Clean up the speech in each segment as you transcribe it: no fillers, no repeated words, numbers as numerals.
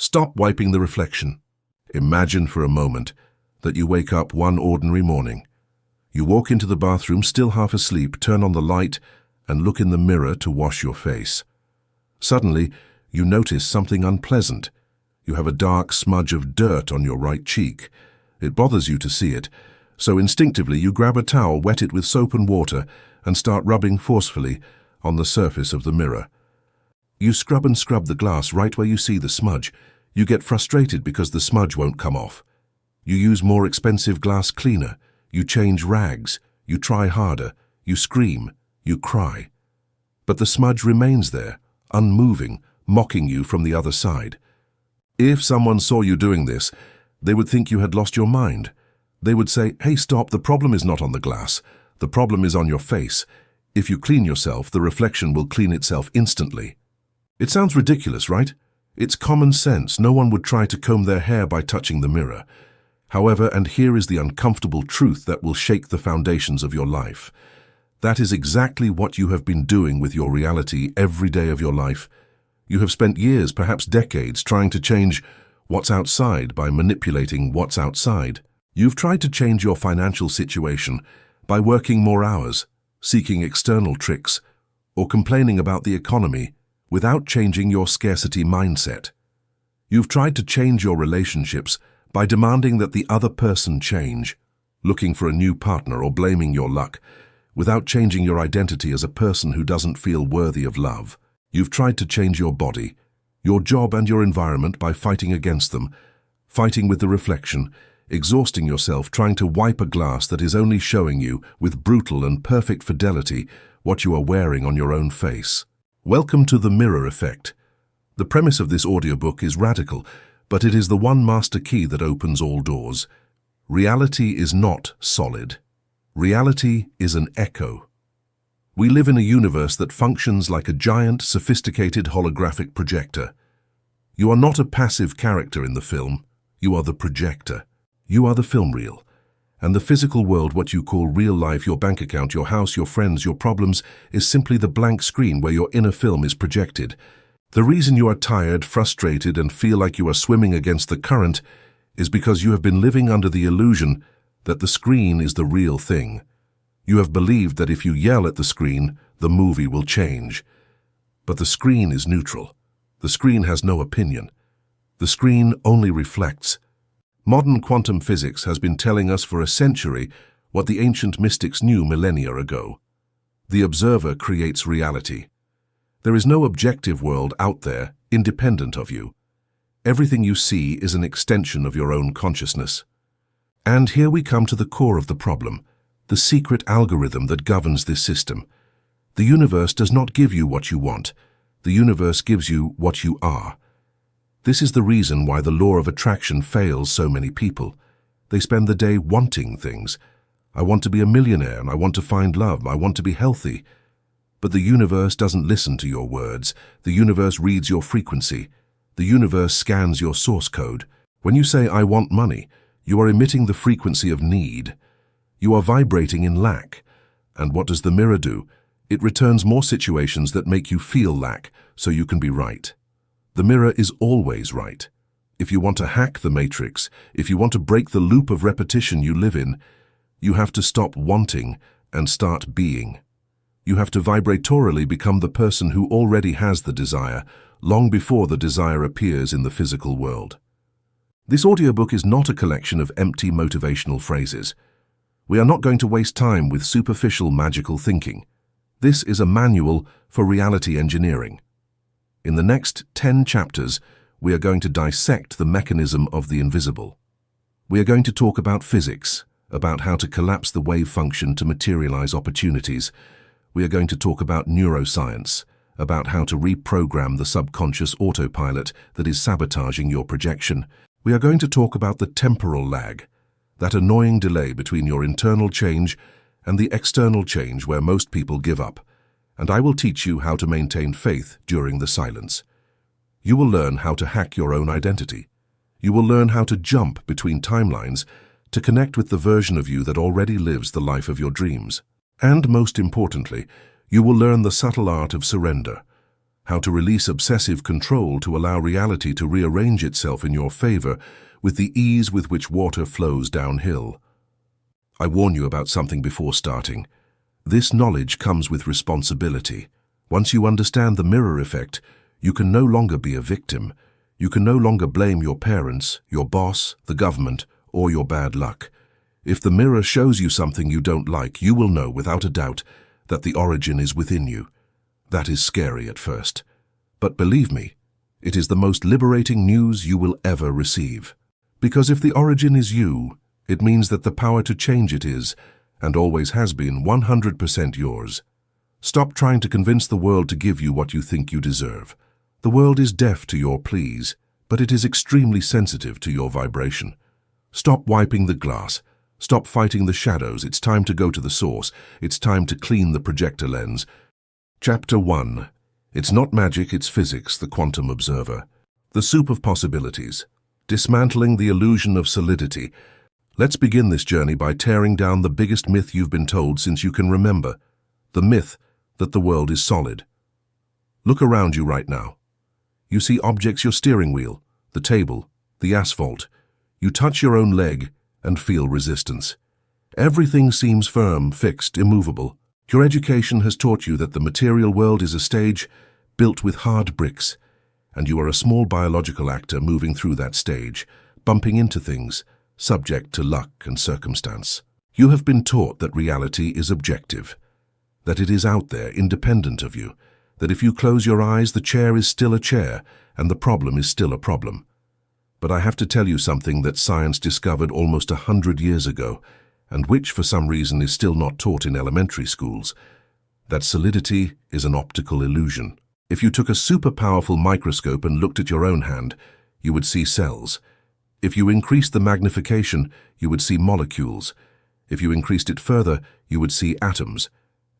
Stop wiping the reflection. Imagine for a moment that you wake up one ordinary morning. You walk into the bathroom, still half asleep, turn on the light, and look in the mirror to wash your face. Suddenly, you notice something unpleasant. You have a dark smudge of dirt on your right cheek. It bothers you to see it, so instinctively you grab a towel, wet it with soap and water, and start rubbing forcefully on the surface of the mirror. You scrub and scrub the glass right where you see the smudge. You get frustrated because the smudge won't come off. You use more expensive glass cleaner. You change rags. You try harder. You scream. You cry. But the smudge remains there, unmoving, mocking you from the other side. If someone saw you doing this, they would think you had lost your mind. They would say, "Hey, stop, the problem is not on the glass. The problem is on your face. If you clean yourself, the reflection will clean itself instantly." It sounds ridiculous, right? It's common sense. No one would try to comb their hair by touching the mirror. However, and here is the uncomfortable truth that will shake the foundations of your life. That is exactly what you have been doing with your reality every day of your life. You have spent years, perhaps decades, trying to change what's outside by manipulating what's outside. You've tried to change your financial situation by working more hours, seeking external tricks, or complaining about the economy without changing your scarcity mindset. You've tried to change your relationships by demanding that the other person change, looking for a new partner or blaming your luck, without changing your identity as a person who doesn't feel worthy of love. You've tried to change your body, your job and your environment by fighting against them, fighting with the reflection, exhausting yourself trying to wipe a glass that is only showing you, with brutal and perfect fidelity, what you are wearing on your own face. Welcome to the mirror effect. The premise of this audiobook is radical, but it is the one master key that opens all doors. Reality is not solid. Reality is an echo. We live in a universe that functions like a giant, sophisticated holographic projector. You are not a passive character in the film. You are the projector. You are the film reel. And the physical world, what you call real life, your bank account, your house, your friends, your problems, is simply the blank screen where your inner film is projected. The reason you are tired, frustrated, and feel like you are swimming against the current is because you have been living under the illusion that the screen is the real thing. You have believed that if you yell at the screen, the movie will change. But the screen is neutral. The screen has no opinion. The screen only reflects. Modern quantum physics has been telling us for a century what the ancient mystics knew millennia ago. The observer creates reality. There is no objective world out there independent of you. Everything you see is an extension of your own consciousness. And here we come to the core of the problem, the secret algorithm that governs this system. The universe does not give you what you want. The universe gives you what you are. This is the reason why the law of attraction fails so many people. They spend the day wanting things. I want to be a millionaire, and I want to find love, I want to be healthy. But the universe doesn't listen to your words. The universe reads your frequency. The universe scans your source code. When you say, "I want money," you are emitting the frequency of need. You are vibrating in lack. And what does the mirror do? It returns more situations that make you feel lack, so you can be right. The mirror is always right. If you want to hack the matrix, if you want to break the loop of repetition you live in, you have to stop wanting and start being. You have to vibratorily become the person who already has the desire, long before the desire appears in the physical world. This audiobook is not a collection of empty motivational phrases. We are not going to waste time with superficial magical thinking. This is a manual for reality engineering. In the next 10 chapters, we are going to dissect the mechanism of the invisible. We are going to talk about physics, about how to collapse the wave function to materialize opportunities. We are going to talk about neuroscience, about how to reprogram the subconscious autopilot that is sabotaging your projection. We are going to talk about the temporal lag, that annoying delay between your internal change and the external change where most people give up. And I will teach you how to maintain faith during the silence. You will learn how to hack your own identity. You will learn how to jump between timelines to connect with the version of you that already lives the life of your dreams. And most importantly, you will learn the subtle art of surrender, how to release obsessive control to allow reality to rearrange itself in your favor with the ease with which water flows downhill. I warn you about something before starting. This knowledge comes with responsibility. Once you understand the mirror effect, you can no longer be a victim. You can no longer blame your parents, your boss, the government, or your bad luck. If the mirror shows you something you don't like, you will know without a doubt that the origin is within you. That is scary at first. But believe me, it is the most liberating news you will ever receive. Because if the origin is you, it means that the power to change it is, and always has been, 100% yours. Stop trying to convince the world to give you what you think you deserve. The world is deaf to your pleas, but it is extremely sensitive to your vibration. Stop wiping the glass. Stop fighting the shadows. It's time to go to the source. It's time to clean the projector lens. Chapter 1. It's not magic, it's physics, the quantum observer. The soup of possibilities. Dismantling the illusion of solidity. Let's begin this journey by tearing down the biggest myth you've been told since you can remember. The myth that the world is solid. Look around you right now. You see objects: your steering wheel, the table, the asphalt. You touch your own leg and feel resistance. Everything seems firm, fixed, immovable. Your education has taught you that the material world is a stage built with hard bricks, and you are a small biological actor moving through that stage, bumping into things, subject to luck and circumstance. You have been taught that reality is objective, that it is out there, independent of you, that if you close your eyes, the chair is still a chair, and the problem is still a problem. But I have to tell you something that science discovered almost 100 years ago, and which for some reason is still not taught in elementary schools, that solidity is an optical illusion. If you took a super powerful microscope and looked at your own hand, you would see cells. If you increased the magnification, you would see molecules. If you increased it further, you would see atoms.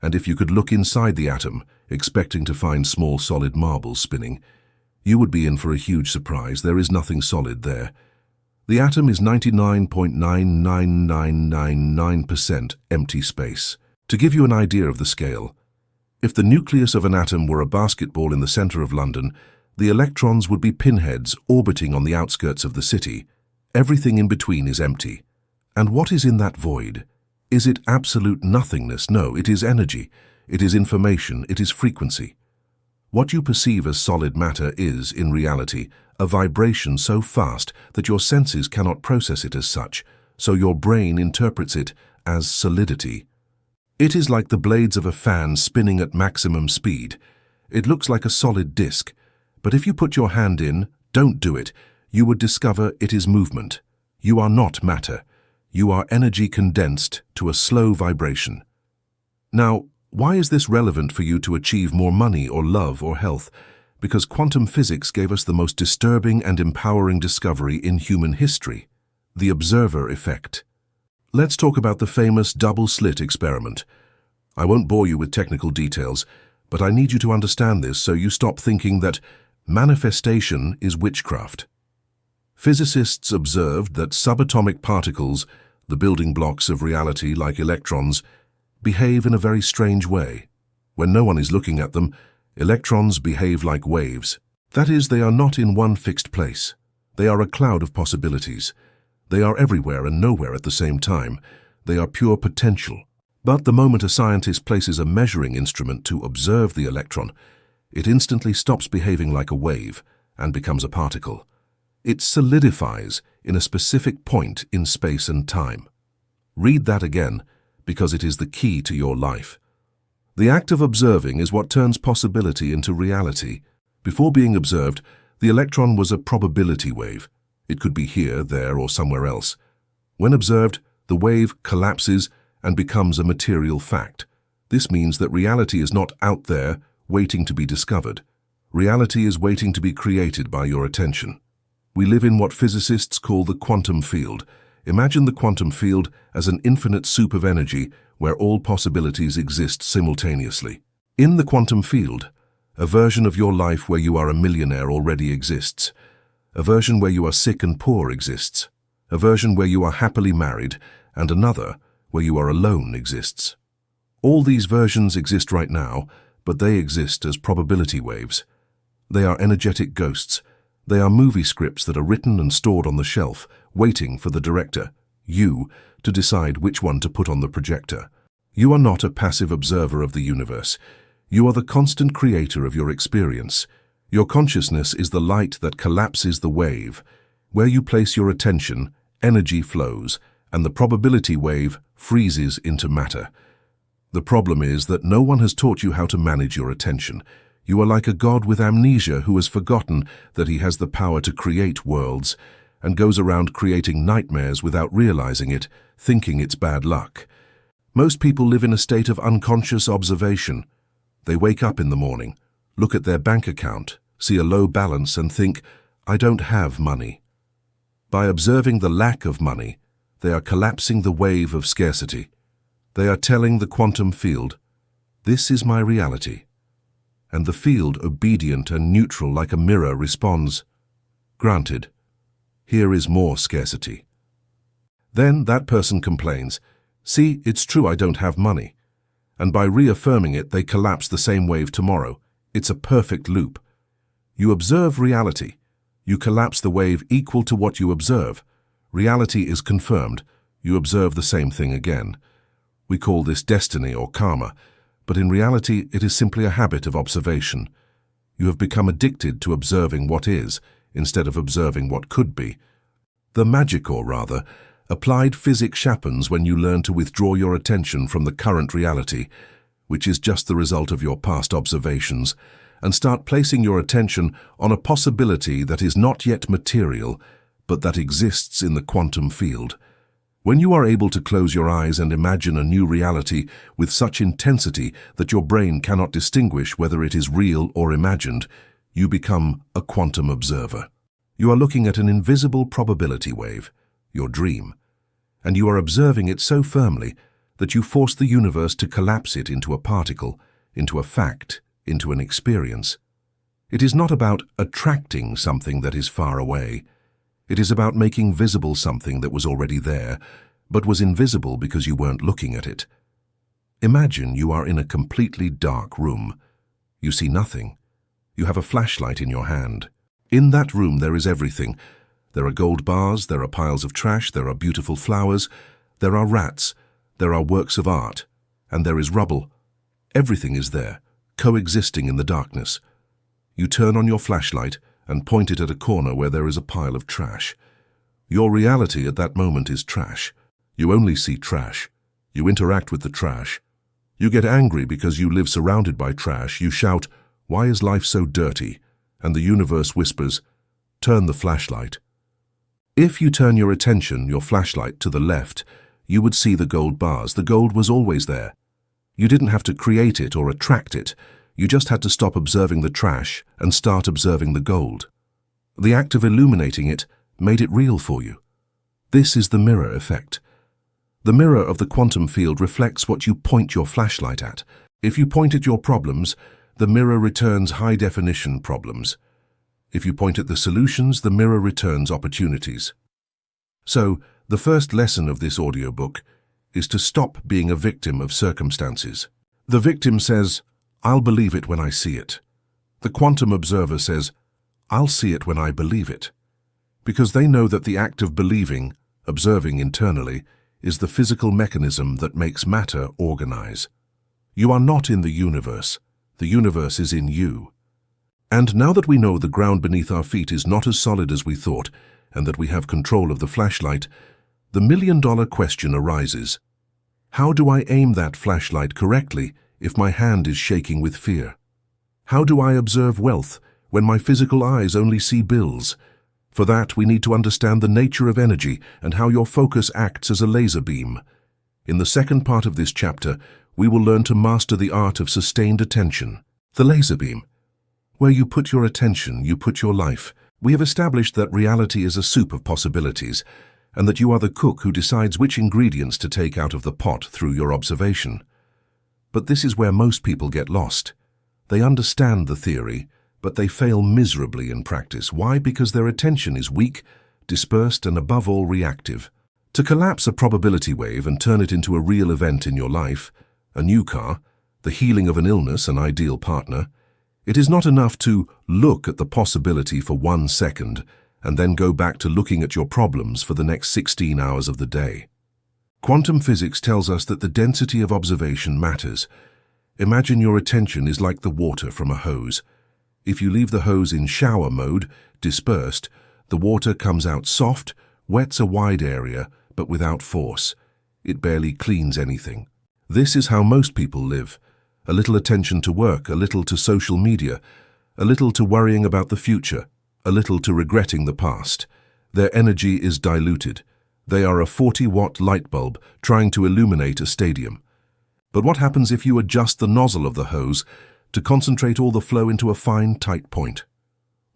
And if you could look inside the atom, expecting to find small solid marbles spinning, you would be in for a huge surprise. There is nothing solid there. The atom is 99.99999% empty space. To give you an idea of the scale, if the nucleus of an atom were a basketball in the center of London, the electrons would be pinheads orbiting on the outskirts of the city. Everything in between is empty. And what is in that void? Is it absolute nothingness? No, it is energy. It is information. It is frequency. What you perceive as solid matter is, in reality, a vibration so fast that your senses cannot process it as such, so your brain interprets it as solidity. It is like the blades of a fan spinning at maximum speed. It looks like a solid disk, but if you put your hand in, don't do it, you would discover it is movement. You are not matter. You are energy condensed to a slow vibration. Now, why is this relevant for you to achieve more money or love or health? Because quantum physics gave us the most disturbing and empowering discovery in human history, the observer effect. Let's talk about the famous double-slit experiment. I won't bore you with technical details, but I need you to understand this so you stop thinking that manifestation is witchcraft. Physicists observed that subatomic particles, the building blocks of reality like electrons, behave in a very strange way. When no one is looking at them, electrons behave like waves. That is, they are not in one fixed place. They are a cloud of possibilities. They are everywhere and nowhere at the same time. They are pure potential. But the moment a scientist places a measuring instrument to observe the electron, it instantly stops behaving like a wave and becomes a particle. It solidifies in a specific point in space and time. Read that again, because it is the key to your life. The act of observing is what turns possibility into reality. Before being observed, the electron was a probability wave. It could be here, there, or somewhere else. When observed, the wave collapses and becomes a material fact. This means that reality is not out there waiting to be discovered. Reality is waiting to be created by your attention. We live in what physicists call the quantum field. Imagine the quantum field as an infinite soup of energy where all possibilities exist simultaneously. In the quantum field, a version of your life where you are a millionaire already exists. A version where you are sick and poor exists. A version where you are happily married, and another where you are alone exists. All these versions exist right now, but they exist as probability waves. They are energetic ghosts. They are movie scripts that are written and stored on the shelf, waiting for the director, you, to decide which one to put on the projector. You are not a passive observer of the universe. You are the constant creator of your experience. Your consciousness is the light that collapses the wave. Where you place your attention, energy flows, and the probability wave freezes into matter. The problem is that no one has taught you how to manage your attention. You are like a god with amnesia who has forgotten that he has the power to create worlds and goes around creating nightmares without realizing it, thinking it's bad luck. Most people live in a state of unconscious observation. They wake up in the morning, look at their bank account, see a low balance and think, I don't have money. By observing the lack of money, they are collapsing the wave of scarcity. They are telling the quantum field, this is my reality. And the field, obedient and neutral like a mirror, responds, granted, here is more scarcity. Then that person complains, see, it's true I don't have money. And by reaffirming it, they collapse the same wave tomorrow. It's a perfect loop. You observe reality. You collapse the wave equal to what you observe. Reality is confirmed. You observe the same thing again. We call this destiny or karma, but in reality it is simply a habit of observation. You have become addicted to observing what is, instead of observing what could be. The magic, or rather, applied physics happens when you learn to withdraw your attention from the current reality, which is just the result of your past observations, and start placing your attention on a possibility that is not yet material, but that exists in the quantum field. When you are able to close your eyes and imagine a new reality with such intensity that your brain cannot distinguish whether it is real or imagined, you become a quantum observer. You are looking at an invisible probability wave, your dream, and you are observing it so firmly that you force the universe to collapse it into a particle, into a fact, into an experience. It is not about attracting something that is far away. It is about making visible something that was already there, but was invisible because you weren't looking at it. Imagine you are in a completely dark room. You see nothing. You have a flashlight in your hand. In that room there is everything. There are gold bars, there are piles of trash, there are beautiful flowers, there are rats, there are works of art, and there is rubble. Everything is there, coexisting in the darkness. You turn on your flashlight and point it at a corner where there is a pile of trash. Your reality at that moment is trash. You only see trash. You interact with the trash. You get angry because you live surrounded by trash. You shout, "Why is life so dirty?" And the universe whispers, "Turn the flashlight." If you turn your attention, your flashlight, to the left, you would see the gold bars. The gold was always there. You didn't have to create it or attract it. You just had to stop observing the trash and start observing the gold. The act of illuminating it made it real for you. This is the mirror effect. The mirror of the quantum field reflects what you point your flashlight at. If you point at your problems, the mirror returns high-definition problems. If you point at the solutions, the mirror returns opportunities. So, the first lesson of this audiobook is to stop being a victim of circumstances. The victim says, "I'll believe it when I see it." The quantum observer says, "I'll see it when I believe it." Because they know that the act of believing, observing internally, is the physical mechanism that makes matter organize. You are not in the universe. The universe is in you. And now that we know the ground beneath our feet is not as solid as we thought, and that we have control of the flashlight, the million-dollar question arises. How do I aim that flashlight correctly if my hand is shaking with fear? How do I observe wealth when my physical eyes only see bills? For that, we need to understand the nature of energy and how your focus acts as a laser beam. In the second part of this chapter, we will learn to master the art of sustained attention, the laser beam. Where you put your attention, you put your life. We have established that reality is a soup of possibilities, and that you are the cook who decides which ingredients to take out of the pot through your observation. But this is where most people get lost. They understand the theory, but they fail miserably in practice. Why? Because their attention is weak, dispersed, and above all reactive. To collapse a probability wave and turn it into a real event in your life, a new car, the healing of an illness, an ideal partner, It is not enough to look at the possibility for 1 second and then go back to looking at your problems for the next 16 hours of the day. Quantum physics tells us that the density of observation matters. Imagine your attention is like the water from a hose. If you leave the hose in shower mode, dispersed, the water comes out soft, wets a wide area, but without force. It barely cleans anything. This is how most people live. A little attention to work, a little to social media, a little to worrying about the future, a little to regretting the past. Their energy is diluted. They are a 40-watt light bulb trying to illuminate a stadium. But what happens if you adjust the nozzle of the hose to concentrate all the flow into a fine, tight point?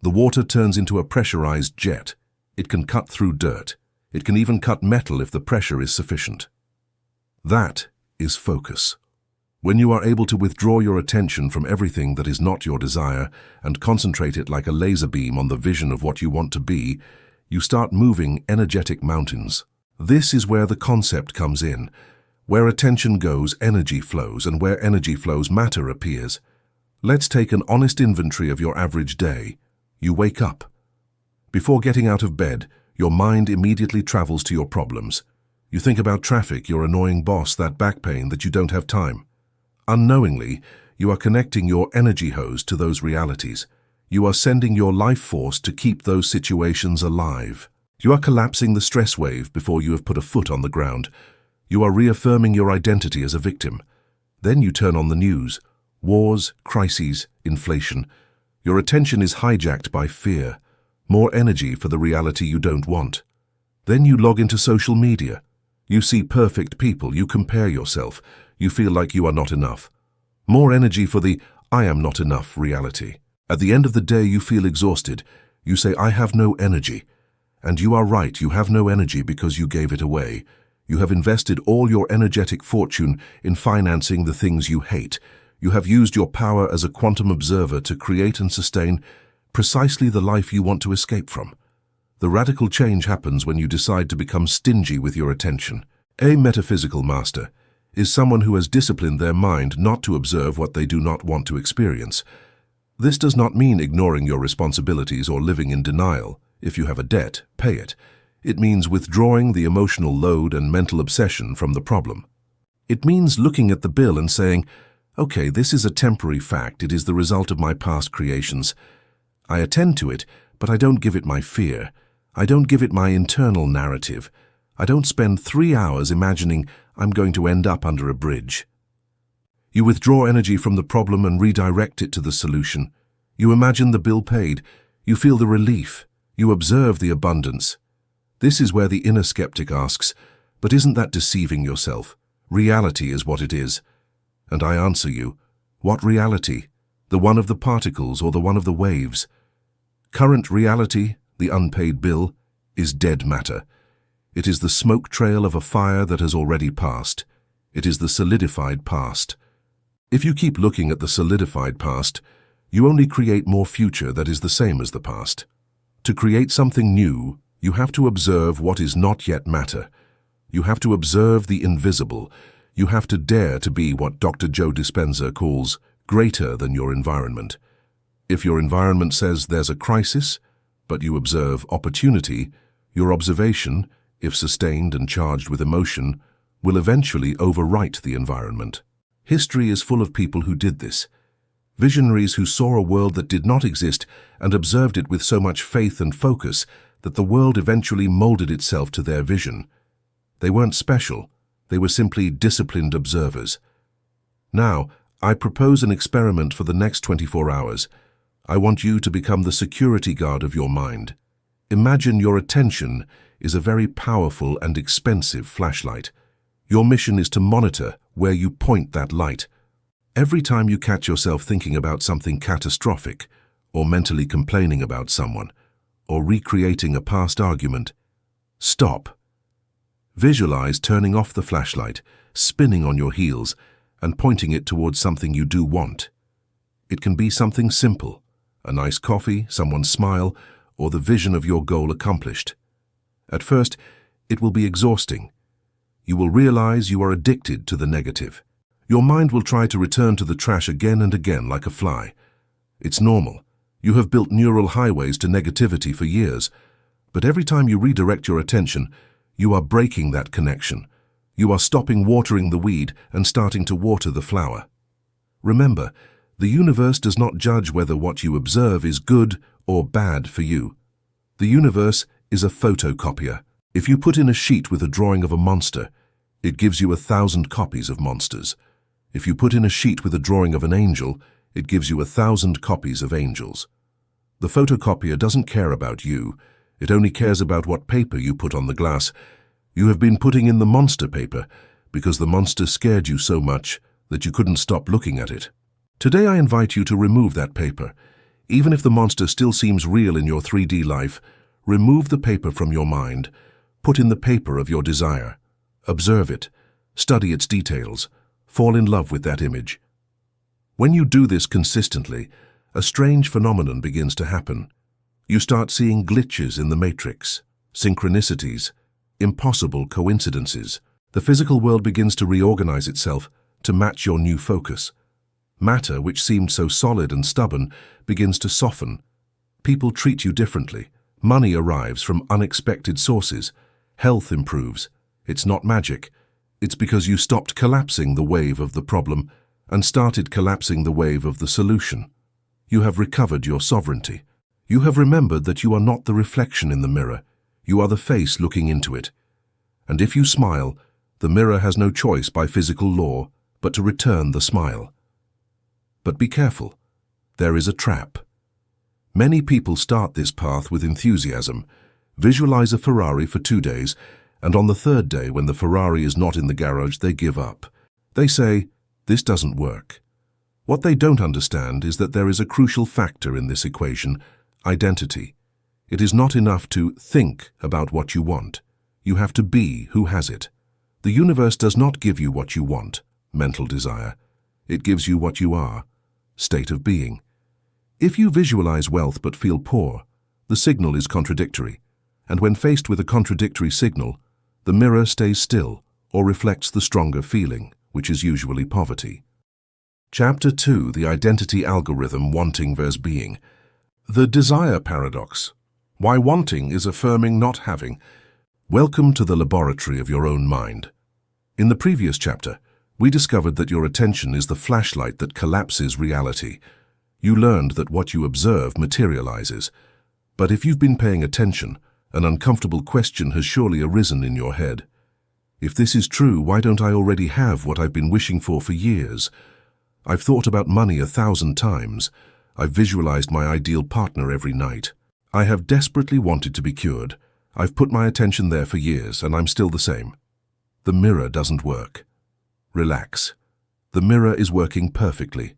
The water turns into a pressurized jet. It can cut through dirt. It can even cut metal if the pressure is sufficient. That is focus. When you are able to withdraw your attention from everything that is not your desire and concentrate it like a laser beam on the vision of what you want to be, you start moving energetic mountains. This is where the concept comes in. Where attention goes, energy flows, and where energy flows, matter appears. Let's take an honest inventory of your average day. You wake up. Before getting out of bed, your mind immediately travels to your problems. You think about traffic, your annoying boss, that back pain, that you don't have time. Unknowingly, you are connecting your energy hose to those realities. You are sending your life force to keep those situations alive. You are collapsing the stress wave before you have put a foot on the ground. You are reaffirming your identity as a victim. Then you turn on the news. Wars, crises, inflation. Your attention is hijacked by fear. More energy for the reality you don't want. Then you log into social media. You see perfect people. You compare yourself. You feel like you are not enough. More energy for the I am not enough reality. At the end of the day, you feel exhausted. You say, I have no energy. And you are right, you have no energy because you gave it away. You have invested all your energetic fortune in financing the things you hate. You have used your power as a quantum observer to create and sustain precisely the life you want to escape from. The radical change happens when you decide to become stingy with your attention. A metaphysical master is someone who has disciplined their mind not to observe what they do not want to experience. This does not mean ignoring your responsibilities or living in denial. If you have a debt, pay it. It means withdrawing the emotional load and mental obsession from the problem. It means looking at the bill and saying, okay, this is a temporary fact. It is the result of my past creations. I attend to it, but I don't give it my fear. I don't give it my internal narrative. I don't spend 3 hours imagining I'm going to end up under a bridge. You withdraw energy from the problem and redirect it to the solution. You imagine the bill paid. You feel the relief. You observe the abundance. This is where the inner skeptic asks, but isn't that deceiving yourself? Reality is what it is. And I answer you, what reality? The one of the particles or the one of the waves? Current reality, the unpaid bill, is dead matter. It is the smoke trail of a fire that has already passed. It is the solidified past. If you keep looking at the solidified past, you only create more future that is the same as the past. To create something new, you have to observe what is not yet matter. You have to observe the invisible. You have to dare to be what Dr. Joe Dispenza calls greater than your environment. If your environment says there's a crisis, but you observe opportunity, your observation, if sustained and charged with emotion, will eventually overwrite the environment. History is full of people who did this. Visionaries who saw a world that did not exist and observed it with so much faith and focus that the world eventually molded itself to their vision. They weren't special. They were simply disciplined observers. Now, I propose an experiment for the next 24 hours. I want you to become the security guard of your mind. Imagine your attention is a very powerful and expensive flashlight. Your mission is to monitor where you point that light. Every time you catch yourself thinking about something catastrophic, or mentally complaining about someone, or recreating a past argument, stop. Visualize turning off the flashlight, spinning on your heels, and pointing it towards something you do want. It can be something simple, a nice coffee, someone's smile, or the vision of your goal accomplished. At first, it will be exhausting. You will realize you are addicted to the negative. Your mind will try to return to the trash again and again like a fly. It's normal. You have built neural highways to negativity for years, but every time you redirect your attention, you are breaking that connection. You are stopping watering the weed and starting to water the flower. Remember, the universe does not judge whether what you observe is good or bad for you. The universe is a photocopier. If you put in a sheet with a drawing of a monster, it gives you 1,000 copies of monsters. If you put in a sheet with a drawing of an angel, it gives you 1,000 copies of angels. The photocopier doesn't care about you. It only cares about what paper you put on the glass. You have been putting in the monster paper because the monster scared you so much that you couldn't stop looking at it. Today I invite you to remove that paper. Even if the monster still seems real in your 3D life, remove the paper from your mind. Put in the paper of your desire. Observe it. Study its details. Fall in love with that image. When you do this consistently, a strange phenomenon begins to happen. You start seeing glitches in the matrix, synchronicities, impossible coincidences. The physical world begins to reorganize itself to match your new focus. Matter, which seemed so solid and stubborn, begins to soften. People treat you differently. Money arrives from unexpected sources. Health improves. It's not magic. It's because you stopped collapsing the wave of the problem and started collapsing the wave of the solution. You have recovered your sovereignty. You have remembered that you are not the reflection in the mirror. You are the face looking into it. And if you smile, the mirror has no choice by physical law but to return the smile. But be careful. There is a trap. Many people start this path with enthusiasm, visualize a Ferrari for 2 days, and on the third day, when the Ferrari is not in the garage, they give up. They say, "This doesn't work." What they don't understand is that there is a crucial factor in this equation: identity. It is not enough to think about what you want. You have to be who has it. The universe does not give you what you want, mental desire. It gives you what you are, state of being. If you visualize wealth but feel poor, the signal is contradictory. And when faced with a contradictory signal, the mirror stays still or reflects the stronger feeling, which is usually poverty. Chapter 2, the identity algorithm, wanting versus being. The desire paradox. Why wanting is affirming not having. Welcome to the laboratory of your own mind. In the previous chapter, we discovered that your attention is the flashlight that collapses reality. You learned that what you observe materializes. But if you've been paying attention, an uncomfortable question has surely arisen in your head. If this is true, why don't I already have what I've been wishing for years? I've thought about money 1,000 times. I've visualized my ideal partner every night. I have desperately wanted to be cured. I've put my attention there for years, and I'm still the same. The mirror doesn't work. Relax. The mirror is working perfectly.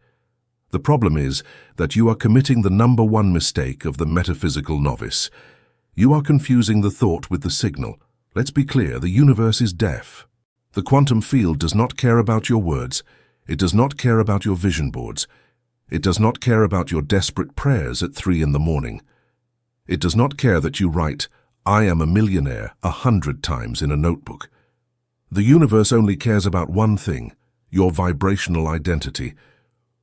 The problem is that you are committing the #1 mistake of the metaphysical novice. You are confusing the thought with the signal. Let's be clear, the universe is deaf. The quantum field does not care about your words. It does not care about your vision boards. It does not care about your desperate prayers at 3 in the morning. It does not care that you write, "I am a millionaire," 100 times in a notebook. The universe only cares about one thing: your vibrational identity,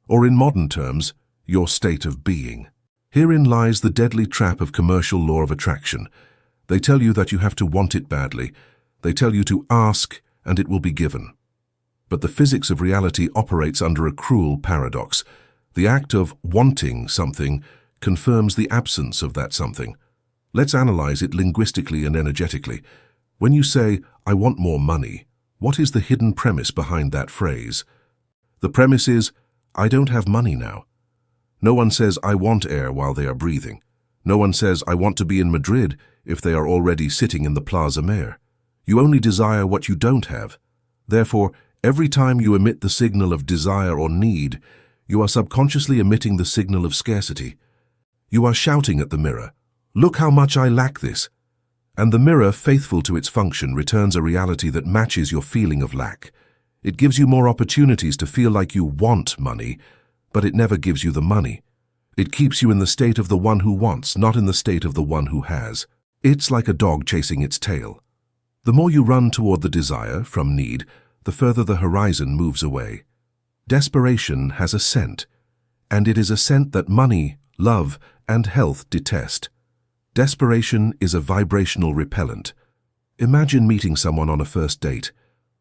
or in modern terms, your state of being. Herein lies the deadly trap of commercial law of attraction. They tell you that you have to want it badly. They tell you to ask, and it will be given. But the physics of reality operates under a cruel paradox. The act of wanting something confirms the absence of that something. Let's analyze it linguistically and energetically. When you say, "I want more money," what is the hidden premise behind that phrase? The premise is, I don't have money now. No one says, "I want air," while they are breathing. No one says, "I want to be in Madrid," if they are already sitting in the Plaza Mayor. You only desire what you don't have. Therefore, every time you emit the signal of desire or need, you are subconsciously emitting the signal of scarcity. You are shouting at the mirror, "Look how much I lack this." And the mirror, faithful to its function, returns a reality that matches your feeling of lack. It gives you more opportunities to feel like you want money, but it never gives you the money. It keeps you in the state of the one who wants, not in the state of the one who has. It's like a dog chasing its tail. The more you run toward the desire from need, the further the horizon moves away. Desperation has a scent. and it is a scent that money, love, and health detest. Desperation is a vibrational repellent. Imagine meeting someone on a first date.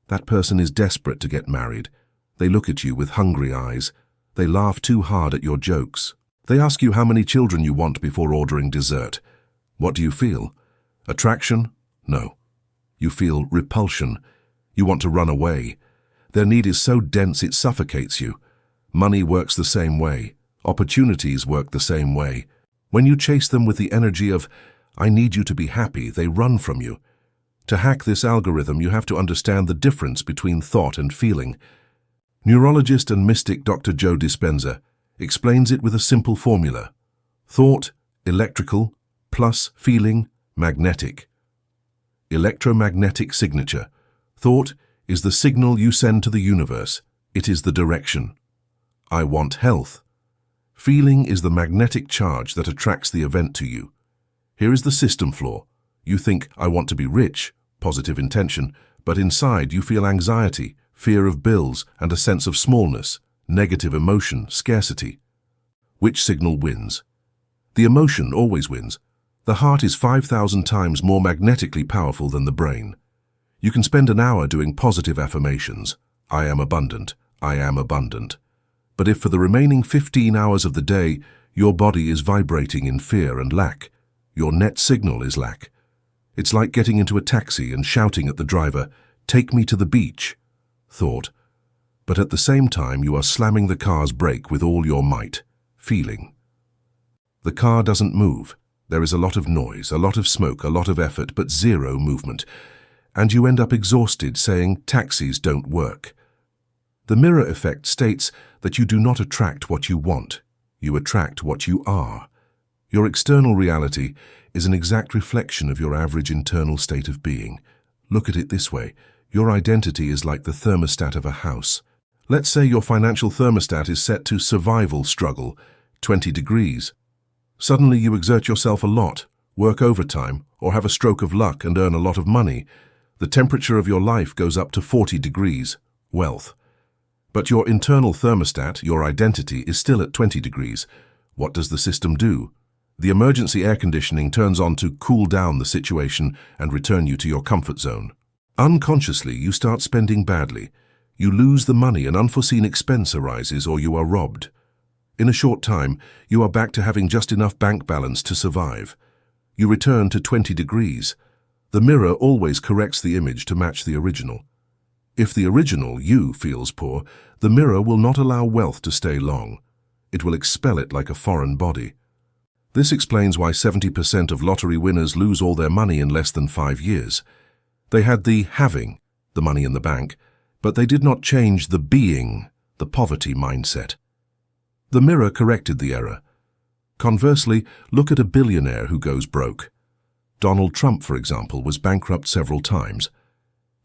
That person is desperate to get married. They look at you with hungry eyes. They laugh too hard at your jokes. They ask you how many children you want before ordering dessert. What do you feel? Attraction? No. You feel repulsion. You want to run away. Their need is so dense it suffocates you. Money works the same way. Opportunities work the same way. When you chase them with the energy of, "I need you to be happy," they run from you. To hack this algorithm, you have to understand the difference between thought and feeling. Neurologist and mystic Dr. Joe Dispenza explains it with a simple formula. Thought, electrical, plus feeling, magnetic. Electromagnetic signature. Thought is the signal you send to the universe. It is the direction. I want health. Feeling is the magnetic charge that attracts the event to you. Here is the system flaw. You think, "I want to be rich," positive intention, but inside you feel anxiety, fear of bills, and a sense of smallness, negative emotion, scarcity. Which signal wins? The emotion always wins. The heart is 5,000 times more magnetically powerful than the brain. You can spend an hour doing positive affirmations. I am abundant. I am abundant. But if for the remaining 15 hours of the day your body is vibrating in fear and lack, your net signal is lack. It's like getting into a taxi and shouting at the driver, "Take me to the beach," thought. But at the same time you are slamming the car's brake with all your might, feeling. The car doesn't move. There is a lot of noise, a lot of smoke, a lot of effort, but zero movement. And you end up exhausted saying, "Taxis don't work." The mirror effect states that you do not attract what you want. You attract what you are. Your external reality is an exact reflection of your average internal state of being. Look at it this way. Your identity is like the thermostat of a house. Let's say your financial thermostat is set to survival struggle, 20 degrees. Suddenly you exert yourself a lot, work overtime, or have a stroke of luck and earn a lot of money. The temperature of your life goes up to 40 degrees, wealth. But your internal thermostat, your identity, is still at 20 degrees. What does the system do? The emergency air conditioning turns on to cool down the situation and return you to your comfort zone. Unconsciously, you start spending badly. You lose the money, an unforeseen expense arises, or you are robbed. In a short time, you are back to having just enough bank balance to survive. You return to 20 degrees. The mirror always corrects the image to match the original. If the original, you, feels poor, the mirror will not allow wealth to stay long. It will expel it like a foreign body. This explains why 70% of lottery winners lose all their money in less than 5 years. They had the having, the money in the bank, but they did not change the being, the poverty mindset. The mirror corrected the error. Conversely, look at a billionaire who goes broke. Donald Trump, for example, was bankrupt several times.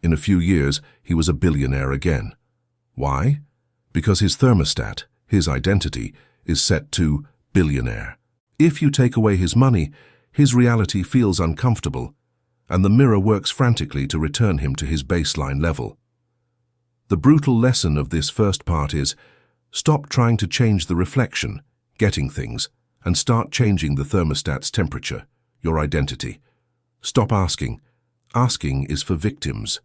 In a few years, he was a billionaire again. Why? Because his thermostat, his identity, is set to billionaire. If you take away his money, his reality feels uncomfortable, and the mirror works frantically to return him to his baseline level. The brutal lesson of this first part is, stop trying to change the reflection, getting things, and start changing the thermostat's temperature, your identity. Stop asking. Asking is for victims.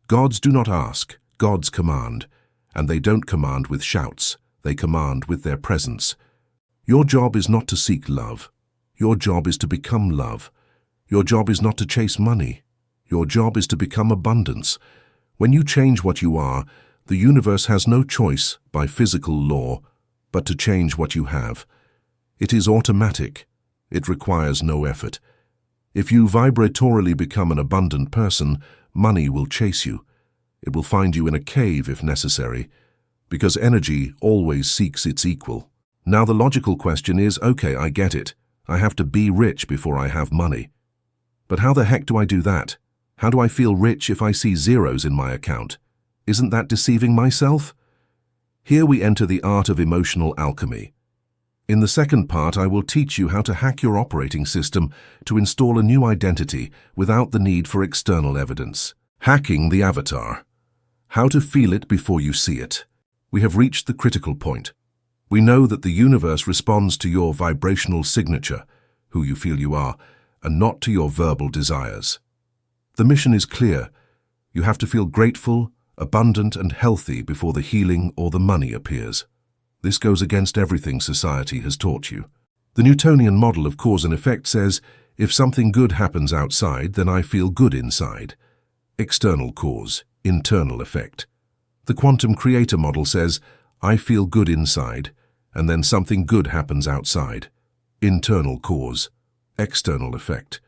Gods do not ask, gods command, and they don't command with shouts, they command with their presence. Your job is not to seek love. Your job is to become love. Your job is not to chase money. Your job is to become abundance. When you change what you are, the universe has no choice by physical law, but to change what you have. It is automatic. It requires no effort. If you vibratorily become an abundant person, money will chase you. It will find you in a cave if necessary, because energy always seeks its equal. Now the logical question is, okay, I get it. I have to be rich before I have money. But how the heck do I do that? How do I feel rich if I see zeros in my account? Isn't that deceiving myself? Here we enter the art of emotional alchemy. In the second part, I will teach you how to hack your operating system to install a new identity without the need for external evidence. Hacking the avatar. How to feel it before you see it. We have reached the critical point. We know that the universe responds to your vibrational signature, who you feel you are, and not to your verbal desires. The mission is clear. You have to feel grateful, abundant, and healthy before the healing or the money appears. This goes against everything society has taught you. The Newtonian model of cause and effect says, if something good happens outside, then I feel good inside. External cause, internal effect. The quantum creator model says, I feel good inside, and then something good happens outside. Internal cause, external effect.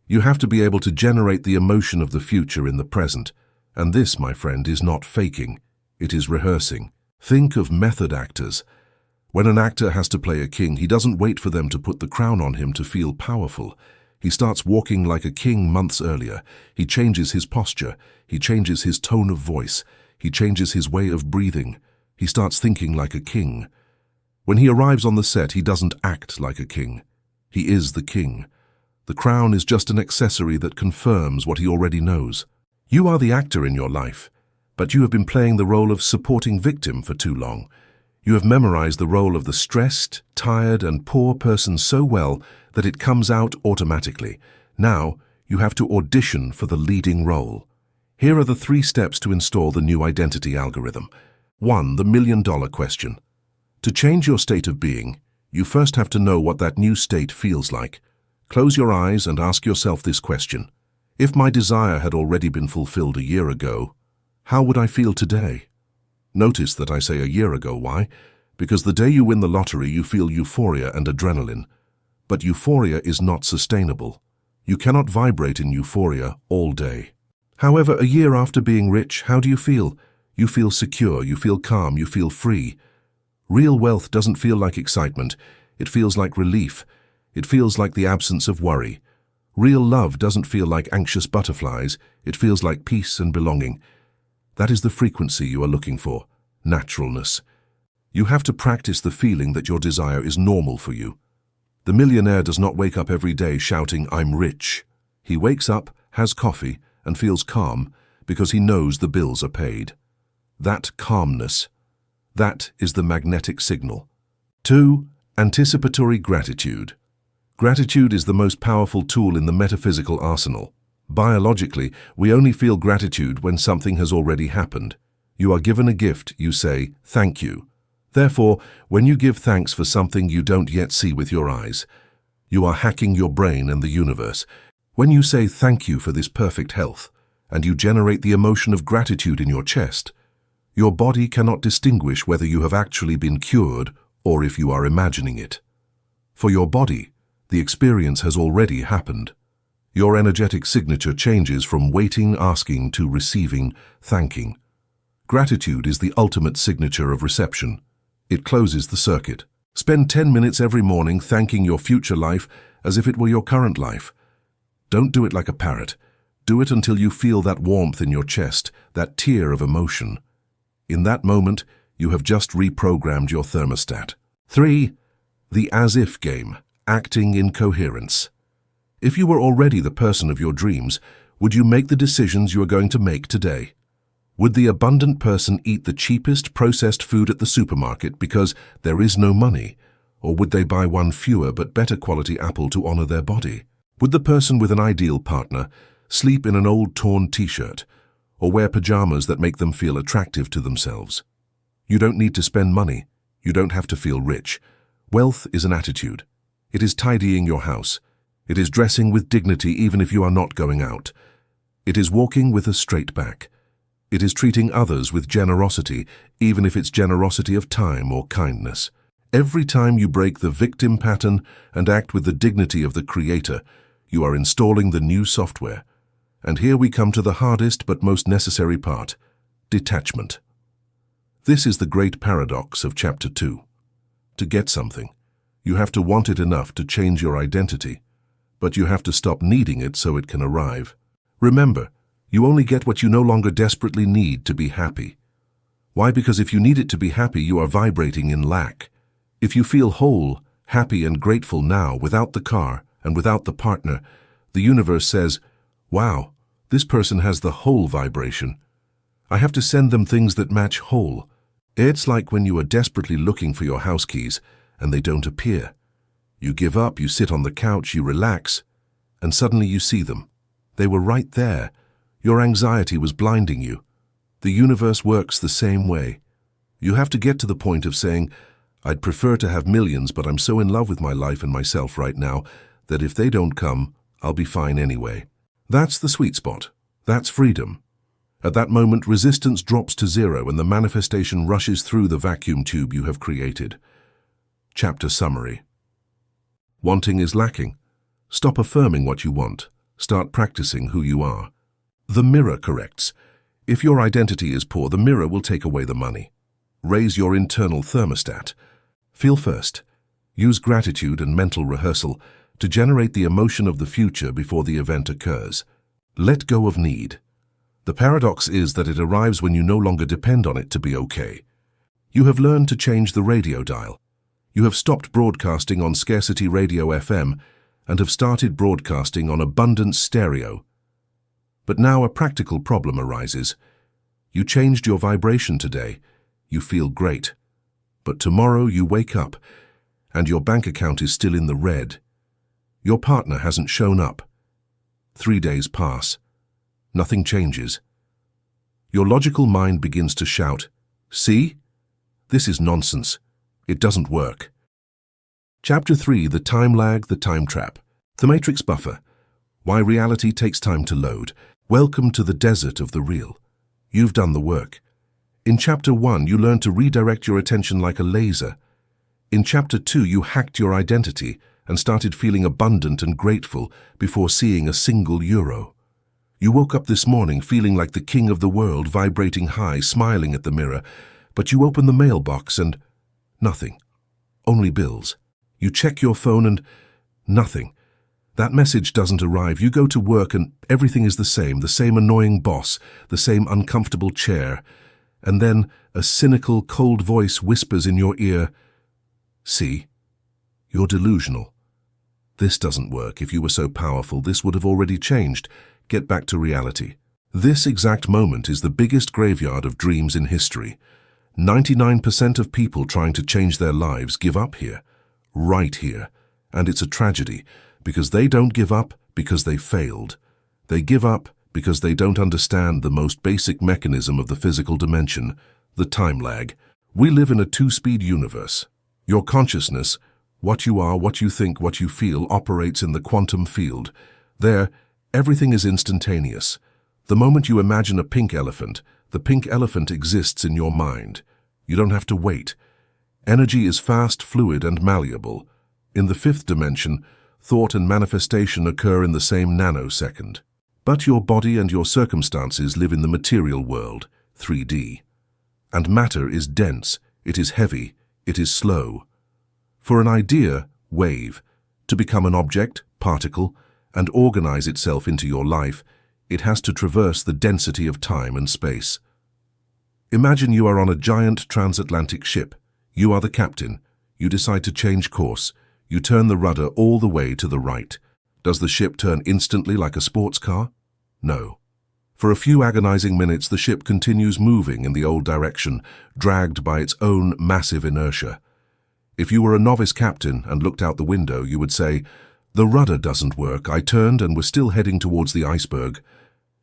You have to be able to generate the emotion of the future in the present, and this, my friend, is not faking, it is rehearsing. Think of method actors. When an actor has to play a king, he doesn't wait for them to put the crown on him to feel powerful. He starts walking like a king months earlier. He changes his posture. He changes his tone of voice. He changes his way of breathing. He starts thinking like a king. When he arrives on the set, he doesn't act like a king. He is the king. The crown is just an accessory that confirms what he already knows. You are the actor in your life, but you have been playing the role of supporting victim for too long. You have memorized the role of the stressed, tired, and poor person so well that it comes out automatically. Now, you have to audition for the leading role. Here are the 3 steps to install the new identity algorithm. 1. The million-dollar question. To change your state of being, you first have to know what that new state feels like. Close your eyes and ask yourself this question. If my desire had already been fulfilled a year ago, how would I feel today? Notice that I say a year ago. Why? Because the day you win the lottery, you feel euphoria and adrenaline. But euphoria is not sustainable. You cannot vibrate in euphoria all day. However, a year after being rich, how do you feel? You feel secure, you feel calm, you feel free. Real wealth doesn't feel like excitement. It feels like relief. It feels like the absence of worry. Real love doesn't feel like anxious butterflies. It feels like peace and belonging. That is the frequency you are looking for, naturalness. You have to practice the feeling that your desire is normal for you. The millionaire does not wake up every day shouting, I'm rich. He wakes up, has coffee, and feels calm because he knows the bills are paid. That calmness, that is the magnetic signal. 2. Anticipatory gratitude. Gratitude is the most powerful tool in the metaphysical arsenal. Biologically, we only feel gratitude when something has already happened. You are given a gift, you say, thank you. Therefore, when you give thanks for something you don't yet see with your eyes, you are hacking your brain and the universe. When you say thank you for this perfect health, and you generate the emotion of gratitude in your chest, your body cannot distinguish whether you have actually been cured or if you are imagining it. For your body, the experience has already happened. Your energetic signature changes from waiting, asking, to receiving, thanking. Gratitude is the ultimate signature of reception. It closes the circuit. Spend 10 minutes every morning thanking your future life as if it were your current life. Don't do it like a parrot. Do it until you feel that warmth in your chest, that tear of emotion. In that moment, you have just reprogrammed your thermostat. 3. The as-if game, acting in coherence. If you were already the person of your dreams, would you make the decisions you are going to make today? Would the abundant person eat the cheapest processed food at the supermarket because there is no money? Or would they buy one fewer but better quality apple to honor their body? Would the person with an ideal partner sleep in an old torn t-shirt or wear pajamas that make them feel attractive to themselves? You don't need to spend money. You don't have to feel rich. Wealth is an attitude. It is tidying your house. It is dressing with dignity even if you are not going out. It is walking with a straight back. It is treating others with generosity, even if it's generosity of time or kindness. Every time you break the victim pattern and act with the dignity of the creator, you are installing the new software. And here we come to the hardest but most necessary part, detachment. This is the great paradox of Chapter 2. To get something, you have to want it enough to change your identity, but you have to stop needing it so it can arrive. Remember, you only get what you no longer desperately need to be happy. Why? Because if you need it to be happy, you are vibrating in lack. If you feel whole, happy and grateful now without the car and without the partner, the universe says, wow, this person has the whole vibration. I have to send them things that match whole. It's like when you are desperately looking for your house keys and they don't appear. You give up, you sit on the couch, you relax, and suddenly you see them. They were right there. Your anxiety was blinding you. The universe works the same way. You have to get to the point of saying, I'd prefer to have millions, but I'm so in love with my life and myself right now that if they don't come, I'll be fine anyway. That's the sweet spot. That's freedom. At that moment, resistance drops to zero and the manifestation rushes through the vacuum tube you have created. Chapter summary. Wanting is lacking. Stop affirming what you want. Start practicing who you are. The mirror corrects. If your identity is poor, the mirror will take away the money. Raise your internal thermostat. Feel first. Use gratitude and mental rehearsal to generate the emotion of the future before the event occurs. Let go of need. The paradox is that it arrives when you no longer depend on it to be okay. You have learned to change the radio dial. You have stopped broadcasting on Scarcity Radio FM and have started broadcasting on Abundance Stereo. But now a practical problem arises. You changed your vibration today. You feel great. But tomorrow you wake up and your bank account is still in the red. Your partner hasn't shown up. 3 days pass. Nothing changes. Your logical mind begins to shout, "See? This is nonsense. It doesn't work." Chapter 3, The Time Lag, the Time Trap. The Matrix Buffer. Why reality takes time to load. Welcome to the desert of the real. You've done the work. In Chapter 1, you learned to redirect your attention like a laser. In Chapter 2, you hacked your identity and started feeling abundant and grateful before seeing a single euro. You woke up this morning feeling like the king of the world, vibrating high, smiling at the mirror, but you open the mailbox and nothing. Only bills. You check your phone and nothing. That message doesn't arrive. You go to work and everything is the same annoying boss, the same uncomfortable chair. And then a cynical, cold voice whispers in your ear, "See, you're delusional. This doesn't work. If you were so powerful, this would have already changed. Get back to reality." This exact moment is the biggest graveyard of dreams in history. 99% of people trying to change their lives give up here, right here. And it's a tragedy, because they don't give up because they failed. They give up because they don't understand the most basic mechanism of the physical dimension, the time lag. We live in a two-speed universe. Your consciousness, what you are, what you think, what you feel, operates in the quantum field. There, everything is instantaneous. The moment you imagine a pink elephant, the pink elephant exists in your mind. You don't have to wait. Energy is fast, fluid, and malleable. In the fifth dimension, thought and manifestation occur in the same nanosecond. But your body and your circumstances live in the material world, 3D. And matter is dense, it is heavy, it is slow. For an idea, wave, to become an object, particle, and organize itself into your life, it has to traverse the density of time and space. Imagine you are on a giant transatlantic ship. You are the captain. You decide to change course. You turn the rudder all the way to the right. Does the ship turn instantly like a sports car? No. For a few agonizing minutes, the ship continues moving in the old direction, dragged by its own massive inertia. If you were a novice captain and looked out the window, you would say, "The rudder doesn't work. I turned and was still heading towards the iceberg."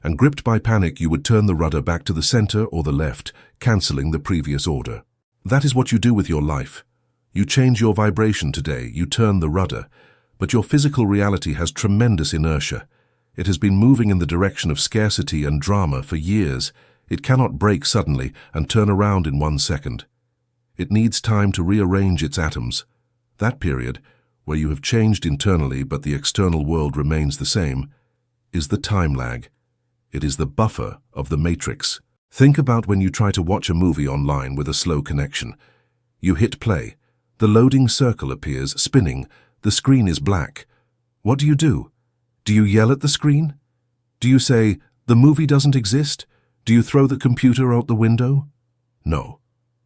And gripped by panic, you would turn the rudder back to the center or the left, cancelling the previous order. That is what you do with your life. You change your vibration today, you turn the rudder, but your physical reality has tremendous inertia. It has been moving in the direction of scarcity and drama for years. It cannot break suddenly and turn around in 1 second. It needs time to rearrange its atoms. That period, where you have changed internally but the external world remains the same, is the time lag. It is the buffer of the matrix. Think about when you try to watch a movie online with a slow connection. You hit play. The loading circle appears, spinning. The screen is black. What do? Do you yell at the screen? Do you say, "The movie doesn't exist"? Do you throw the computer out the window? No.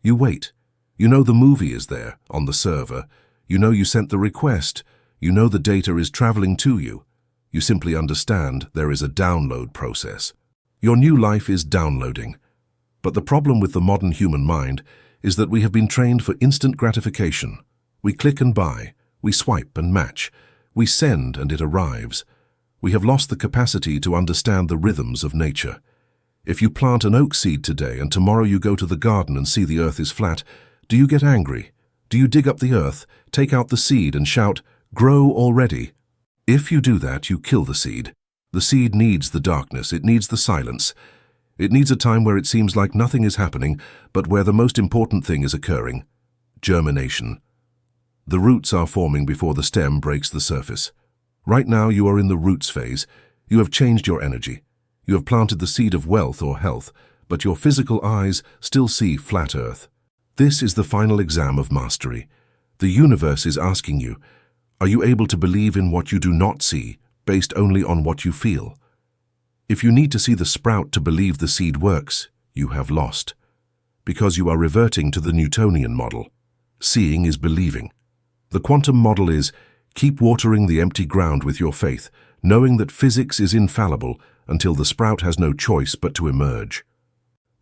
You wait. You know the movie is there, on the server. You know you sent the request. You know the data is traveling to you. You simply understand there is a download process. Your new life is downloading. But the problem with the modern human mind is that we have been trained for instant gratification. We click and buy, we swipe and match, we send and it arrives. We have lost the capacity to understand the rhythms of nature. If you plant an oak seed today and tomorrow you go to the garden and see the earth is flat, do you get angry? Do you dig up the earth, take out the seed and shout, "Grow already"? If you do that, you kill the seed. The seed needs the darkness, it needs the silence. It needs a time where it seems like nothing is happening, but where the most important thing is occurring: germination. The roots are forming before the stem breaks the surface. Right now you are in the roots phase. You have changed your energy. You have planted the seed of wealth or health, but your physical eyes still see flat earth. This is the final exam of mastery. The universe is asking you, are you able to believe in what you do not see, based only on what you feel? If you need to see the sprout to believe the seed works, you have lost. Because you are reverting to the Newtonian model. Seeing is believing. The quantum model is, keep watering the empty ground with your faith, knowing that physics is infallible until the sprout has no choice but to emerge.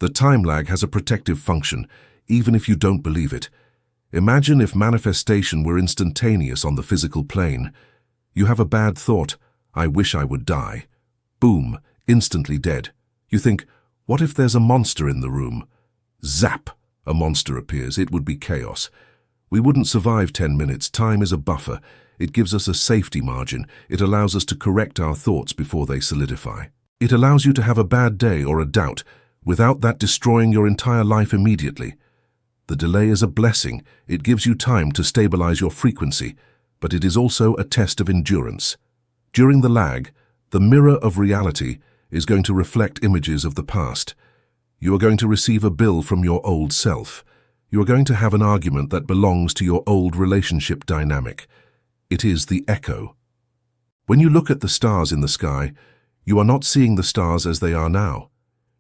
The time lag has a protective function, even if you don't believe it. Imagine if manifestation were instantaneous on the physical plane. You have a bad thought, "I wish I would die." Boom, instantly dead. You think, what if there's a monster in the room? Zap, a monster appears. It would be chaos. We wouldn't survive 10 minutes. Time is a buffer. It gives us a safety margin. It allows us to correct our thoughts before they solidify. It allows you to have a bad day or a doubt, without that destroying your entire life immediately. The delay is a blessing. It gives you time to stabilize your frequency, but it is also a test of endurance. During the lag, the mirror of reality is going to reflect images of the past. You are going to receive a bill from your old self. You are going to have an argument that belongs to your old relationship dynamic. It is the echo. When you look at the stars in the sky, you are not seeing the stars as they are now.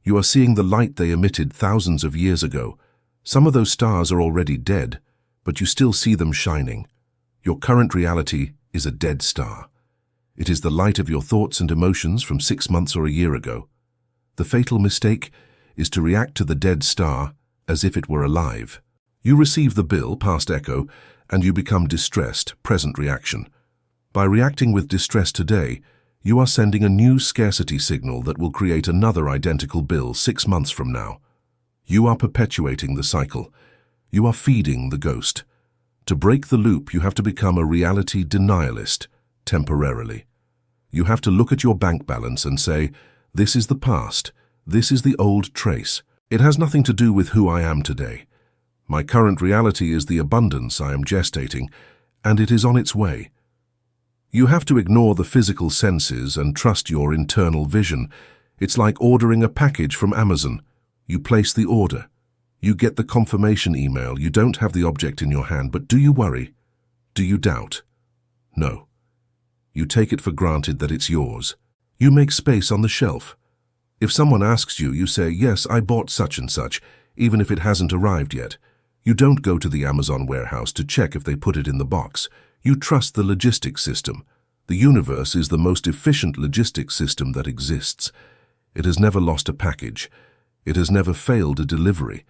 You are seeing the light they emitted thousands of years ago. Some of those stars are already dead, but you still see them shining. Your current reality is a dead star. It is the light of your thoughts and emotions from 6 months or a year ago. The fatal mistake is to react to the dead star as if it were alive. You receive the bill, past echo, and you become distressed, present reaction. By reacting with distress today, you are sending a new scarcity signal that will create another identical bill 6 months from now. You are perpetuating the cycle. You are feeding the ghost. To break the loop, you have to become a reality denialist, temporarily. You have to look at your bank balance and say, this is the past, this is the old trace. It has nothing to do with who I am today. My current reality is the abundance I am gestating, and it is on its way. You have to ignore the physical senses and trust your internal vision. It's like ordering a package from Amazon. You place the order. You get the confirmation email. You don't have the object in your hand, but do you worry? Do you doubt? No. You take it for granted that it's yours. You make space on the shelf. If someone asks you, you say, yes, I bought such and such, even if it hasn't arrived yet. You don't go to the Amazon warehouse to check if they put it in the box. You trust the logistics system. The universe is the most efficient logistics system that exists. It has never lost a package. It has never failed a delivery.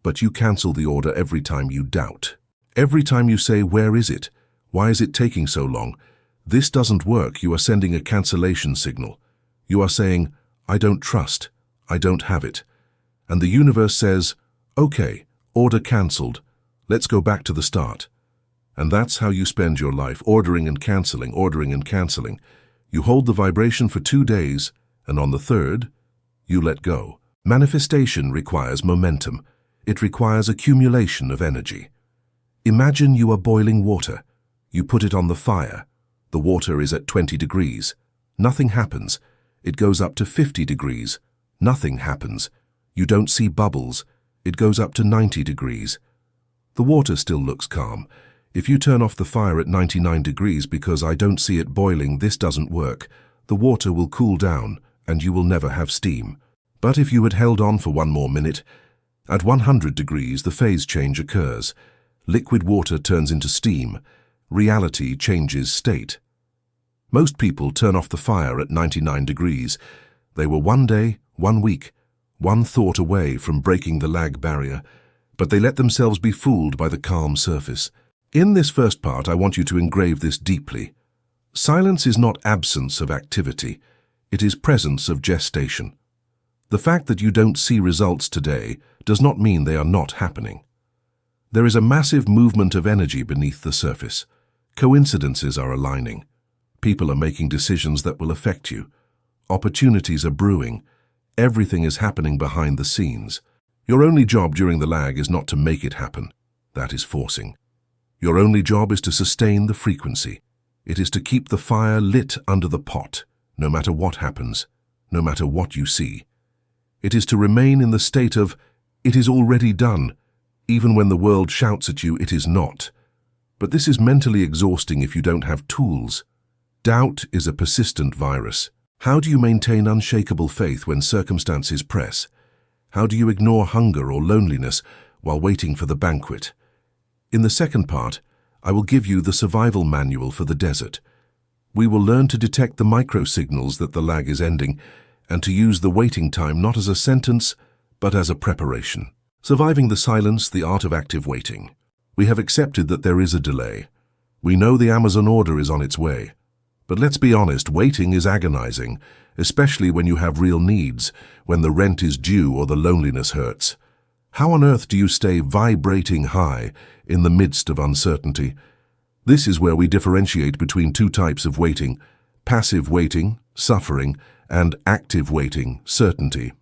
But you cancel the order every time you doubt. Every time you say, where is it? Why is it taking so long? This doesn't work. You are sending a cancellation signal. You are saying, I don't trust. I don't have it. And the universe says, okay, order cancelled. Let's go back to the start. And that's how you spend your life, ordering and cancelling, ordering and cancelling. You hold the vibration for 2 days, and on the third, you let go. Manifestation requires momentum. It requires accumulation of energy. Imagine you are boiling water. You put it on the fire. The water is at 20 degrees. Nothing happens. It goes up to 50 degrees. Nothing happens. You don't see bubbles. It goes up to 90 degrees. The water still looks calm. If you turn off the fire at 99 degrees because I don't see it boiling, this doesn't work. The water will cool down and you will never have steam. But if you had held on for 1 more minute, at 100 degrees the phase change occurs. Liquid water turns into steam. Reality changes state. Most people turn off the fire at 99 degrees. They were 1 day, 1 week, 1 thought away from breaking the lag barrier. but they let themselves be fooled by the calm surface. In this first part, I want you to engrave this deeply. Silence is not absence of activity, it is presence of gestation. The fact that you don't see results today does not mean they are not happening. There is a massive movement of energy beneath the surface. Coincidences are aligning. People are making decisions that will affect you. Opportunities are brewing. Everything is happening behind the scenes. Your only job during the lag is not to make it happen. That is forcing. Your only job is to sustain the frequency. It is to keep the fire lit under the pot, no matter what happens, no matter what you see. It is to remain in the state of, it is already done, even when the world shouts at you it is not. But this is mentally exhausting if you don't have tools. Doubt is a persistent virus. How do you maintain unshakable faith when circumstances press? How do you ignore hunger or loneliness while waiting for the banquet? In the second part, I will give you the survival manual for the desert. We will learn to detect the micro-signals that the lag is ending and to use the waiting time not as a sentence, but as a preparation. Surviving the silence, the art of active waiting. We have accepted that there is a delay. We know the Amazon order is on its way. But let's be honest, waiting is agonizing, especially when you have real needs, when the rent is due or the loneliness hurts. How on earth do you stay vibrating high in the midst of uncertainty? This is where we differentiate between two types of waiting: passive waiting, suffering, and active waiting, certainty.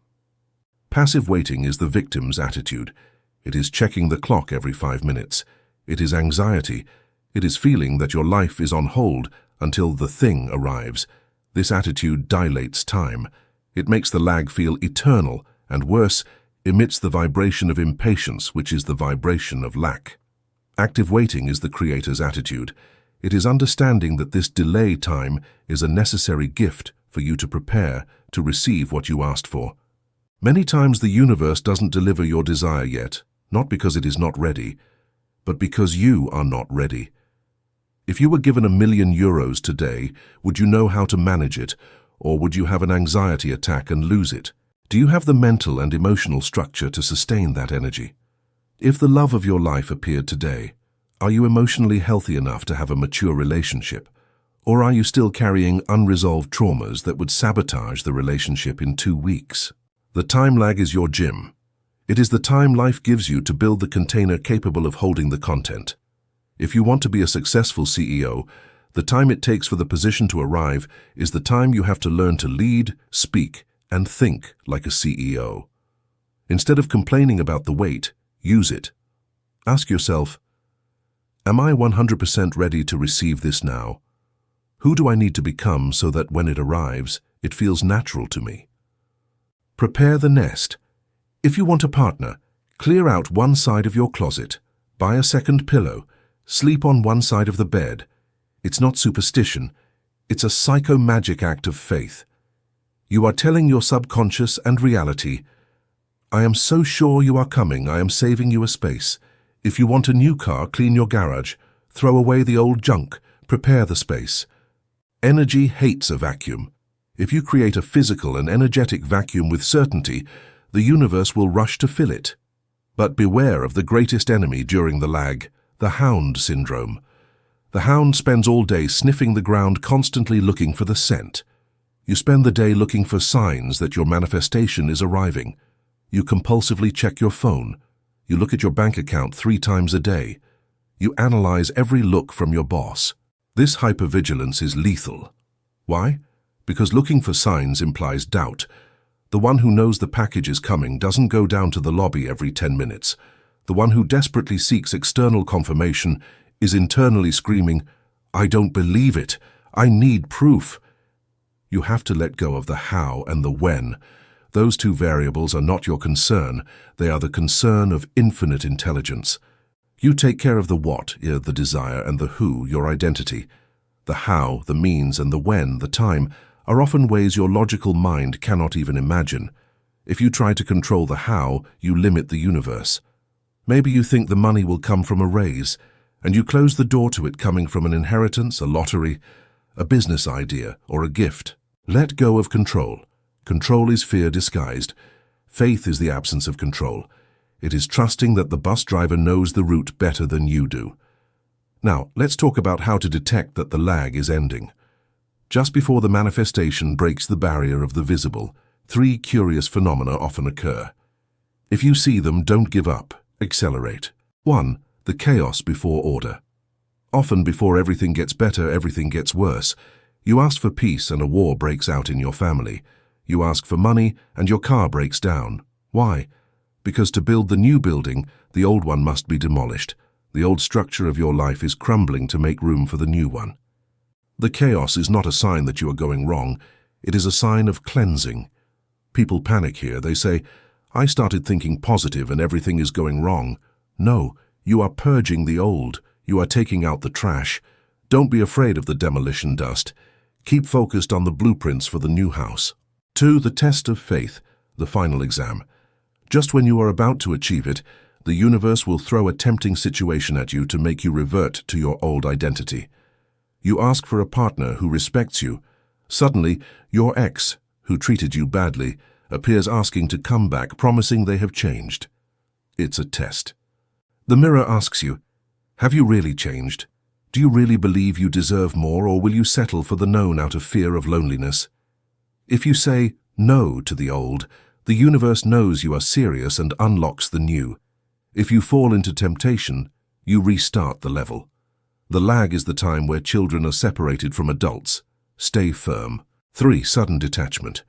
Passive waiting is the victim's attitude. It is checking the clock every 5 minutes. It is anxiety. It is feeling that your life is on hold until the thing arrives. This attitude dilates time. It makes the lag feel eternal, and worse, emits the vibration of impatience, which is the vibration of lack. Active waiting is the creator's attitude. It is understanding that this delay time is a necessary gift for you to prepare to receive what you asked for. Many times the universe doesn't deliver your desire yet, not because it is not ready, but because you are not ready. If you were given €1,000,000 today, would you know how to manage it, or would you have an anxiety attack and lose it? Do you have the mental and emotional structure to sustain that energy? If the love of your life appeared today, are you emotionally healthy enough to have a mature relationship? Or are you still carrying unresolved traumas that would sabotage the relationship in 2 weeks? The time lag is your gym. It is the time life gives you to build the container capable of holding the content. If you want to be a successful CEO, the time it takes for the position to arrive is the time you have to learn to lead, speak, and think like a CEO. Instead of complaining about the wait, use it. Ask yourself, am I 100% ready to receive this now? Who do I need to become so that when it arrives, it feels natural to me? Prepare the nest. If you want a partner, clear out one side of your closet, buy a second pillow, sleep on one side of the bed. It's not superstition, it's a psycho-magic act of faith. You are telling your subconscious and reality, I am so sure you are coming, I am saving you a space. If you want a new car, clean your garage, throw away the old junk, prepare the space. Energy hates a vacuum. If you create a physical and energetic vacuum with certainty, the universe will rush to fill it. But beware of the greatest enemy during the lag, the hound syndrome. The hound spends all day sniffing the ground, constantly looking for the scent. You spend the day looking for signs that your manifestation is arriving. You compulsively check your phone. You look at your bank account 3 times a day. You analyze every look from your boss. This hypervigilance is lethal. Why? Because looking for signs implies doubt. The one who knows the package is coming doesn't go down to the lobby every 10 minutes. The one who desperately seeks external confirmation is internally screaming, I don't believe it. I need proof. You have to let go of the how and the when. Those 2 variables are not your concern. They are the concern of infinite intelligence. You take care of the what, the desire, and the who, your identity. The how, the means, and the when, the time, are often ways your logical mind cannot even imagine. If you try to control the how, you limit the universe. Maybe you think the money will come from a raise, and you close the door to it coming from an inheritance, a lottery, a business idea, or a gift. Let go of control. Control is fear disguised. Faith is the absence of control. It is trusting that the bus driver knows the route better than you do. Now, let's talk about how to detect that the lag is ending. Just before the manifestation breaks the barrier of the visible, three curious phenomena often occur. If you see them, don't give up, accelerate. 1. The chaos before order. Often before everything gets better, everything gets worse. You ask for peace and a war breaks out in your family. You ask for money and your car breaks down. Why? Because to build the new building, the old one must be demolished. The old structure of your life is crumbling to make room for the new one. The chaos is not a sign that you are going wrong. It is a sign of cleansing. People panic here. They say, I started thinking positive and everything is going wrong. No, you are purging the old. You are taking out the trash. Don't be afraid of the demolition dust. Keep focused on the blueprints for the new house. 2. The test of faith, the final exam. Just when you are about to achieve it, the universe will throw a tempting situation at you to make you revert to your old identity. You ask for a partner who respects you. Suddenly, your ex, who treated you badly, appears asking to come back, promising they have changed. It's a test. The mirror asks you, have you really changed? Do you really believe you deserve more, or will you settle for the known out of fear of loneliness? If you say no to the old, the universe knows you are serious and unlocks the new. If you fall into temptation, you restart the level. The lag is the time where children are separated from adults. Stay firm. 3. Sudden detachment.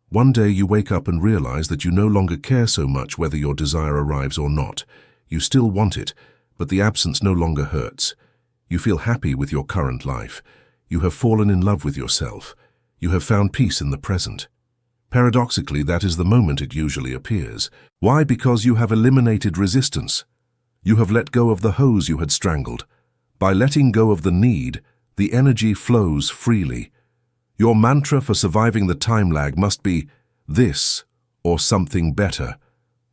One day you wake up and realize that you no longer care so much whether your desire arrives or not. You still want it, but the absence no longer hurts. You feel happy with your current life. You have fallen in love with yourself. You have found peace in the present. Paradoxically, that is the moment it usually appears. Why? Because you have eliminated resistance. You have let go of the hose you had strangled. By letting go of the need, the energy flows freely. Your mantra for surviving the time lag must be this or something better.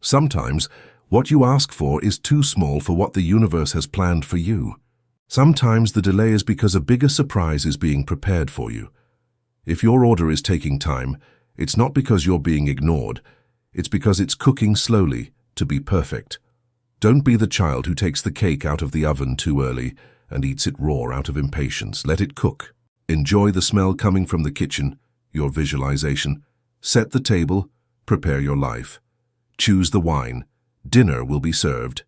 Sometimes, what you ask for is too small for what the universe has planned for you. Sometimes the delay is because a bigger surprise is being prepared for you. If your order is taking time, it's not because you're being ignored. It's because it's cooking slowly to be perfect. Don't be the child who takes the cake out of the oven too early and eats it raw out of impatience. Let it cook. Enjoy the smell coming from the kitchen, your visualization. Set the table, prepare your life. Choose the wine. Dinner will be served.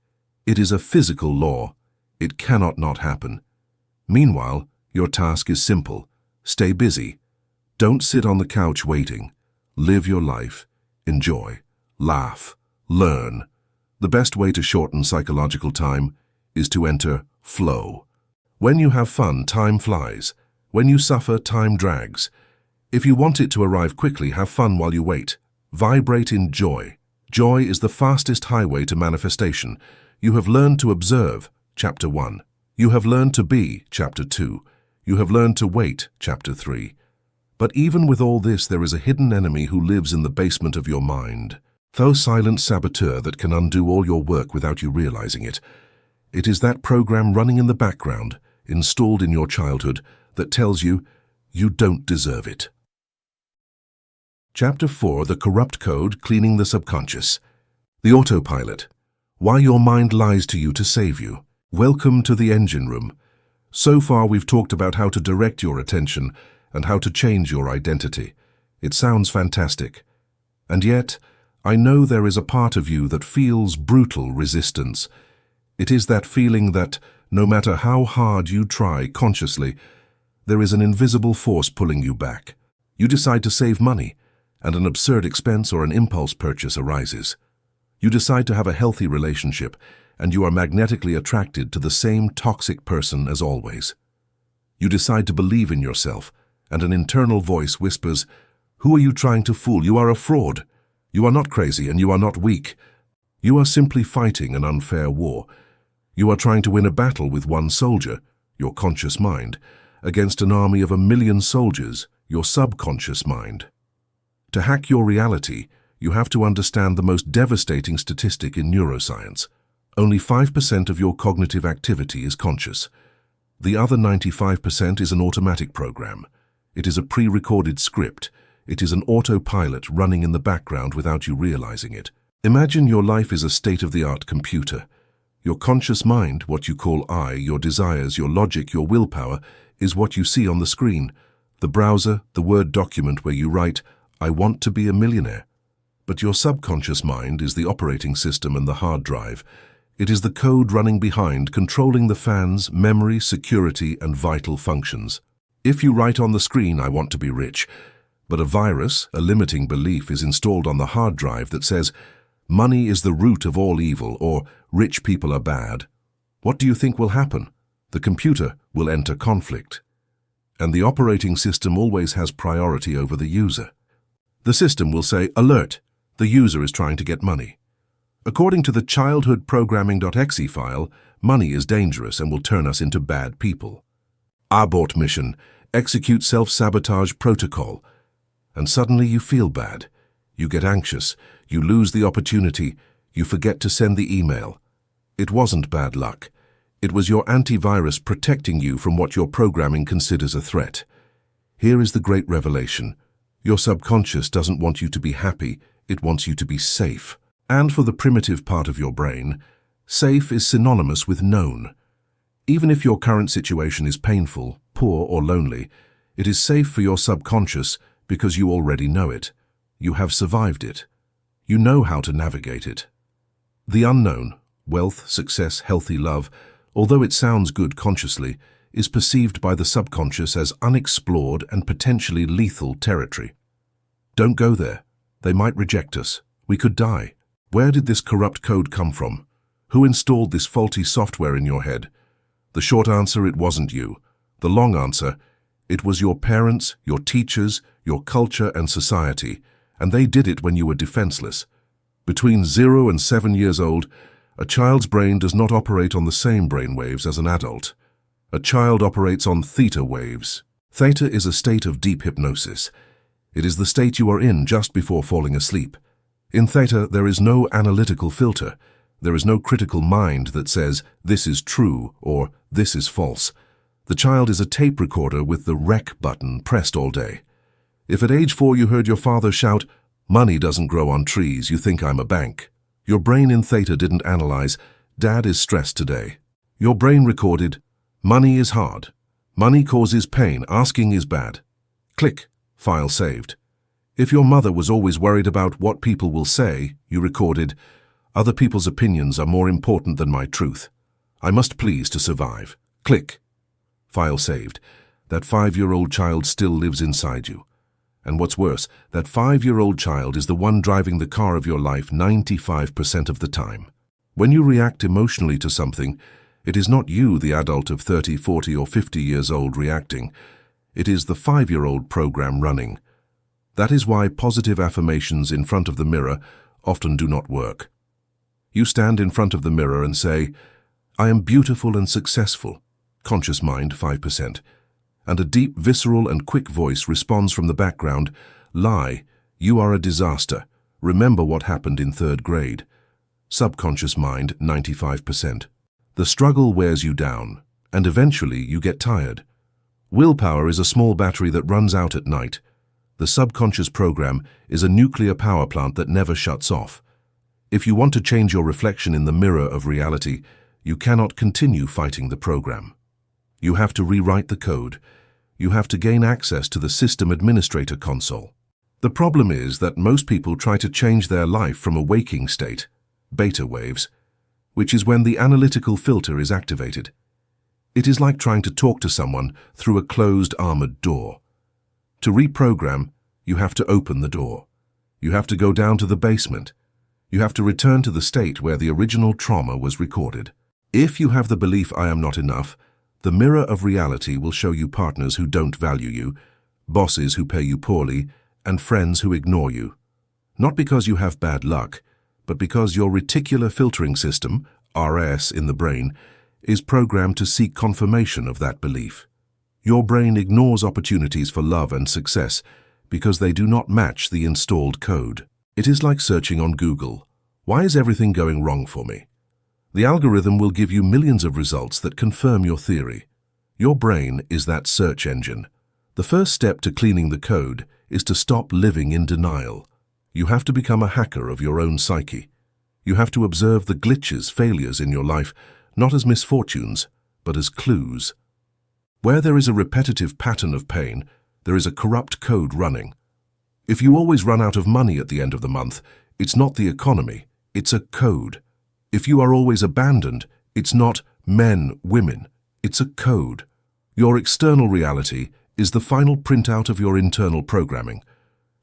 It is a physical law. It cannot not happen. Meanwhile, your task is simple. Stay busy. Don't sit on the couch waiting. Live your life. Enjoy. Laugh. Learn. The best way to shorten psychological time is to enter flow. When you have fun, time flies. When you suffer, time drags. If you want it to arrive quickly, have fun while you wait. Vibrate in joy. Joy is the fastest highway to manifestation. You have learned to observe, Chapter 1. You have learned to be, Chapter 2. You have learned to wait, Chapter 3. But even with all this, there is a hidden enemy who lives in the basement of your mind. The silent saboteur that can undo all your work without you realizing it. It is that program running in the background, installed in your childhood, that tells you you don't deserve it. Chapter 4. The Corrupt Code, Cleaning the Subconscious. The Autopilot. Why your mind lies to you to save you. Welcome to the engine room. So far we've talked about how to direct your attention and how to change your identity. It sounds fantastic. And yet, I know there is a part of you that feels brutal resistance. It is that feeling that, no matter how hard you try consciously, there is an invisible force pulling you back. You decide to save money, and an absurd expense or an impulse purchase arises. You decide to have a healthy relationship, and you are magnetically attracted to the same toxic person as always. You decide to believe in yourself, and an internal voice whispers, "Who are you trying to fool? You are a fraud. You are not crazy and you are not weak. You are simply fighting an unfair war. You are trying to win a battle with one soldier, your conscious mind, against an army of 1,000,000 soldiers, your subconscious mind." To hack your reality, you have to understand the most devastating statistic in neuroscience. Only 5% of your cognitive activity is conscious. The other 95% is an automatic program. It is a pre-recorded script. It is an autopilot running in the background without you realizing it. Imagine your life is a state-of-the-art computer. Your conscious mind, what you call I, your desires, your logic, your willpower, is what you see on the screen. The browser, the Word document where you write, "I want to be a millionaire." But your subconscious mind is the operating system and the hard drive. It is the code running behind, controlling the fans, memory, security, and vital functions. If you write on the screen, "I want to be rich," but a virus, a limiting belief, is installed on the hard drive that says, "Money is the root of all evil," or "Rich people are bad," what do you think will happen? The computer will enter conflict. And the operating system always has priority over the user. The system will say, "Alert, the user is trying to get money." According to the childhoodprogramming.exe file, money is dangerous and will turn us into bad people. Abort mission, execute self-sabotage protocol. And suddenly you feel bad. You get anxious. You lose the opportunity. You forget to send the email. It wasn't bad luck. It was your antivirus protecting you from what your programming considers a threat. Here is the great revelation. Your subconscious doesn't want you to be happy. It wants you to be safe. And for the primitive part of your brain, safe is synonymous with known. Even if your current situation is painful, poor, or lonely, it is safe for your subconscious because you already know it. You have survived it. You know how to navigate it. The unknown, wealth, success, healthy love, although it sounds good consciously, is perceived by the subconscious as unexplored and potentially lethal territory. Don't go there. They might reject us. We could die. Where did this corrupt code come from? Who installed this faulty software in your head? The short answer, it wasn't you. The long answer, it was your parents, your teachers, your culture and society, and they did it when you were defenseless. Between 0 and 7 years old, a child's brain does not operate on the same brainwaves as an adult. A child operates on theta waves. Theta is a state of deep hypnosis. It is the state you are in just before falling asleep. In theta, there is no analytical filter. There is no critical mind that says, "This is true," or "This is false." The child is a tape recorder with the rec button pressed all day. If at age 4 you heard your father shout, "Money doesn't grow on trees, you think I'm a bank," your brain in theta didn't analyze, "Dad is stressed today." Your brain recorded, "Money is hard. Money causes pain. Asking is bad." Click. File saved. If your mother was always worried about what people will say, you recorded, "Other people's opinions are more important than my truth. I must please to survive." Click. File saved. That 5-year-old child still lives inside you. And what's worse, that 5-year-old child is the one driving the car of your life 95% of the time. When you react emotionally to something, it is not you, the adult of 30, 40, or 50 years old, reacting. It is the 5-year-old program running. That is why positive affirmations in front of the mirror often do not work. You stand in front of the mirror and say, "I am beautiful and successful." Conscious mind, 5%. And a deep, visceral and quick voice responds from the background, "Lie, you are a disaster. Remember what happened in 3rd grade. Subconscious mind, 95%. The struggle wears you down, and eventually you get tired. Willpower is a small battery that runs out at night. The subconscious program is a nuclear power plant that never shuts off. If you want to change your reflection in the mirror of reality, you cannot continue fighting the program. You have to rewrite the code. You have to gain access to the system administrator console. The problem is that most people try to change their life from a waking state, beta waves, which is when the analytical filter is activated. It is like trying to talk to someone through a closed armored door. To reprogram, you have to open the door. You have to go down to the basement. You have to return to the state where the original trauma was recorded. If you have the belief "I am not enough," the mirror of reality will show you partners who don't value you, bosses who pay you poorly, and friends who ignore you. Not because you have bad luck, but because your reticular filtering system, RS in the brain, is programmed to seek confirmation of that belief. Your brain ignores opportunities for love and success because they do not match the installed code. It is like searching on Google, "Why is everything going wrong for me?" The algorithm will give you millions of results that confirm your theory. Your brain is that search engine. The first step to cleaning the code is to stop living in denial. You have to become a hacker of your own psyche. You have to observe the glitches, failures in your life, not as misfortunes, but as clues. Where there is a repetitive pattern of pain, there is a corrupt code running. If you always run out of money at the end of the month, it's not the economy, it's a code. If you are always abandoned, it's not men, women, it's a code. Your external reality is the final printout of your internal programming.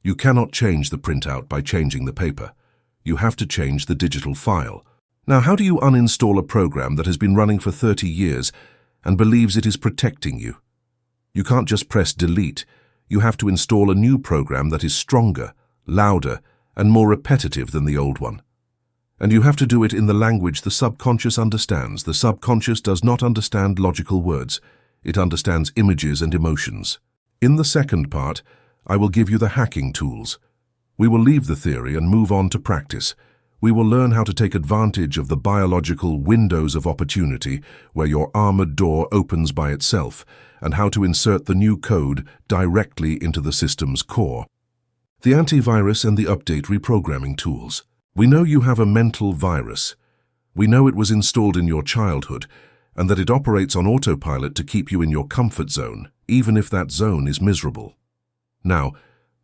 You cannot change the printout by changing the paper. You have to change the digital file. Now, how do you uninstall a program that has been running for 30 years and believes it is protecting you? You can't just press delete. You have to install a new program that is stronger, louder, and more repetitive than the old one. And you have to do it in the language the subconscious understands. The subconscious does not understand logical words. It understands images and emotions. In the second part, I will give you the hacking tools. We will leave the theory and move on to practice. We will learn how to take advantage of the biological windows of opportunity where your armored door opens by itself, and how to insert the new code directly into the system's core. The antivirus and the update reprogramming tools. We know you have a mental virus. We know it was installed in your childhood, and that it operates on autopilot to keep you in your comfort zone, even if that zone is miserable. Now,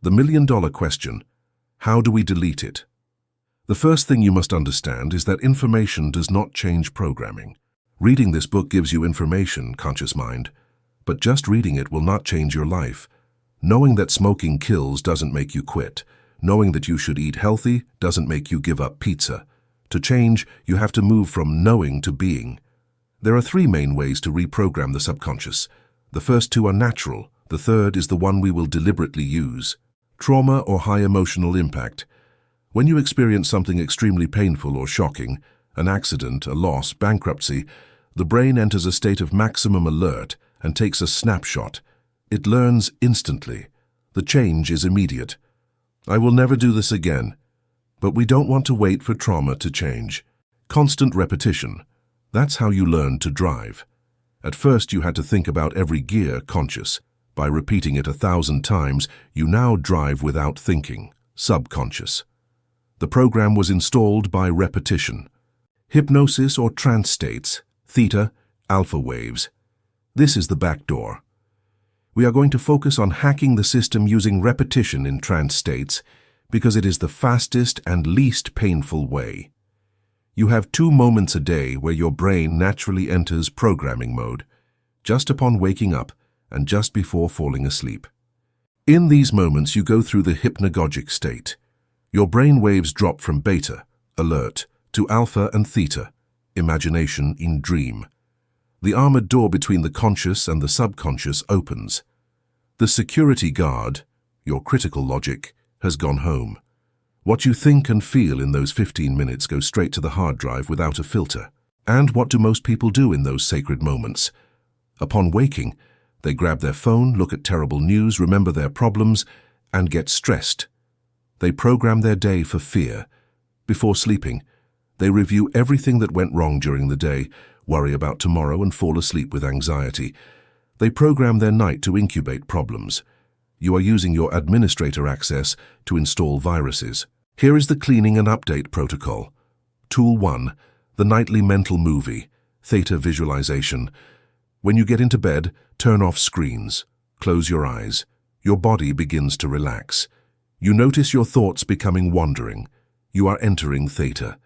the million-dollar question: how do we delete it? The first thing you must understand is that information does not change programming. Reading this book gives you information, conscious mind, but just reading it will not change your life. Knowing that smoking kills doesn't make you quit. Knowing that you should eat healthy doesn't make you give up pizza. To change, you have to move from knowing to being. There are three main ways to reprogram the subconscious. The first two are natural. The third is the one we will deliberately use. Trauma or high emotional impact. When you experience something extremely painful or shocking, an accident, a loss, bankruptcy, the brain enters a state of maximum alert and takes a snapshot. It learns instantly. The change is immediate. I will never do this again. But we don't want to wait for trauma to change. Constant repetition. That's how you learn to drive. At first you had to think about every gear conscious. By repeating it 1,000 times, you now drive without thinking, subconscious. The program was installed by repetition. Hypnosis or trance states, theta, alpha waves. This is the back door. We are going to focus on hacking the system using repetition in trance states because it is the fastest and least painful way. You have 2 moments a day where your brain naturally enters programming mode, just upon waking up and just before falling asleep. In these moments, you go through the hypnagogic state. Your brain waves drop from beta, alert, to alpha and theta, imagination in dream. The armored door between the conscious and the subconscious opens. The security guard, your critical logic, has gone home. What you think and feel in those 15 minutes goes straight to the hard drive without a filter. And what do most people do in those sacred moments? Upon waking, they grab their phone, look at terrible news, remember their problems, and get stressed. They program their day for fear. Before sleeping, they review everything that went wrong during the day, worry about tomorrow, and fall asleep with anxiety. They program their night to incubate problems. You are using your administrator access to install viruses. Here is the cleaning and update protocol. Tool 1, the nightly mental movie, theta visualization. When you get into bed, turn off screens. Close your eyes. Your body begins to relax. You notice your thoughts becoming wandering. You are entering theta.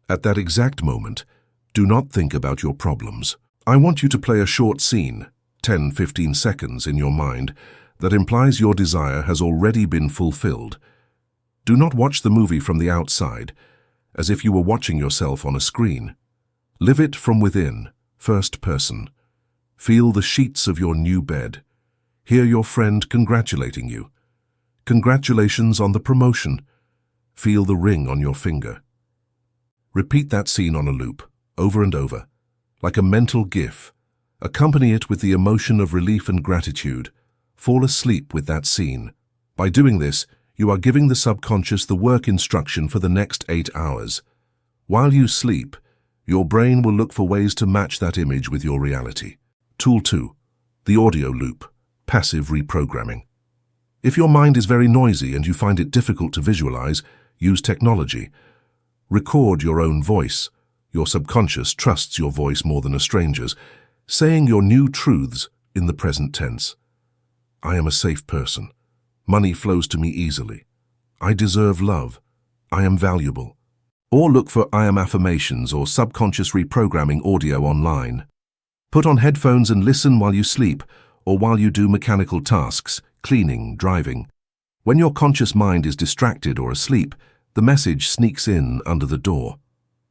At that exact moment, do not think about your problems. I want you to play a short scene, 10-15 seconds in your mind, that implies your desire has already been fulfilled. Do not watch the movie from the outside, as if you were watching yourself on a screen. Live it from within, first person. Feel the sheets of your new bed. Hear your friend congratulating you. Congratulations on the promotion. Feel the ring on your finger. Repeat that scene on a loop, over and over, like a mental GIF. Accompany it with the emotion of relief and gratitude. Fall asleep with that scene. By doing this, you are giving the subconscious the work instruction for the next 8 hours. While you sleep, your brain will look for ways to match that image with your reality. Tool 2, the audio loop, passive reprogramming. If your mind is very noisy and you find it difficult to visualize, use technology. Record your own voice. Your subconscious trusts your voice more than a stranger's, saying your new truths in the present tense. I am a safe person. Money flows to me easily. I deserve love. I am valuable. Or look for I am affirmations or subconscious reprogramming audio online. Put on headphones and listen while you sleep or while you do mechanical tasks, cleaning, driving. When your conscious mind is distracted or asleep, the message sneaks in under the door.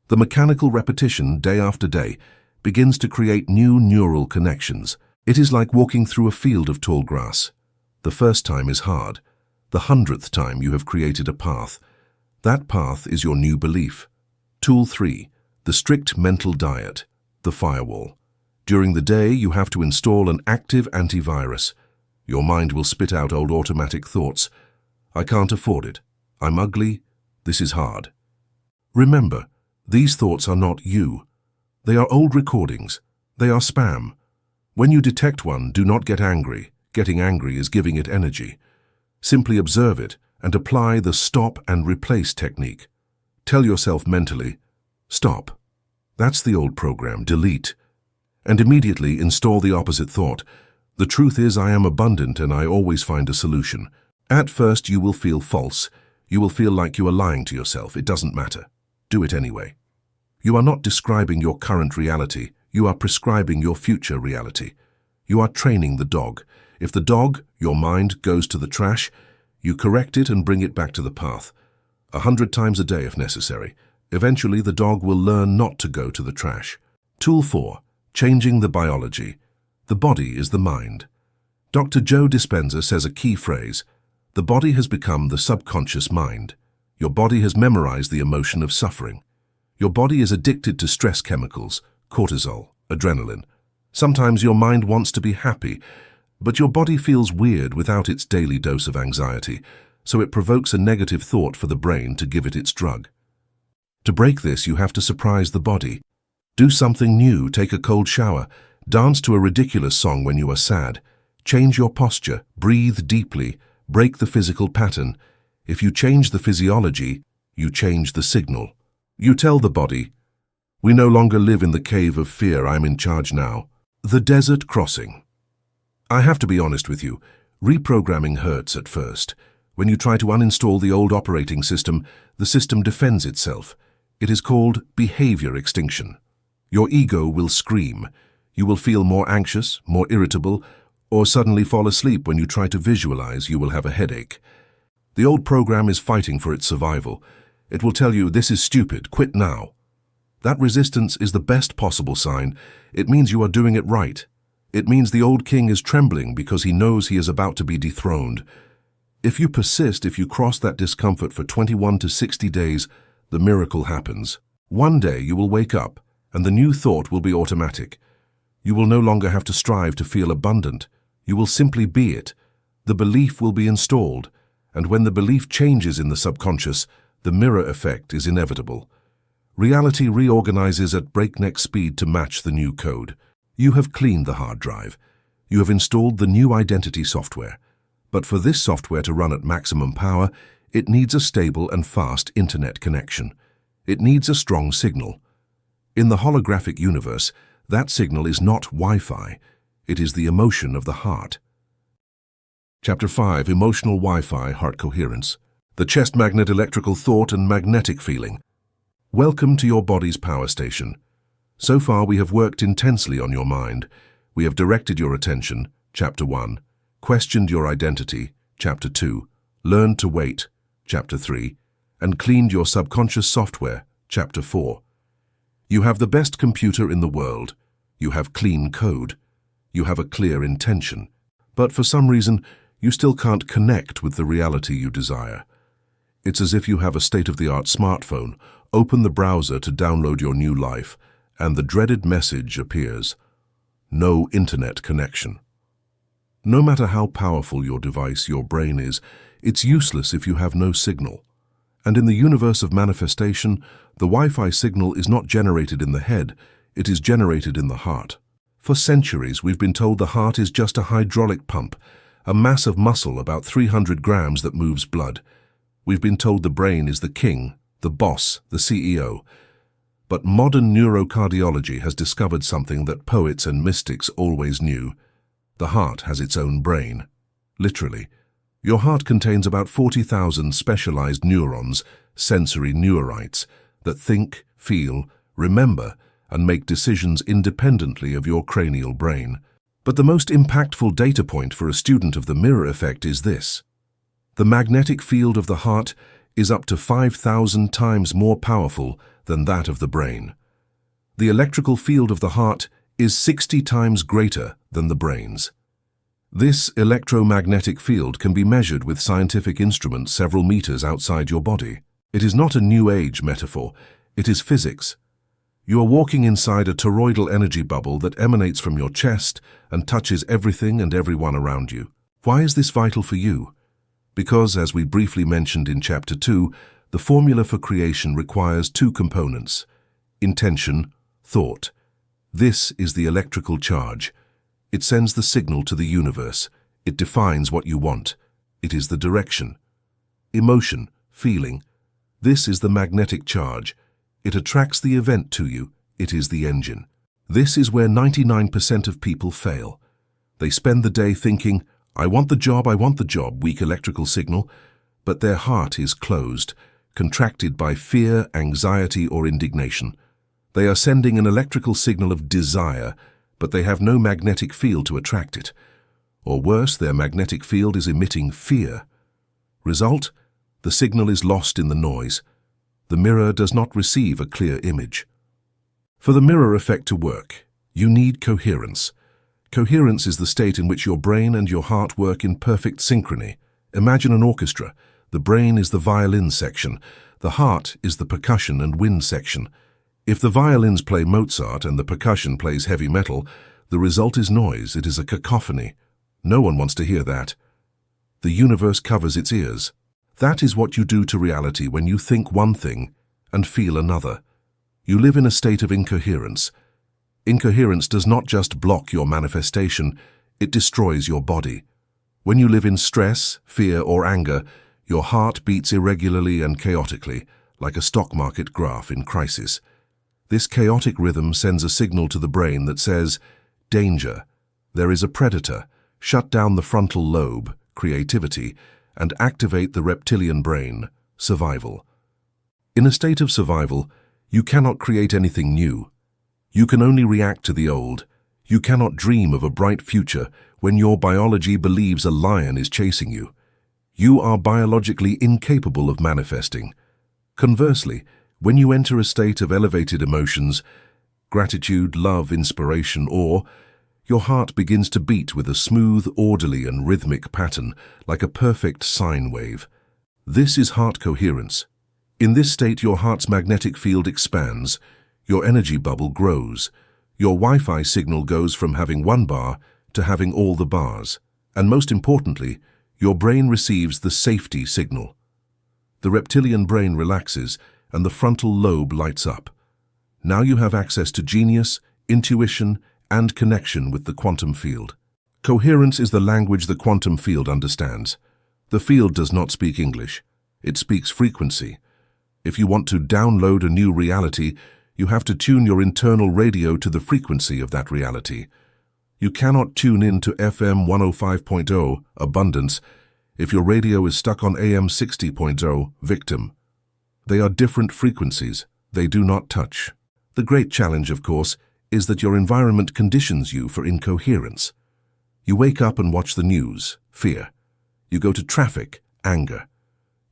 The mechanical repetition, day after day, begins to create new neural connections. It is like walking through a field of tall grass. The first time is hard. The 100th time you have created a path. That path is your new belief. Tool 3. The strict mental diet. The firewall. During the day, you have to install an active antivirus. Your mind will spit out old automatic thoughts. I can't afford it. I'm ugly. This is hard. Remember, these thoughts are not you. They are old recordings. They are spam. When you detect one, do not get angry. Getting angry is giving it energy. Simply observe it and apply the stop and replace technique. Tell yourself mentally, stop. That's the old program, delete. And immediately install the opposite thought. The truth is I am abundant and I always find a solution. At first you will feel false. You will feel like you are lying to yourself. It doesn't matter. Do it anyway. You are not describing your current reality. You are prescribing your future reality. You are training the dog. If the dog, your mind, goes to the trash, you correct it and bring it back to the path. 100 times a day if necessary. Eventually the dog will learn not to go to the trash. Tool 4. Changing the biology. The body is the mind. Dr. Joe Dispenza says a key phrase. The body has become the subconscious mind. Your body has memorized the emotion of suffering. Your body is addicted to stress chemicals, cortisol, adrenaline. Sometimes your mind wants to be happy, but your body feels weird without its daily dose of anxiety, so it provokes a negative thought for the brain to give it its drug. To break this, you have to surprise the body. Do something new, take a cold shower, dance to a ridiculous song when you are sad, change your posture, breathe deeply, break the physical pattern. If you change the physiology, you change the signal. You tell the body, we no longer live in the cave of fear, I'm in charge now. The desert crossing. I have to be honest with you, reprogramming hurts at first. When you try to uninstall the old operating system, the system defends itself. It is called behavior extinction. Your ego will scream. You will feel more anxious, more irritable, or suddenly fall asleep when you try to visualize you will have a headache. The old program is fighting for its survival. It will tell you, this is stupid, quit now. That resistance is the best possible sign. It means you are doing it right. It means the old king is trembling because he knows he is about to be dethroned. If you persist, if you cross that discomfort for 21 to 60 days, the miracle happens. One day you will wake up, and the new thought will be automatic. You will no longer have to strive to feel abundant. You will simply be it. The belief will be installed, and when the belief changes in the subconscious, the mirror effect is inevitable. Reality reorganizes at breakneck speed to match the new code. You have cleaned the hard drive. You have installed the new identity software. But for this software to run at maximum power, it needs a stable and fast internet connection. It needs a strong signal. In the holographic universe, that signal is not Wi-Fi. It is the emotion of the heart. Chapter 5. Emotional Wi-Fi, Heart Coherence. The chest magnet electrical thought and magnetic feeling. Welcome to your body's power station. So far we have worked intensely on your mind. We have directed your attention, Chapter 1, questioned your identity, Chapter 2, learned to wait, Chapter 3, and cleaned your subconscious software, Chapter 4. You have the best computer in the world. You have clean code. You have a clear intention. But for some reason, you still can't connect with the reality you desire. It's as if you have a state-of-the-art smartphone, open the browser to download your new life, and the dreaded message appears. No internet connection. No matter how powerful your device, your brain is, it's useless if you have no signal. And in the universe of manifestation, the Wi-Fi signal is not generated in the head, it is generated in the heart. For centuries, we've been told the heart is just a hydraulic pump, a mass of muscle about 300 grams that moves blood. We've been told the brain is the king, the boss, the CEO. But modern neurocardiology has discovered something that poets and mystics always knew. The heart has its own brain. Literally. Your heart contains about 40,000 specialized neurons, sensory neurites, that think, feel, remember, and make decisions independently of your cranial brain. But the most impactful data point for a student of the mirror effect is this. The magnetic field of the heart is up to 5,000 times more powerful than that of the brain. The electrical field of the heart is 60 times greater than the brain's. This electromagnetic field can be measured with scientific instruments several meters outside your body. It is not a New Age metaphor, it is physics. You are walking inside a toroidal energy bubble that emanates from your chest and touches everything and everyone around you. Why is this vital for you? Because, as we briefly mentioned in Chapter 2, the formula for creation requires two components: intention, thought. This is the electrical charge. It sends the signal to the universe. It defines what you want. It is the direction. Emotion, feeling. This is the magnetic charge. It attracts the event to you. It is the engine. This is where 99% of people fail. They spend the day thinking, I want the job, weak electrical signal, but their heart is closed, contracted by fear, anxiety, or indignation. They are sending an electrical signal of desire, but they have no magnetic field to attract it. Or worse, their magnetic field is emitting fear. Result? The signal is lost in the noise. The mirror does not receive a clear image. For the mirror effect to work, you need coherence. Coherence is the state in which your brain and your heart work in perfect synchrony. Imagine an orchestra. The brain is the violin section. The heart is the percussion and wind section. If the violins play Mozart and the percussion plays heavy metal, the result is noise. It is a cacophony. No one wants to hear that. The universe covers its ears. That is what you do to reality when you think one thing and feel another. You live in a state of incoherence. Incoherence does not just block your manifestation, it destroys your body. When you live in stress, fear, or anger, your heart beats irregularly and chaotically, like a stock market graph in crisis. This chaotic rhythm sends a signal to the brain that says, danger, there is a predator, shut down the frontal lobe, creativity, and activate the reptilian brain, survival. In a state of survival, you cannot create anything new. You can only react to the old. You cannot dream of a bright future when your biology believes a lion is chasing you. You are biologically incapable of manifesting. Conversely, when you enter a state of elevated emotions, gratitude, love, inspiration, awe, your heart begins to beat with a smooth, orderly, and rhythmic pattern, like a perfect sine wave. This is heart coherence. In this state, your heart's magnetic field expands, your energy bubble grows, your Wi-Fi signal goes from having one bar to having all the bars, and most importantly, your brain receives the safety signal. The reptilian brain relaxes, and the frontal lobe lights up. Now you have access to genius, intuition, and connection with the quantum field. Coherence is the language the quantum field understands. The field does not speak English. It speaks frequency. If you want to download a new reality, you have to tune your internal radio to the frequency of that reality. You cannot tune in to FM 105.0, abundance, if your radio is stuck on AM 60.0, victim. They are different frequencies. They do not touch. The great challenge, of course, is that your environment conditions you for incoherence. You wake up and watch the news, fear. You go to traffic, anger.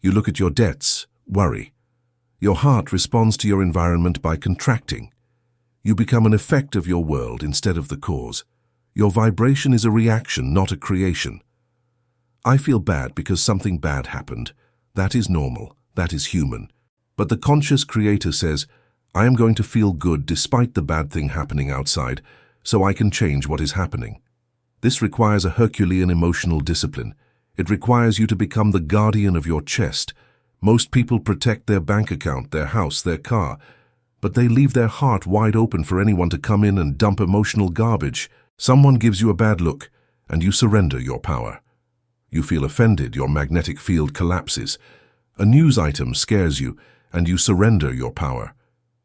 You look at your debts, worry. Your heart responds to your environment by contracting. You become an effect of your world instead of the cause. Your vibration is a reaction, not a creation. I feel bad because something bad happened. That is normal. That is human. But the conscious creator says, I am going to feel good despite the bad thing happening outside, so I can change what is happening. This requires a Herculean emotional discipline. It requires you to become the guardian of your chest. Most people protect their bank account, their house, their car, but they leave their heart wide open for anyone to come in and dump emotional garbage. Someone gives you a bad look, and you surrender your power. You feel offended, your magnetic field collapses. A news item scares you, and you surrender your power.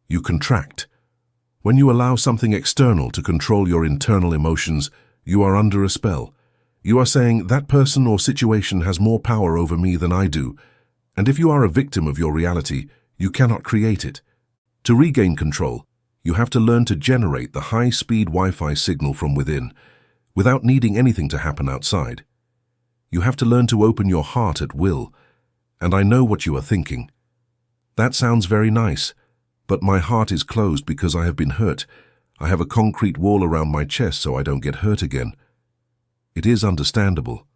You contract. When you allow something external to control your internal emotions, you are under a spell. You are saying, that person or situation has more power over me than I do, and if you are a victim of your reality, you cannot create it. To regain control, you have to learn to generate the high-speed Wi-Fi signal from within, without needing anything to happen outside. You have to learn to open your heart at will, and I know what you are thinking. That sounds very nice, but my heart is closed because I have been hurt. I have a concrete wall around my chest so I don't get hurt again. It is understandable.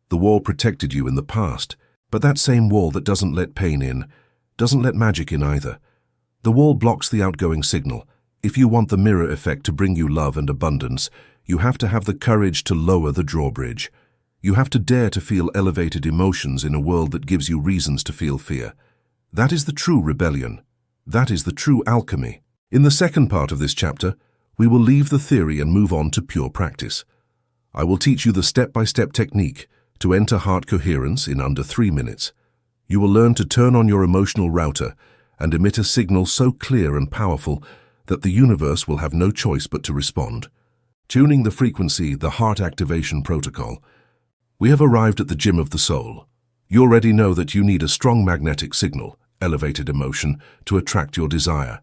The wall protected you in the past, but that same wall that doesn't let pain in, doesn't let magic in either. The wall blocks the outgoing signal. If you want the mirror effect to bring you love and abundance, you have to have the courage to lower the drawbridge. You have to dare to feel elevated emotions in a world that gives you reasons to feel fear. That is the true rebellion. That is the true alchemy. In the second part of this chapter, we will leave the theory and move on to pure practice. I will teach you the step-by-step technique to enter heart coherence in under 3 minutes. You will learn to turn on your emotional router and emit a signal so clear and powerful that the universe will have no choice but to respond. Tuning the frequency, the heart activation protocol. We have arrived at the gym of the soul. You already know that you need a strong magnetic signal, elevated emotion, to attract your desire.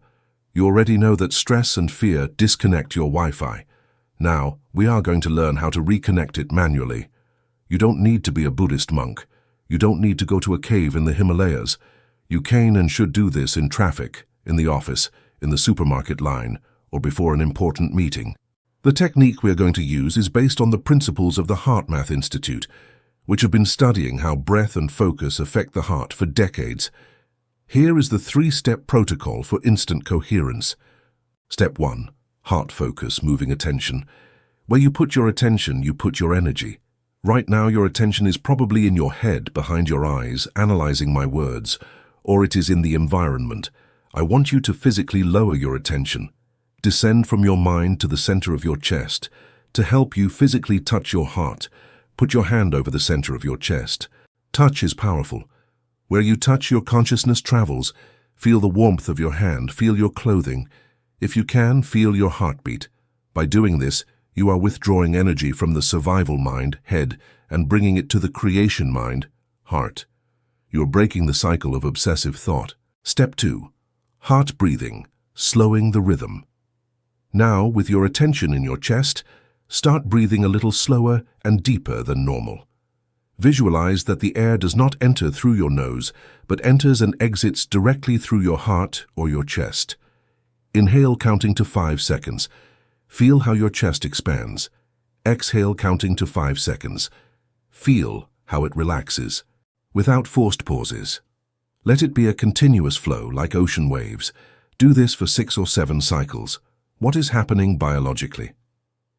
You already know that stress and fear disconnect your Wi-Fi. Now, we are going to learn how to reconnect it manually. You don't need to be a Buddhist monk. You don't need to go to a cave in the Himalayas. You can and should do this in traffic, in the office, in the supermarket line, or before an important meeting. The technique we are going to use is based on the principles of the HeartMath Institute, which have been studying how breath and focus affect the heart for decades. Here is the 3-step protocol for instant coherence. Step 1. Heart focus, moving attention. Where you put your attention, you put your energy. Right now, your attention is probably in your head, behind your eyes, analyzing my words, or it is in the environment. I want you to physically lower your attention. Descend from your mind to the center of your chest. To help you physically touch your heart, put your hand over the center of your chest. Touch is powerful. Where you touch, your consciousness travels. Feel the warmth of your hand, feel your clothing. If you can, feel your heartbeat. By doing this, you are withdrawing energy from the survival mind, head, and bringing it to the creation mind, heart. You are breaking the cycle of obsessive thought. Step 2. Heart breathing, slowing the rhythm. Now, with your attention in your chest, start breathing a little slower and deeper than normal. Visualize that the air does not enter through your nose, but enters and exits directly through your heart or your chest. Inhale, counting to 5 seconds. Feel how your chest expands. Exhale, counting to 5 seconds. Feel how it relaxes, without forced pauses. Let it be a continuous flow like ocean waves. Do this for 6 or 7 cycles. What is happening biologically?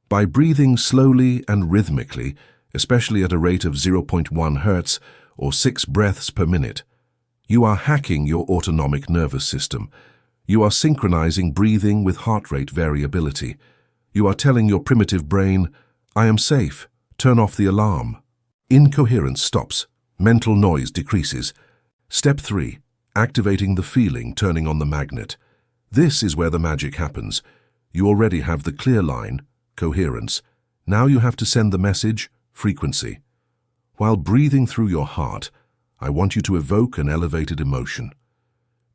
By breathing slowly and rhythmically, especially at a rate of 0.1 Hertz or 6 breaths per minute, you are hacking your autonomic nervous system. You are synchronizing breathing with heart rate variability. You are telling your primitive brain, I am safe, turn off the alarm. Incoherence stops. Mental noise decreases. Step 3. Activating the feeling, turning on the magnet. This is where the magic happens. You already have the clear line, coherence. Now you have to send the message, frequency. While breathing through your heart, I want you to evoke an elevated emotion.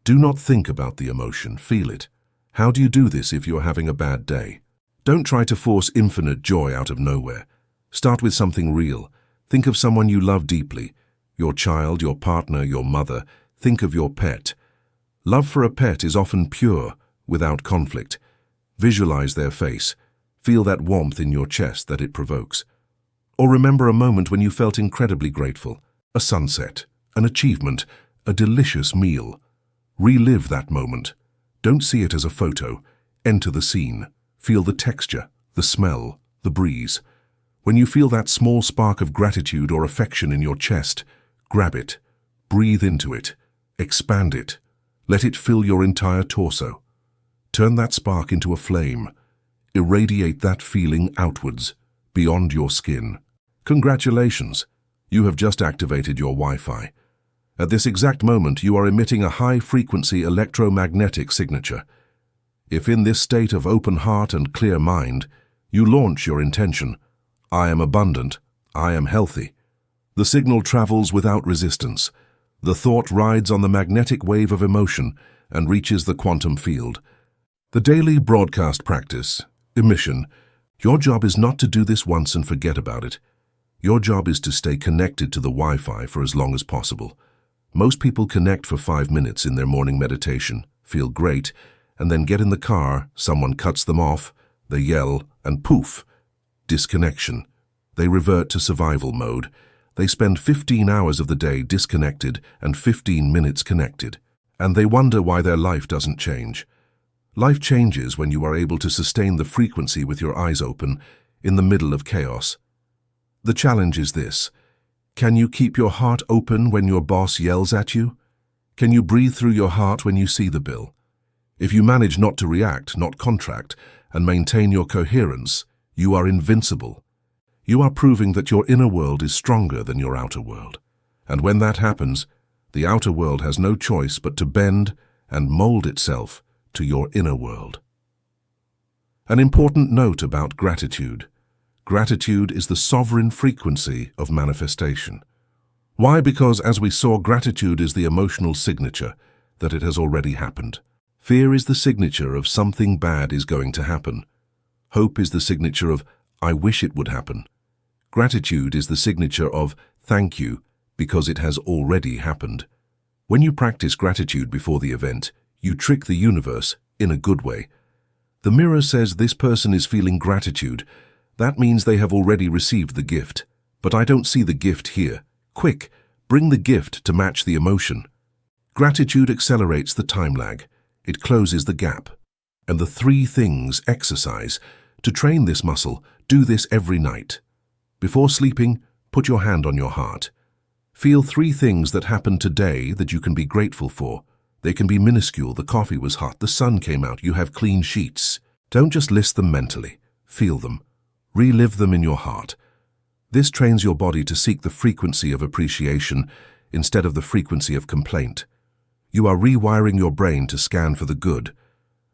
Do not think about the emotion, feel it. How do you do this if you are having a bad day? Don't try to force infinite joy out of nowhere. Start with something real. Think of someone you love deeply. Your child, your partner, your mother. Think of your pet. Love for a pet is often pure, without conflict. Visualize their face. Feel that warmth in your chest that it provokes. Or remember a moment when you felt incredibly grateful. A sunset, an achievement, a delicious meal. Relive that moment. Don't see it as a photo. Enter the scene. Feel the texture, the smell, the breeze. When you feel that small spark of gratitude or affection in your chest, grab it. Breathe into it. Expand it. Let it fill your entire torso. Turn that spark into a flame. Irradiate that feeling outwards, beyond your skin. Congratulations! You have just activated your Wi-Fi. At this exact moment, you are emitting a high-frequency electromagnetic signature. If in this state of open heart and clear mind, you launch your intention, I am abundant, I am healthy, the signal travels without resistance. The thought rides on the magnetic wave of emotion and reaches the quantum field. The daily broadcast practice, emission. Your job is not to do this once and forget about it. Your job is to stay connected to the Wi-Fi for as long as possible. Most people connect for 5 minutes in their morning meditation, feel great, and then get in the car, someone cuts them off, they yell, and poof, disconnection. They revert to survival mode. They spend 15 hours of the day disconnected and 15 minutes connected, and they wonder why their life doesn't change. Life changes when you are able to sustain the frequency with your eyes open in the middle of chaos. The challenge is this: can you keep your heart open when your boss yells at you? Can you breathe through your heart when you see the bill? If you manage not to react, not contract, and maintain your coherence, you are invincible. You are proving that your inner world is stronger than your outer world. And when that happens, the outer world has no choice but to bend and mold itself to your inner world. An important note about gratitude. Gratitude is the sovereign frequency of manifestation. Why? Because, as we saw, gratitude is the emotional signature that it has already happened. Fear is the signature of something bad is going to happen. Hope is the signature of I wish it would happen. Gratitude is the signature of thank you, because it has already happened. When you practice gratitude before the event, you trick the universe in a good way. The mirror says this person is feeling gratitude. That means they have already received the gift. But I don't see the gift here. Quick, bring the gift to match the emotion. Gratitude accelerates the time lag. It closes the gap. And the 3 things exercise. To train this muscle, do this every night. Before sleeping, put your hand on your heart. Feel 3 things that happened today that you can be grateful for. They can be minuscule: the coffee was hot, the sun came out, you have clean sheets. Don't just list them mentally. Feel them. Relive them in your heart. This trains your body to seek the frequency of appreciation instead of the frequency of complaint. You are rewiring your brain to scan for the good.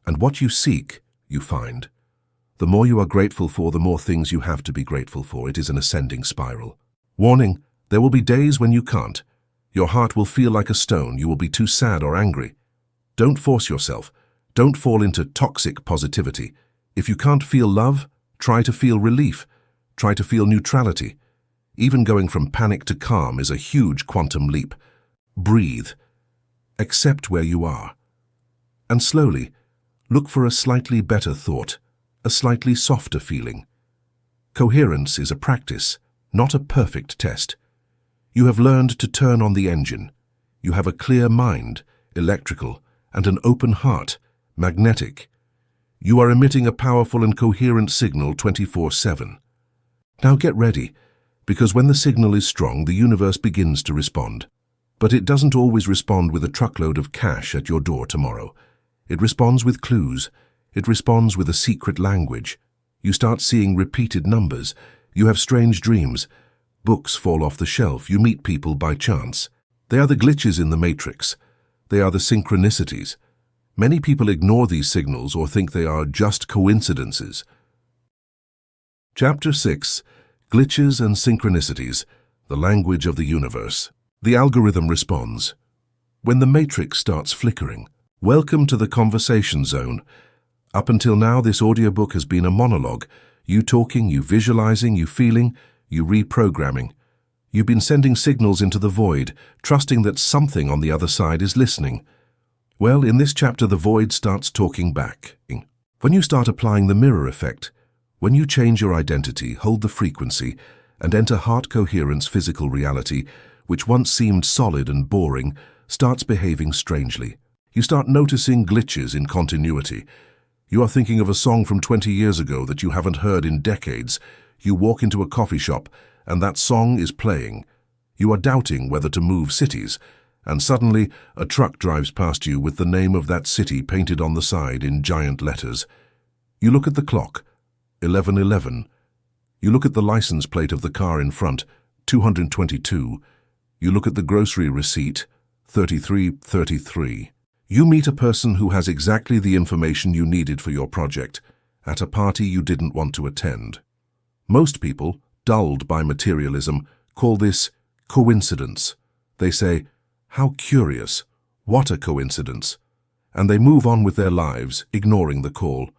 And what you seek, you find. The more you are grateful for, the more things you have to be grateful for. It is an ascending spiral. Warning, there will be days when you can't. Your heart will feel like a stone. You will be too sad or angry. Don't force yourself. Don't fall into toxic positivity. If you can't feel love, try to feel relief. Try to feel neutrality. Even going from panic to calm is a huge quantum leap. Breathe. Accept where you are. And slowly, look for a slightly better thought. A slightly softer feeling. Coherence is a practice, not a perfect test. You have learned to turn on the engine. You have a clear mind, electrical, and an open heart, magnetic. You are emitting a powerful and coherent signal 24/7. Now get ready, because when the signal is strong, the universe begins to respond. But it doesn't always respond with a truckload of cash at your door tomorrow. It responds with clues. It responds with a secret language. You start seeing repeated numbers. You have strange dreams. Books fall off the shelf. You meet people by chance. They are the glitches in the matrix. They are the synchronicities. Many people ignore these signals or think they are just coincidences. Chapter 6. Glitches and Synchronicities, the Language of the Universe. The algorithm responds. When the matrix starts flickering, welcome to the conversation zone. Up until now, this audiobook has been a monologue. You talking, you visualizing, you feeling, you reprogramming. You've been sending signals into the void, trusting that something on the other side is listening. Well, in this chapter, the void starts talking back. When you start applying the mirror effect, when you change your identity, hold the frequency, and enter heart coherence, physical reality, which once seemed solid and boring, starts behaving strangely. You start noticing glitches in continuity. You are thinking of a song from 20 years ago that you haven't heard in decades. You walk into a coffee shop, and that song is playing. You are doubting whether to move cities, and suddenly a truck drives past you with the name of that city painted on the side in giant letters. You look at the clock, 11:11. You look at the license plate of the car in front, 222. You look at the grocery receipt, 3333. You meet a person who has exactly the information you needed for your project at a party you didn't want to attend. Most people, dulled by materialism, call this coincidence. They say, "How curious, what a coincidence," and they move on with their lives, ignoring the call.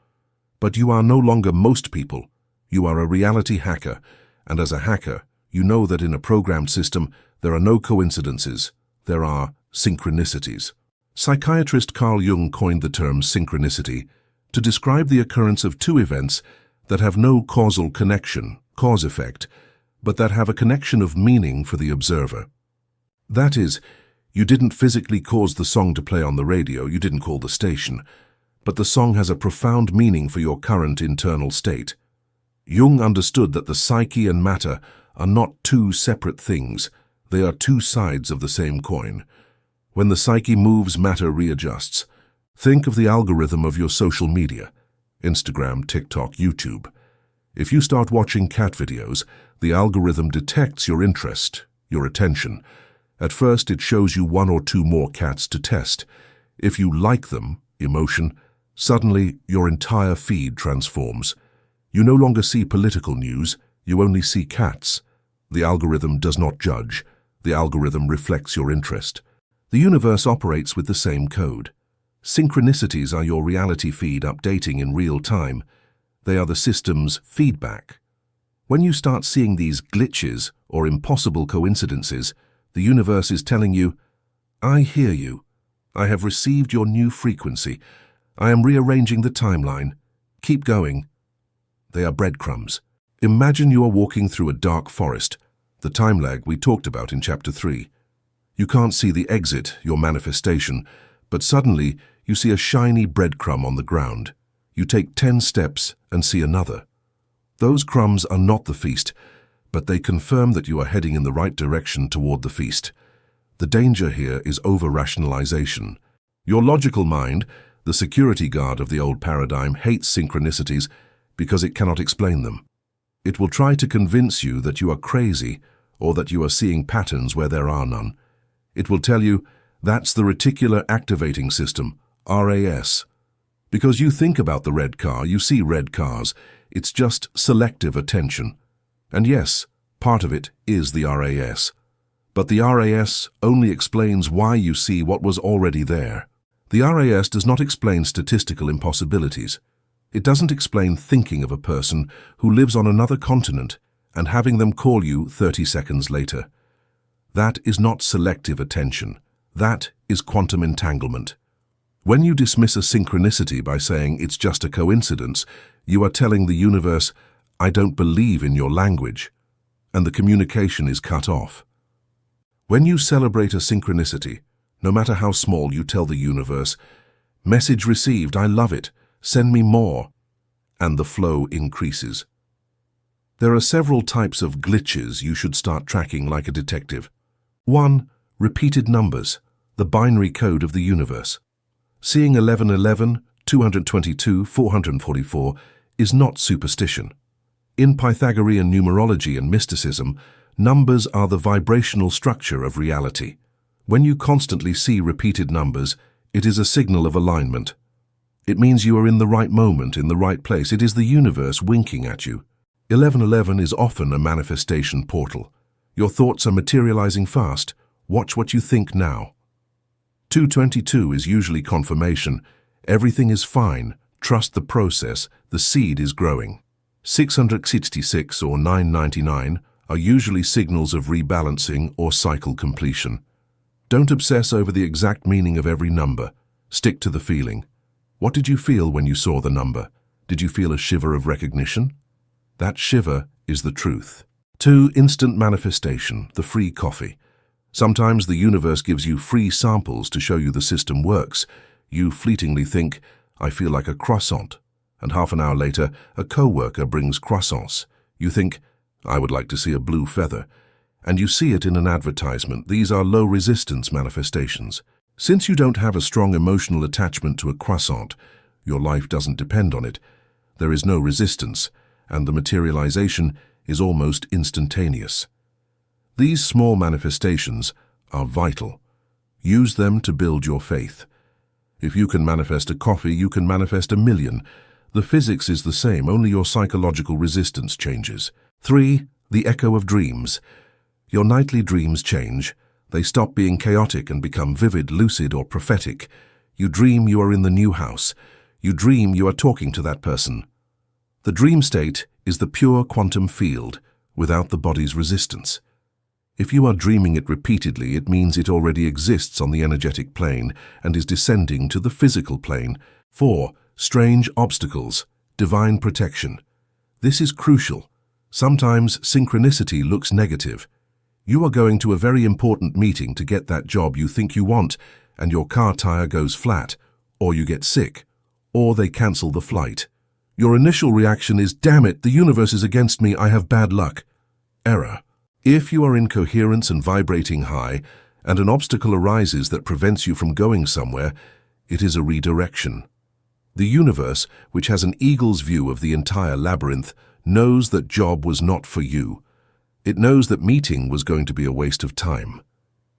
But you are no longer most people. You are a reality hacker, and as a hacker, you know that in a programmed system, there are no coincidences. There are synchronicities. Psychiatrist Carl Jung coined the term synchronicity to describe the occurrence of two events that have no causal connection, cause-effect, but that have a connection of meaning for the observer. That is, you didn't physically cause the song to play on the radio, you didn't call the station, but the song has a profound meaning for your current internal state. Jung understood that the psyche and matter are not two separate things, they are two sides of the same coin. When the psyche moves, matter readjusts. Think of the algorithm of your social media, Instagram, TikTok, YouTube. If you start watching cat videos, the algorithm detects your interest, your attention. At first, it shows you one or two more cats to test. If you like them, emotion, suddenly your entire feed transforms. You no longer see political news, you only see cats. The algorithm does not judge. The algorithm reflects your interest. The universe operates with the same code. Synchronicities are your reality feed updating in real time. They are the system's feedback. When you start seeing these glitches or impossible coincidences, the universe is telling you, "I hear you. I have received your new frequency. I am rearranging the timeline. Keep going." They are breadcrumbs. Imagine you are walking through a dark forest, the time lag we talked about in Chapter 3. You can't see the exit, your manifestation, but suddenly you see a shiny breadcrumb on the ground. You take 10 steps and see another. Those crumbs are not the feast, but they confirm that you are heading in the right direction toward the feast. The danger here is over-rationalization. Your logical mind, the security guard of the old paradigm, hates synchronicities because it cannot explain them. It will try to convince you that you are crazy or that you are seeing patterns where there are none. It will tell you, that's the reticular activating system, RAS. Because you think about the red car, you see red cars. It's just selective attention. And yes, part of it is the RAS. But the RAS only explains why you see what was already there. The RAS does not explain statistical impossibilities. It doesn't explain thinking of a person who lives on another continent and having them call you 30 seconds later. That is not selective attention. That is quantum entanglement. When you dismiss a synchronicity by saying it's just a coincidence, you are telling the universe, "I don't believe in your language," and the communication is cut off. When you celebrate a synchronicity, no matter how small, you tell the universe, "Message received, I love it, send me more," and the flow increases. There are several types of glitches you should start tracking like a detective. 1. Repeated numbers, the binary code of the universe. Seeing 1111, 222, 444 is not superstition. In Pythagorean numerology and mysticism, numbers are the vibrational structure of reality. When you constantly see repeated numbers, it is a signal of alignment. It means you are in the right moment, in the right place. It is the universe winking at you. 1111 is often a manifestation portal. Your thoughts are materializing fast. Watch what you think now. 222 is usually confirmation. Everything is fine. Trust the process. The seed is growing. 666 or 999 are usually signals of rebalancing or cycle completion. Don't obsess over the exact meaning of every number. Stick to the feeling. What did you feel when you saw the number? Did you feel a shiver of recognition? That shiver is the truth. 2. Instant manifestation, the free coffee. Sometimes the universe gives you free samples to show you the system works. You fleetingly think, "I feel like a croissant," and half an hour later, a co-worker brings croissants. You think, "I would like to see a blue feather," and you see it in an advertisement. These are low-resistance manifestations. Since you don't have a strong emotional attachment to a croissant, your life doesn't depend on it. There is no resistance, and the materialization is almost instantaneous. These small manifestations are vital. Use them to build your faith. If you can manifest a coffee, you can manifest 1,000,000. The physics is the same, only your psychological resistance changes. 3. The echo of dreams. Your nightly dreams change. They stop being chaotic and become vivid, lucid, or prophetic. You dream you are in the new house. You dream you are talking to that person. The dream state is the pure quantum field, without the body's resistance. If you are dreaming it repeatedly, it means it already exists on the energetic plane and is descending to the physical plane. 4. Strange obstacles, divine protection. This is crucial. Sometimes synchronicity looks negative. You are going to a very important meeting to get that job you think you want, and your car tire goes flat, or you get sick, or they cancel the flight. Your initial reaction is, "Damn it, the universe is against me, I have bad luck." Error. If you are in coherence and vibrating high, and an obstacle arises that prevents you from going somewhere, it is a redirection. The universe, which has an eagle's view of the entire labyrinth, knows that job was not for you. It knows that meeting was going to be a waste of time.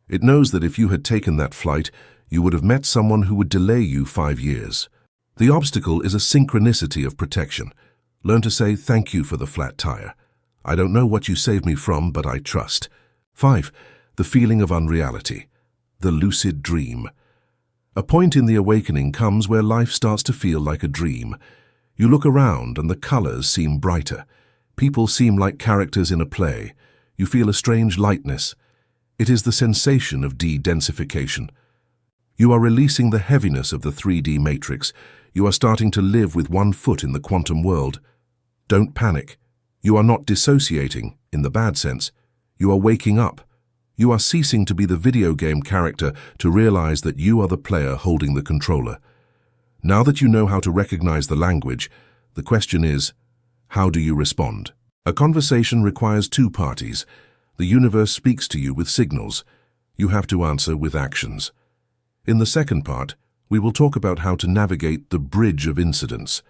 It knows that if you had taken that flight, you would have met someone who would delay you 5 years. The obstacle is a synchronicity of protection. Learn to say thank you for the flat tire. I don't know what you saved me from, but I trust. 5. The feeling of unreality. The lucid dream. A point in the awakening comes where life starts to feel like a dream. You look around and the colors seem brighter. People seem like characters in a play. You feel a strange lightness. It is the sensation of de-densification. You are releasing the heaviness of the 3D matrix. You are starting to live with one foot in the quantum world. Don't panic. You are not dissociating, in the bad sense. You are waking up. You are ceasing to be the video game character to realize that you are the player holding the controller. Now that you know how to recognize the language, the question is, how do you respond? A conversation requires 2 parties. The universe speaks to you with signals. You have to answer with actions. In the second part, we will talk about how to navigate the bridge of incidents.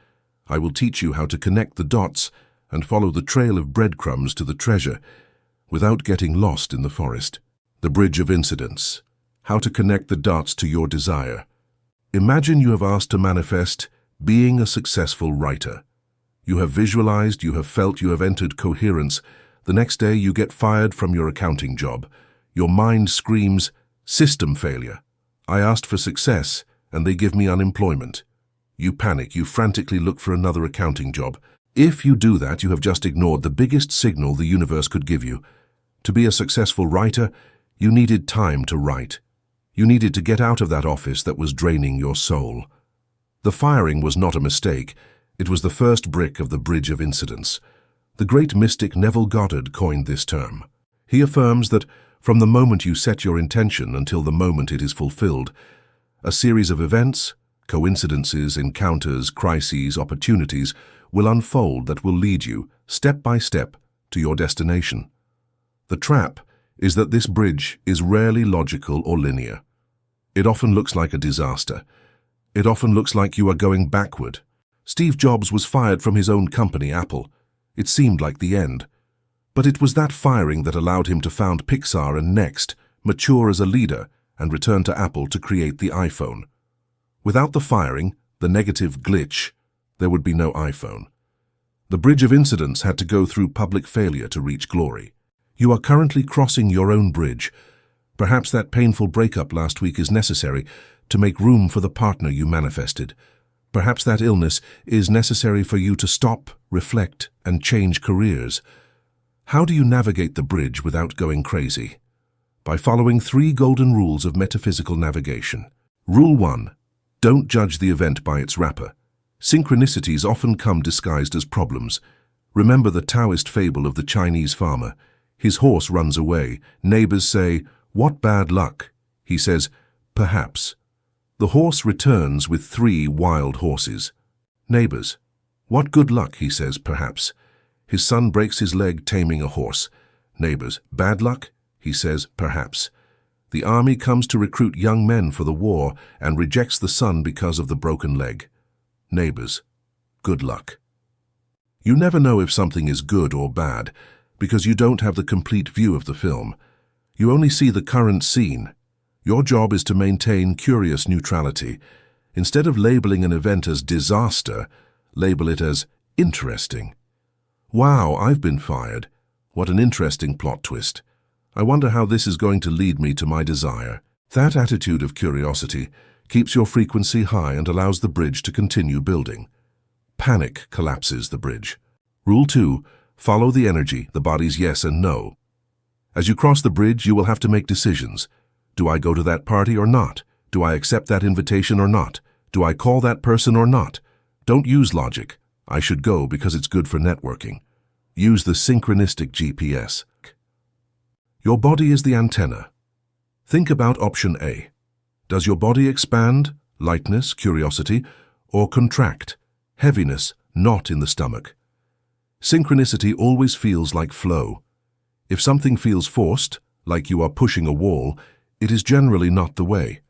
I will teach you how to connect the dots and follow the trail of breadcrumbs to the treasure without getting lost in the forest. The bridge of incidents. How to connect the dots to your desire. Imagine you have asked to manifest being a successful writer. You have visualized, you have felt, you have entered coherence. The next day you get fired from your accounting job. Your mind screams, "System failure. I asked for success, and they give me unemployment." You panic, you frantically look for another accounting job. If you do that, you have just ignored the biggest signal the universe could give you. To be a successful writer, you needed time to write. You needed to get out of that office that was draining your soul. The firing was not a mistake. It was the first brick of the bridge of incidents. The great mystic Neville Goddard coined this term. He affirms that from the moment you set your intention until the moment it is fulfilled, a series of events, coincidences, encounters, crises, opportunities will unfold that will lead you, step by step, to your destination. The trap is that this bridge is rarely logical or linear. It often looks like a disaster. It often looks like you are going backward. Steve Jobs was fired from his own company, Apple. It seemed like the end. But it was that firing that allowed him to found Pixar and Next, mature as a leader, and return to Apple to create the iPhone. Without the firing, the negative glitch, there would be no iPhone. The bridge of incidents had to go through public failure to reach glory. You are currently crossing your own bridge. Perhaps that painful breakup last week is necessary to make room for the partner you manifested. Perhaps that illness is necessary for you to stop, reflect, and change careers. How do you navigate the bridge without going crazy? By following 3 golden rules of metaphysical navigation. Rule 1. Don't judge the event by its wrapper. Synchronicities often come disguised as problems. Remember the Taoist fable of the Chinese farmer. His horse runs away. Neighbors say, "What bad luck?" He says, "Perhaps." The horse returns with 3 wild horses. Neighbors, "What good luck?" he says, "Perhaps." His son breaks his leg taming a horse. Neighbors, "Bad luck?" He says, "Perhaps." The army comes to recruit young men for the war and rejects the son because of the broken leg. Neighbors, "Good luck." You never know if something is good or bad because you don't have the complete view of the film. You only see the current scene. Your job is to maintain curious neutrality. Instead of labeling an event as disaster, label it as interesting. Wow, I've been fired. What an interesting plot twist. I wonder how this is going to lead me to my desire. That attitude of curiosity keeps your frequency high and allows the bridge to continue building. Panic collapses the bridge. Rule 2. Follow the energy, the body's yes and no. As you cross the bridge, you will have to make decisions. Do I go to that party or not? Do I accept that invitation or not? Do I call that person or not? Don't use logic. I should go because it's good for networking. Use the synchronistic GPS. Your body is the antenna. Think about option A. Does your body expand, lightness, curiosity, or contract, heaviness, knot in the stomach? Synchronicity always feels like flow. If something feels forced, like you are pushing a wall, it is generally not the way.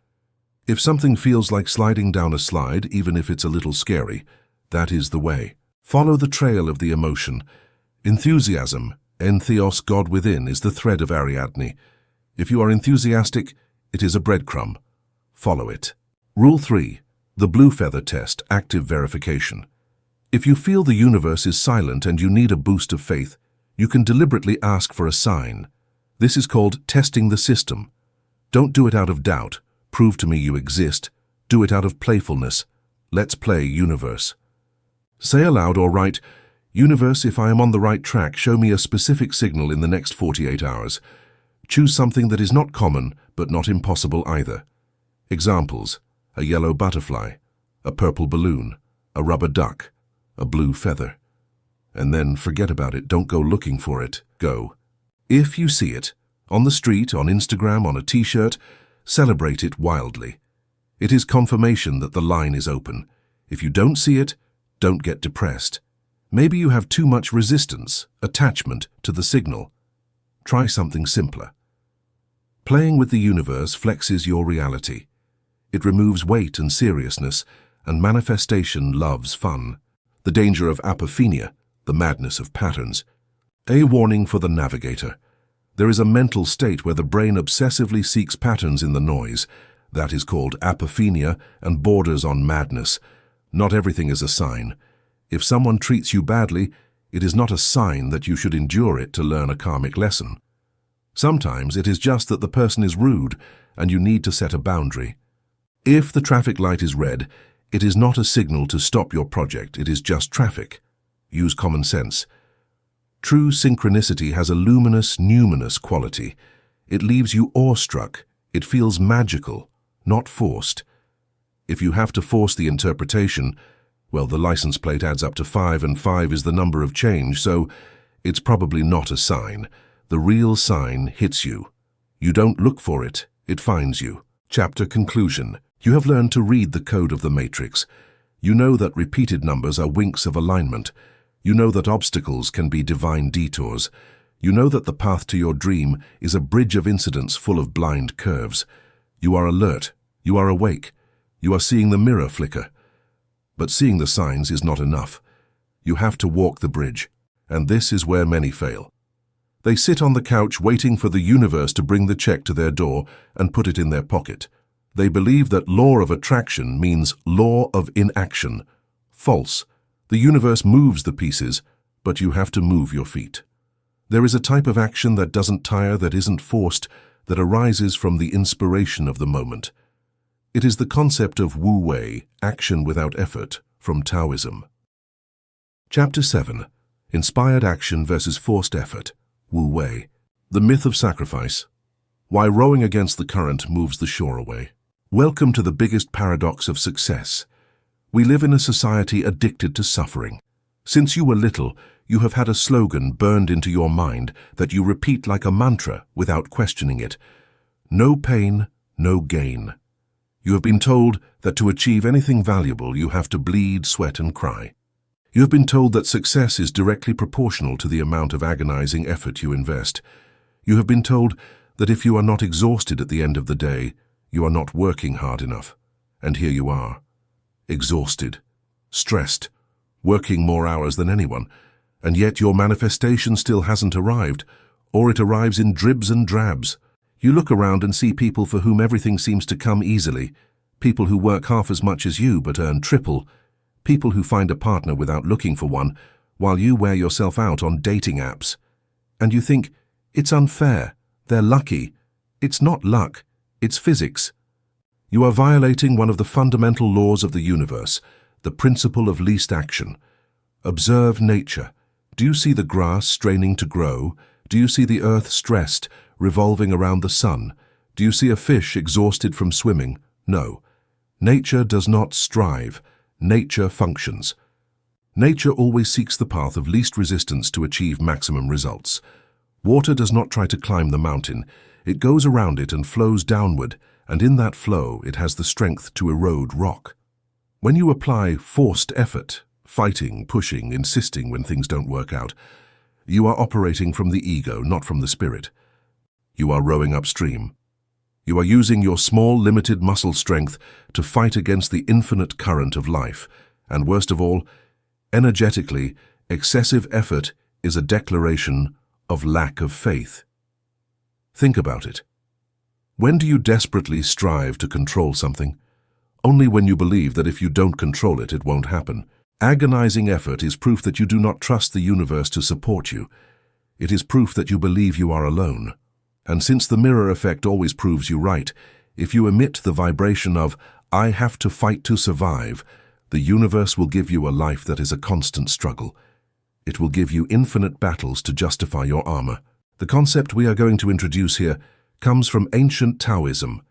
If something feels like sliding down a slide, even if it's a little scary, that is the way. Follow the trail of the emotion. Enthusiasm, entheos, God within, is the thread of Ariadne. If you are enthusiastic, it is a breadcrumb. Follow it. Rule 3. The blue feather test, active verification. If you feel the universe is silent and you need a boost of faith, you can deliberately ask for a sign. This is called testing the system. Don't do it out of doubt. Prove to me you exist. Do it out of playfulness. Let's play, universe. Say aloud or write, Universe, if I am on the right track, show me a specific signal in the next 48 hours. Choose something that is not common, but not impossible either. Examples: a yellow butterfly, a purple balloon, a rubber duck, a blue feather. And then forget about it. Don't go looking for it. Go. If you see it, on the street, on Instagram, on a t-shirt, celebrate it wildly. It is confirmation that the line is open. If you don't see it, don't get depressed. Maybe you have too much resistance, attachment to the signal. Try something simpler. Playing with the universe flexes your reality. It removes weight and seriousness, and manifestation loves fun. The danger of apophenia, the madness of patterns. A warning for the navigator. There is a mental state where the brain obsessively seeks patterns in the noise. That is called apophenia and borders on madness. Not everything is a sign. If someone treats you badly, it is not a sign that you should endure it to learn a karmic lesson. Sometimes it is just that the person is rude and you need to set a boundary. If the traffic light is red, it is not a signal to stop your project, it is just traffic. Use common sense. True synchronicity has a luminous, numinous quality. It leaves you awestruck. It feels magical, not forced. If you have to force the interpretation, well, the license plate adds up to 5 and 5 is the number of change, so it's probably not a sign. The real sign hits you. You don't look for it, it finds you. Chapter conclusion. You have learned to read the code of the matrix. You know that repeated numbers are winks of alignment. You know that obstacles can be divine detours. You know that the path to your dream is a bridge of incidents full of blind curves. You are alert. You are awake. You are seeing the mirror flicker. But seeing the signs is not enough. You have to walk the bridge, and this is where many fail. They sit on the couch waiting for the universe to bring the check to their door and put it in their pocket. They believe that law of attraction means law of inaction. False. The universe moves the pieces, but you have to move your feet. There is a type of action that doesn't tire, that isn't forced, that arises from the inspiration of the moment. It is the concept of Wu-Wei, action without effort, from Taoism. Chapter 7. Inspired action versus forced effort. Wu-Wei. The myth of sacrifice. Why rowing against the current moves the shore away. Welcome to the biggest paradox of success. We live in a society addicted to suffering. Since you were little, you have had a slogan burned into your mind that you repeat like a mantra without questioning it. No pain, no gain. You have been told that to achieve anything valuable, you have to bleed, sweat, and cry. You have been told that success is directly proportional to the amount of agonizing effort you invest. You have been told that if you are not exhausted at the end of the day, you are not working hard enough. And here you are, exhausted, stressed, working more hours than anyone, and yet your manifestation still hasn't arrived, or it arrives in dribs and drabs. You look around and see people for whom everything seems to come easily, people who work half as much as you but earn triple, people who find a partner without looking for one, while you wear yourself out on dating apps. And you think, it's unfair, they're lucky. It's not luck, it's physics. You are violating one of the fundamental laws of the universe, the principle of least action. Observe nature. Do you see the grass straining to grow? Do you see the earth stressed, revolving around the sun? Do you see a fish exhausted from swimming? No. Nature does not strive. Nature functions. Nature always seeks the path of least resistance to achieve maximum results. Water does not try to climb the mountain. It goes around it and flows downward, and in that flow it has the strength to erode rock. When you apply forced effort, fighting, pushing, insisting when things don't work out, you are operating from the ego, not from the spirit. You are rowing upstream. You are using your small, limited muscle strength to fight against the infinite current of life. And worst of all, energetically, excessive effort is a declaration of lack of faith. Think about it. When do you desperately strive to control something? Only when you believe that if you don't control it, it won't happen. Agonizing effort is proof that you do not trust the universe to support you. It is proof that you believe you are alone. And since the mirror effect always proves you right, if you emit the vibration of, I have to fight to survive, the universe will give you a life that is a constant struggle. It will give you infinite battles to justify your armor. The concept we are going to introduce here comes from ancient Taoism,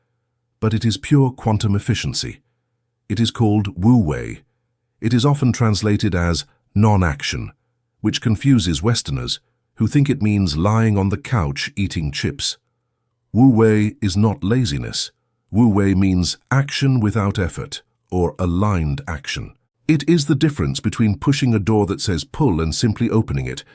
but it is pure quantum efficiency. It is called Wu-Wei. It is often translated as non-action, which confuses Westerners who think it means lying on the couch eating chips. Wu-Wei is not laziness. Wu-Wei means action without effort, or aligned action. It is the difference between pushing a door that says pull and simply opening it.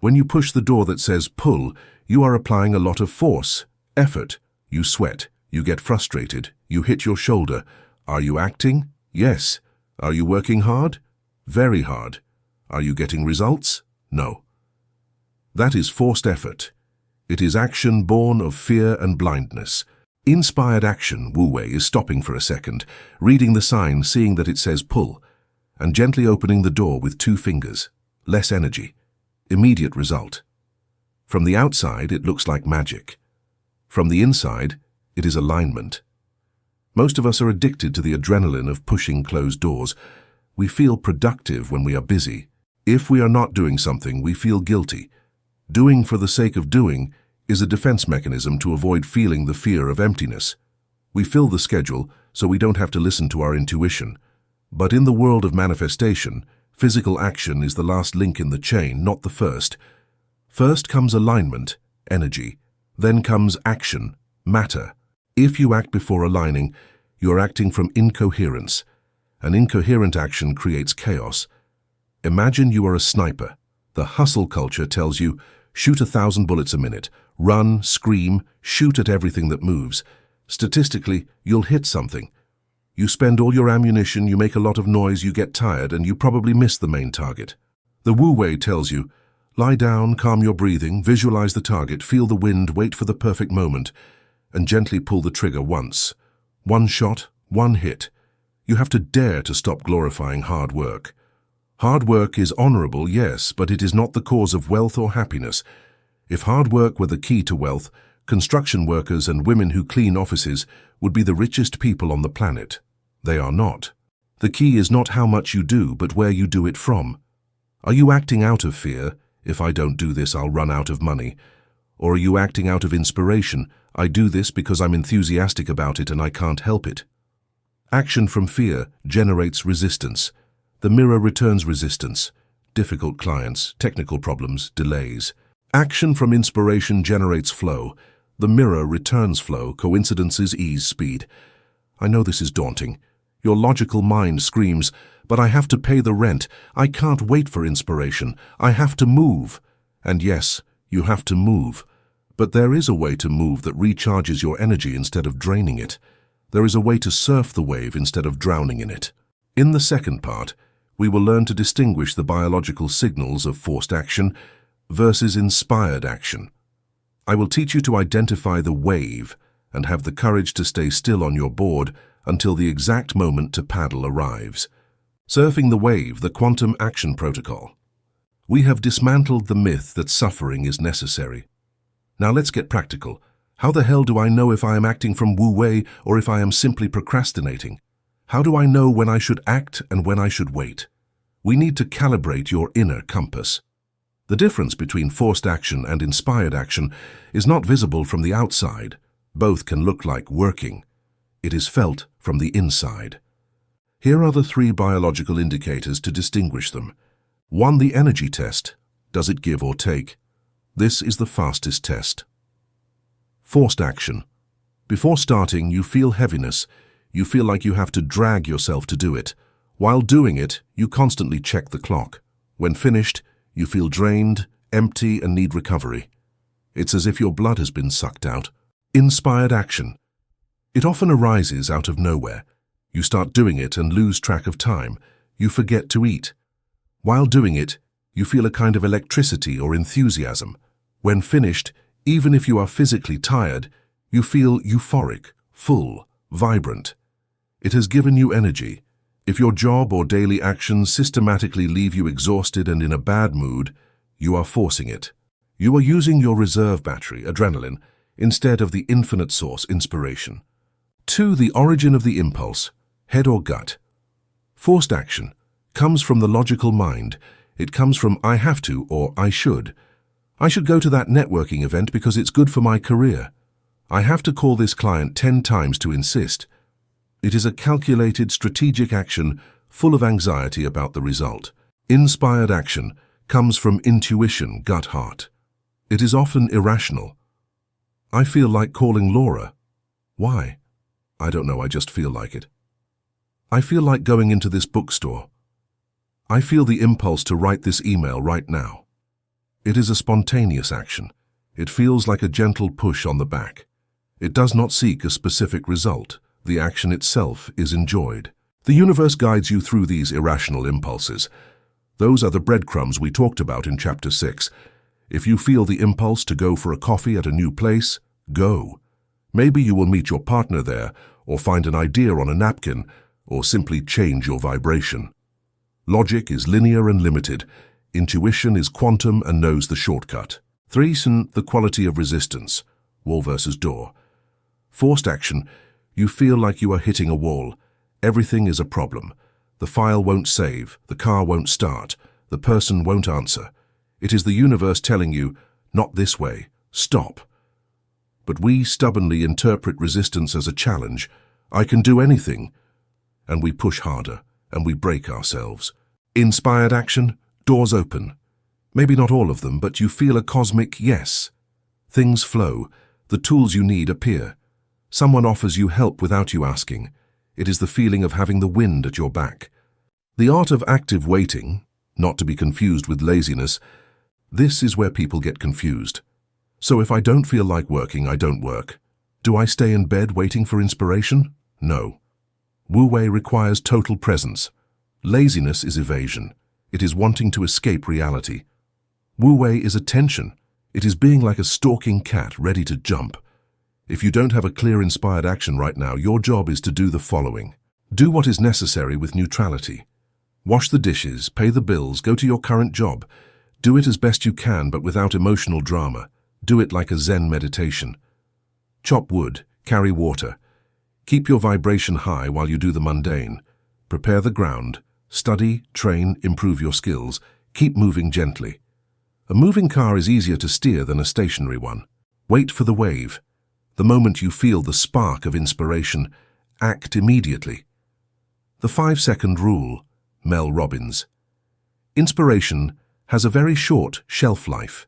When you push the door that says pull, you are applying a lot of force, effort. You sweat, you get frustrated, you hit your shoulder. Are you acting? Yes. Are you working hard? Very hard. Are you getting results? No. That is forced effort. It is action born of fear and blindness. Inspired action, Wu-Wei, is stopping for a second, reading the sign, seeing that it says pull, and gently opening the door with 2 fingers. Less energy. Immediate result. From the outside, it looks like magic. From the inside, it is alignment. Most of us are addicted to the adrenaline of pushing closed doors. We feel productive when we are busy. If we are not doing something, we feel guilty. Doing for the sake of doing is a defense mechanism to avoid feeling the fear of emptiness. We fill the schedule so we don't have to listen to our intuition. But in the world of manifestation, physical action is the last link in the chain, not the first. First comes alignment, energy. Then comes action, matter. If you act before aligning, you are acting from incoherence. An incoherent action creates chaos. Imagine you are a sniper. The hustle culture tells you, shoot 1,000 bullets a minute, run, scream, shoot at everything that moves. Statistically, you'll hit something. You spend all your ammunition, you make a lot of noise, you get tired, and you probably miss the main target. The Wu-Wei tells you, lie down, calm your breathing, visualize the target, feel the wind, wait for the perfect moment, and gently pull the trigger once. 1 shot, 1 hit. You have to dare to stop glorifying hard work. Hard work is honorable, yes, but it is not the cause of wealth or happiness. If hard work were the key to wealth, construction workers and women who clean offices would be the richest people on the planet. They are not. The key is not how much you do, but where you do it from. Are you acting out of fear? If I don't do this, I'll run out of money. Or are you acting out of inspiration? I do this because I'm enthusiastic about it and I can't help it. Action from fear generates resistance. The mirror returns resistance. Difficult clients, technical problems, delays. Action from inspiration generates flow. The mirror returns flow, coincidences ease speed. I know this is daunting. Your logical mind screams, but I have to pay the rent. I can't wait for inspiration. I have to move. And yes, you have to move. But there is a way to move that recharges your energy instead of draining it. There is a way to surf the wave instead of drowning in it. In the second part, we will learn to distinguish the biological signals of forced action versus inspired action. I will teach you to identify the wave and have the courage to stay still on your board until the exact moment to paddle arrives. Surfing the wave, the quantum action protocol. We have dismantled the myth that suffering is necessary. Now let's get practical. How the hell do I know if I am acting from Wu-Wei or if I am simply procrastinating? How do I know when I should act and when I should wait? We need to calibrate your inner compass. The difference between forced action and inspired action is not visible from the outside. Both can look like working. It is felt from the inside. Here are the 3 biological indicators to distinguish them. 1. The energy test. Does it give or take? This is the fastest test. Forced action. Before starting, you feel heaviness. You feel like you have to drag yourself to do it. While doing it, you constantly check the clock. When finished, you feel drained, empty, and need recovery. It's as if your blood has been sucked out. Inspired action. It often arises out of nowhere. You start doing it and lose track of time. You forget to eat. While doing it, you feel a kind of electricity or enthusiasm. When finished, even if you are physically tired, you feel euphoric, full, vibrant. It has given you energy. If your job or daily actions systematically leave you exhausted and in a bad mood, you are forcing it. You are using your reserve battery, adrenaline, instead of the infinite source, inspiration. 2. The origin of the impulse, head or gut. Forced action comes from the logical mind. It comes from I have to or I should. I should go to that networking event because it's good for my career. I have to call this client 10 times to insist. It is a calculated, strategic action full of anxiety about the result. Inspired action comes from intuition, gut, heart. It is often irrational. I feel like calling Laura. Why? I don't know, I just feel like it. I feel like going into this bookstore. I feel the impulse to write this email right now. It is a spontaneous action. It feels like a gentle push on the back. It does not seek a specific result. The action itself is enjoyed. The universe guides you through these irrational impulses. Those are the breadcrumbs we talked about in Chapter 6. If you feel the impulse to go for a coffee at a new place, go. Maybe you will meet your partner there, or find an idea on a napkin, or simply change your vibration. Logic is linear and limited. Intuition is quantum and knows the shortcut. 3. The quality of resistance. Wall versus door. Forced action. You feel like you are hitting a wall. Everything is a problem. The file won't save, the car won't start, the person won't answer. It is the universe telling you, not this way, stop. But we stubbornly interpret resistance as a challenge. I can do anything. And we push harder, and we break ourselves. Inspired action, doors open. Maybe not all of them, but you feel a cosmic yes. Things flow, the tools you need appear. Someone offers you help without you asking. It is the feeling of having the wind at your back. The art of active waiting, not to be confused with laziness, this is where people get confused. So if I don't feel like working, I don't work. Do I stay in bed waiting for inspiration? No. Wu-Wei requires total presence. Laziness is evasion. It is wanting to escape reality. Wu-Wei is attention. It is being like a stalking cat ready to jump. If you don't have a clear inspired action right now, your job is to do the following. Do what is necessary with neutrality. Wash the dishes, pay the bills, go to your current job. Do it as best you can, but without emotional drama. Do it like a Zen meditation. Chop wood, carry water. Keep your vibration high while you do the mundane. Prepare the ground. Study, train, improve your skills. Keep moving gently. A moving car is easier to steer than a stationary one. Wait for the wave. The moment you feel the spark of inspiration, act immediately. The 5-second rule, Mel Robbins. Inspiration has a very short shelf life.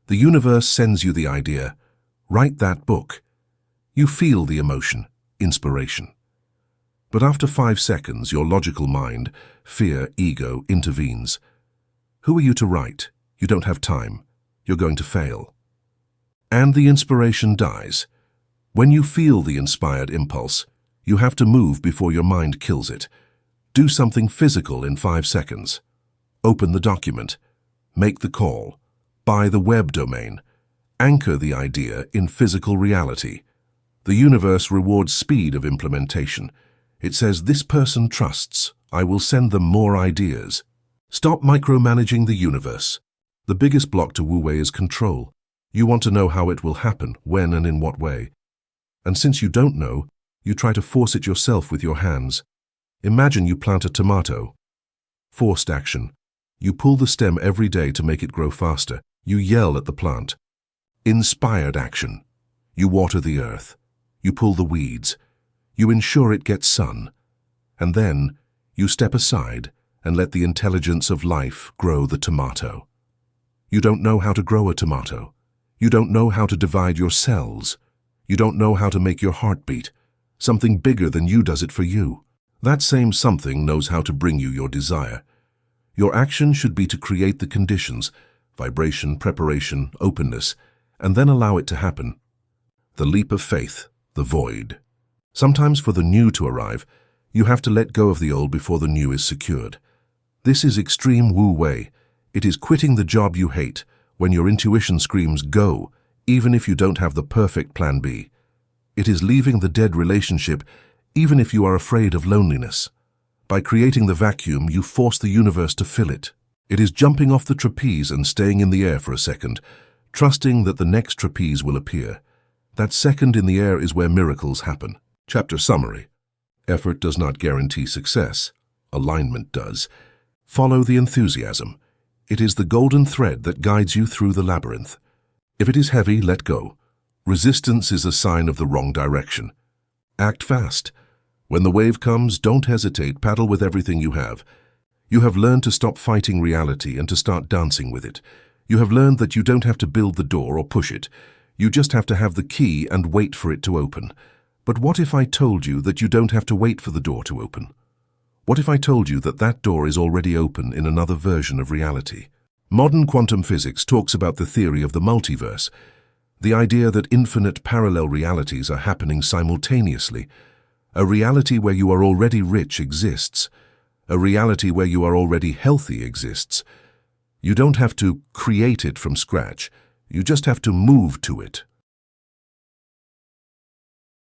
The universe sends you the idea. Write that book. You feel the emotion, inspiration. But after 5 seconds, your logical mind, fear, ego, intervenes. Who are you to write? You don't have time. You're going to fail. And the inspiration dies. When you feel the inspired impulse, you have to move before your mind kills it. Do something physical in 5 seconds. Open the document. Make the call. Buy the web domain. Anchor the idea in physical reality. The universe rewards speed of implementation. It says, this person trusts. I will send them more ideas. Stop micromanaging the universe. The biggest block to Wu-Wei is control. You want to know how it will happen, when and in what way. And since you don't know, you try to force it yourself with your hands. Imagine you plant a tomato. Forced action. You pull the stem every day to make it grow faster. You yell at the plant. Inspired action. You water the earth. You pull the weeds. You ensure it gets sun. And then you step aside and let the intelligence of life grow the tomato. You don't know how to grow a tomato. You don't know how to divide your cells. You don't know how to make your heart beat. Something bigger than you does it for you. That same something knows how to bring you your desire. Your action should be to create the conditions, vibration, preparation, openness, and then allow it to happen. The leap of faith, the void. Sometimes for the new to arrive, you have to let go of the old before the new is secured. This is extreme Wu-Wei. It is quitting the job you hate when your intuition screams go, even if you don't have the perfect plan B. It is leaving the dead relationship even if you are afraid of loneliness. By creating the vacuum, you force the universe to fill it. It is jumping off the trapeze and staying in the air for a second, trusting that the next trapeze will appear. That second in the air is where miracles happen. Chapter summary. Effort does not guarantee success. Alignment does. Follow the enthusiasm. It is the golden thread that guides you through the labyrinth. If it is heavy, let go. Resistance is a sign of the wrong direction. Act fast. When the wave comes, don't hesitate, paddle with everything you have. You have learned to stop fighting reality and to start dancing with it. You have learned that you don't have to build the door or push it. You just have to have the key and wait for it to open. But what if I told you that you don't have to wait for the door to open? What if I told you that that door is already open in another version of reality? Modern quantum physics talks about the theory of the multiverse, the idea that infinite parallel realities are happening simultaneously. A reality where you are already rich exists. A reality where you are already healthy exists. You don't have to create it from scratch. You just have to move to it.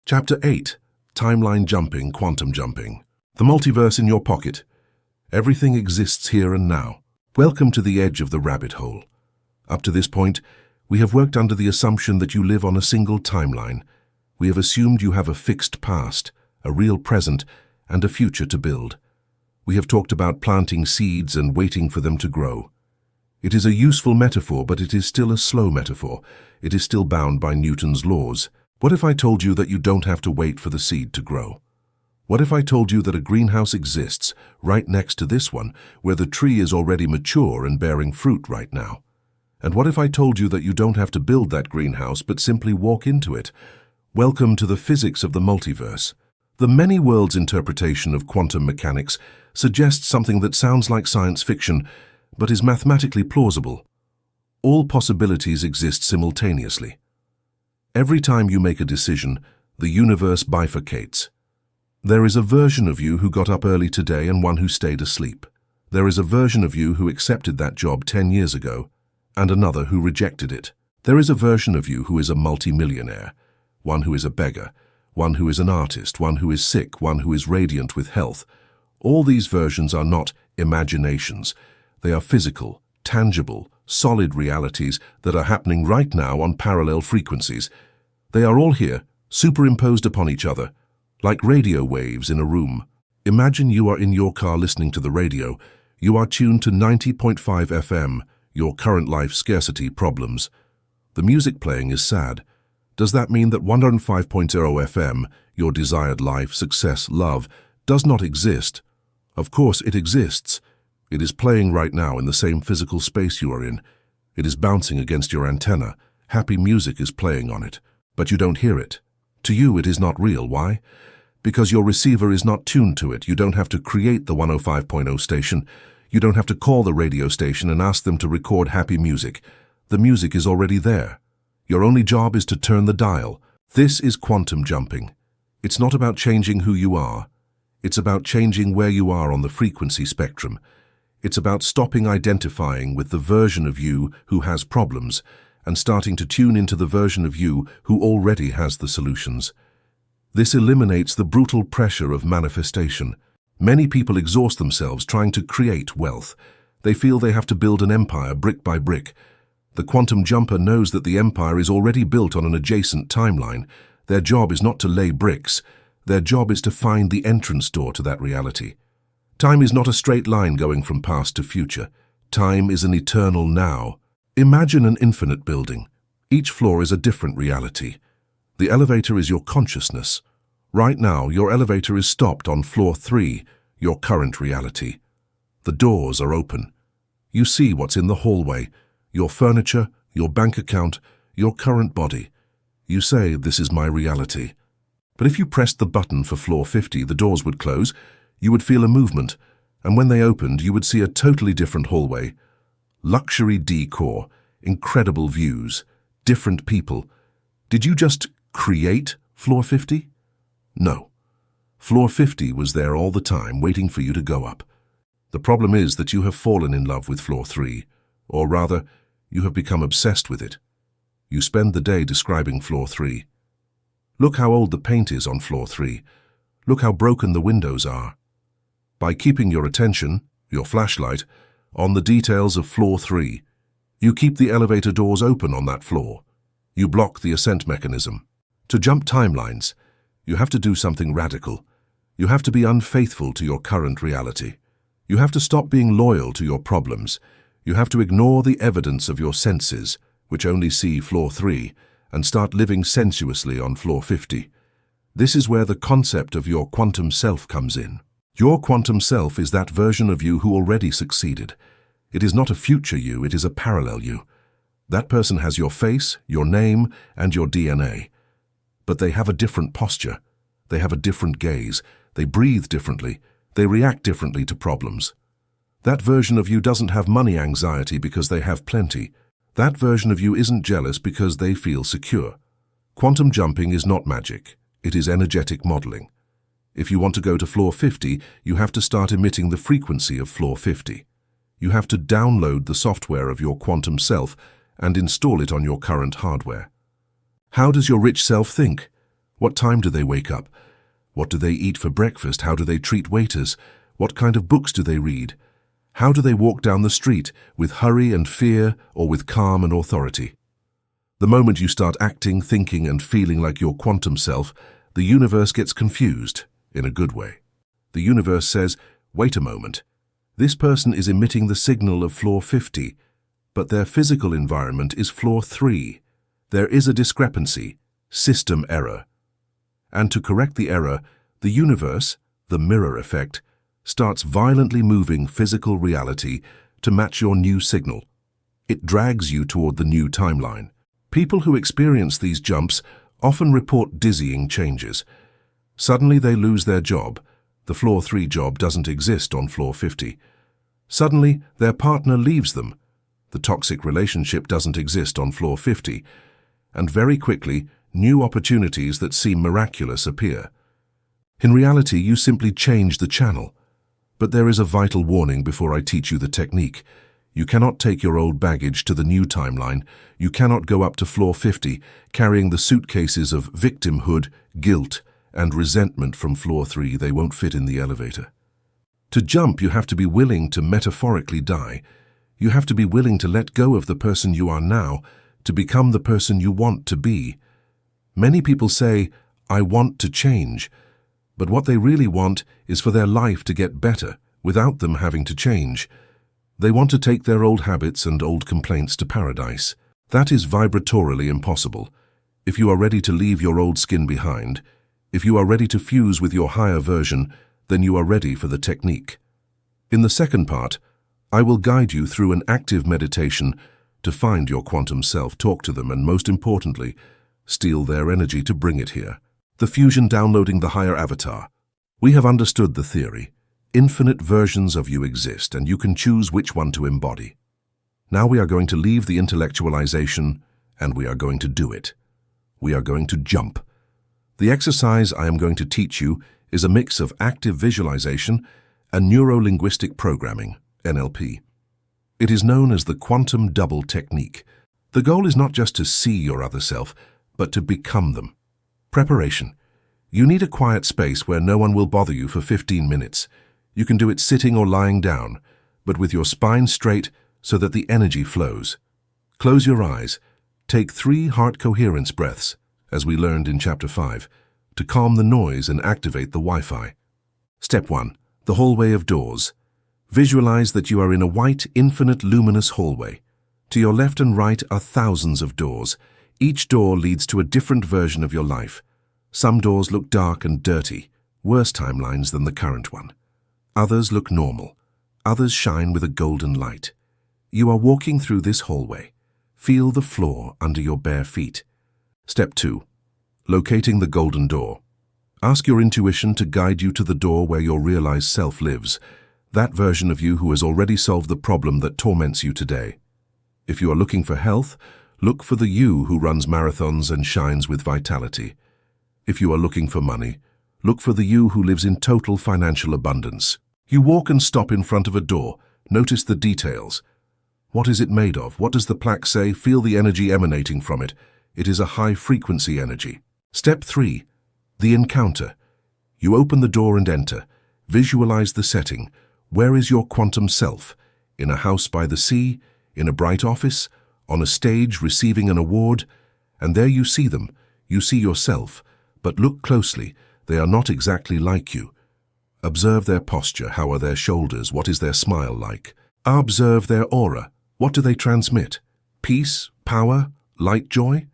Chapter 8. Timeline Jumping, Quantum Jumping. The multiverse in your pocket. Everything exists here and now. Welcome to the edge of the rabbit hole. Up to this point, we have worked under the assumption that you live on a single timeline. We have assumed you have a fixed past, a real present, and a future to build. We have talked about planting seeds and waiting for them to grow. It is a useful metaphor, but it is still a slow metaphor. It is still bound by Newton's laws. What if I told you that you don't have to wait for the seed to grow? What if I told you that a greenhouse exists right next to this one, where the tree is already mature and bearing fruit right now? And what if I told you that you don't have to build that greenhouse, but simply walk into it? Welcome to the physics of the multiverse. The many worlds interpretation of quantum mechanics suggests something that sounds like science fiction, but is mathematically plausible. All possibilities exist simultaneously. Every time you make a decision, the universe bifurcates. There is a version of you who got up early today and one who stayed asleep. There is a version of you who accepted that job 10 years ago, and another who rejected it. There is a version of you who is a multimillionaire, one who is a beggar, one who is an artist, one who is sick, one who is radiant with health. All these versions are not imaginations. They are physical, tangible, solid realities that are happening right now on parallel frequencies. They are all here, superimposed upon each other, like radio waves in a room. Imagine you are in your car listening to the radio. You are tuned to 90.5 FM, your current life scarcity problems. The music playing is sad. Does that mean that 105.0 FM, your desired life, success, love, does not exist? Of course it exists. It is playing right now in the same physical space you are in. It is bouncing against your antenna. Happy music is playing on it, but you don't hear it. To you it is not real. Why? Because your receiver is not tuned to it. You don't have to create the 105.0 station. You don't have to call the radio station and ask them to record happy music. The music is already there. Your only job is to turn the dial. This is quantum jumping. It's not about changing who you are. It's about changing where you are on the frequency spectrum. It's about stopping identifying with the version of you who has problems and starting to tune into the version of you who already has the solutions. This eliminates the brutal pressure of manifestation. Many people exhaust themselves trying to create wealth. They feel they have to build an empire brick by brick. The quantum jumper knows that the empire is already built on an adjacent timeline. Their job is not to lay bricks. Their job is to find the entrance door to that reality. Time is not a straight line going from past to future. Time is an eternal now. Imagine an infinite building. Each floor is a different reality. The elevator is your consciousness. Right now, your elevator is stopped on floor 3, your current reality. The doors are open. You see what's in the hallway, your furniture, your bank account, your current body. You say, "This is my reality." But if you pressed the button for floor 50, the doors would close, you would feel a movement, and when they opened, you would see a totally different hallway. Luxury decor, incredible views, different people. Did you just create floor 50? No. Floor 50 was there all the time, waiting for you to go up. The problem is that you have fallen in love with floor 3, or rather, you have become obsessed with it. You spend the day describing floor 3. Look how old the paint is on floor 3. Look how broken the windows are. By keeping your attention, your flashlight, on the details of floor 3, you keep the elevator doors open on that floor. You block the ascent mechanism. To jump timelines, you have to do something radical. You have to be unfaithful to your current reality. You have to stop being loyal to your problems. You have to ignore the evidence of your senses, which only see floor 3, and start living sensuously on floor 50. This is where the concept of your quantum self comes in. Your quantum self is that version of you who already succeeded. It is not a future you, it is a parallel you. That person has your face, your name, and your DNA. But they have a different posture. They have a different gaze. They breathe differently. They react differently to problems. That version of you doesn't have money anxiety because they have plenty. That version of you isn't jealous because they feel secure. Quantum jumping is not magic. It is energetic modeling. If you want to go to floor 50, you have to start emitting the frequency of floor 50. You have to download the software of your quantum self and install it on your current hardware. How does your rich self think? What time do they wake up? What do they eat for breakfast? How do they treat waiters? What kind of books do they read? How do they walk down the street, with hurry and fear or with calm and authority? The moment you start acting, thinking, and feeling like your quantum self, the universe gets confused, in a good way. The universe says, wait a moment. This person is emitting the signal of floor 50, but their physical environment is floor 3. There is a discrepancy, system error. And to correct the error, the universe, the mirror effect, starts violently moving physical reality to match your new signal. It drags you toward the new timeline. People who experience these jumps often report dizzying changes. Suddenly they lose their job. The floor 3 job doesn't exist on floor 50. Suddenly their partner leaves them. The toxic relationship doesn't exist on floor 50. And very quickly, new opportunities that seem miraculous appear. In reality, you simply change the channel. But there is a vital warning before I teach you the technique. You cannot take your old baggage to the new timeline. You cannot go up to floor 50 carrying the suitcases of victimhood, guilt, and resentment from floor 3. They won't fit in the elevator. To jump, you have to be willing to metaphorically die. You have to be willing to let go of the person you are now to become the person you want to be. Many people say, I want to change. But what they really want is for their life to get better without them having to change. They want to take their old habits and old complaints to paradise. That is vibratorily impossible. If you are ready to leave your old skin behind, if you are ready to fuse with your higher version, then you are ready for the technique. In the second part, I will guide you through an active meditation to find your quantum self, talk to them, and most importantly, steal their energy to bring it here. The fusion downloading the higher avatar. We have understood the theory. Infinite versions of you exist, and you can choose which one to embody. Now we are going to leave the intellectualization, and we are going to do it. We are going to jump. The exercise I am going to teach you is a mix of active visualization and neuro-linguistic programming, NLP. It is known as the quantum double technique. The goal is not just to see your other self, but to become them. Preparation. You need a quiet space where no one will bother you for 15 minutes. You can do it sitting or lying down, but with your spine straight so that the energy flows. Close your eyes. Take 3 heart coherence breaths, as we learned in Chapter 5, to calm the noise and activate the Wi-Fi. Step 1. The hallway of doors. Visualize that you are in a white, infinite, luminous hallway. To your left and right are thousands of doors. Each door leads to a different version of your life. Some doors look dark and dirty, worse timelines than the current one. Others look normal. Others shine with a golden light. You are walking through this hallway. Feel the floor under your bare feet. Step 2. Locating the golden door. Ask your intuition to guide you to the door where your realized self lives, that version of you who has already solved the problem that torments you today. If you are looking for health, look for the you who runs marathons and shines with vitality. If you are looking for money, look for the you who lives in total financial abundance. You walk and stop in front of a door. Notice the details. What is it made of? What does the plaque say? Feel the energy emanating from it. It is a high-frequency energy. Step 3. The encounter. You open the door and enter. Visualize the setting. Where is your quantum self? In a house by the sea? In a bright office? On a stage receiving an award? And there you see them. You see yourself. But look closely. They are not exactly like you. Observe their posture. How are their shoulders? What is their smile like? Observe their aura. What do they transmit? Peace, power, light, joy?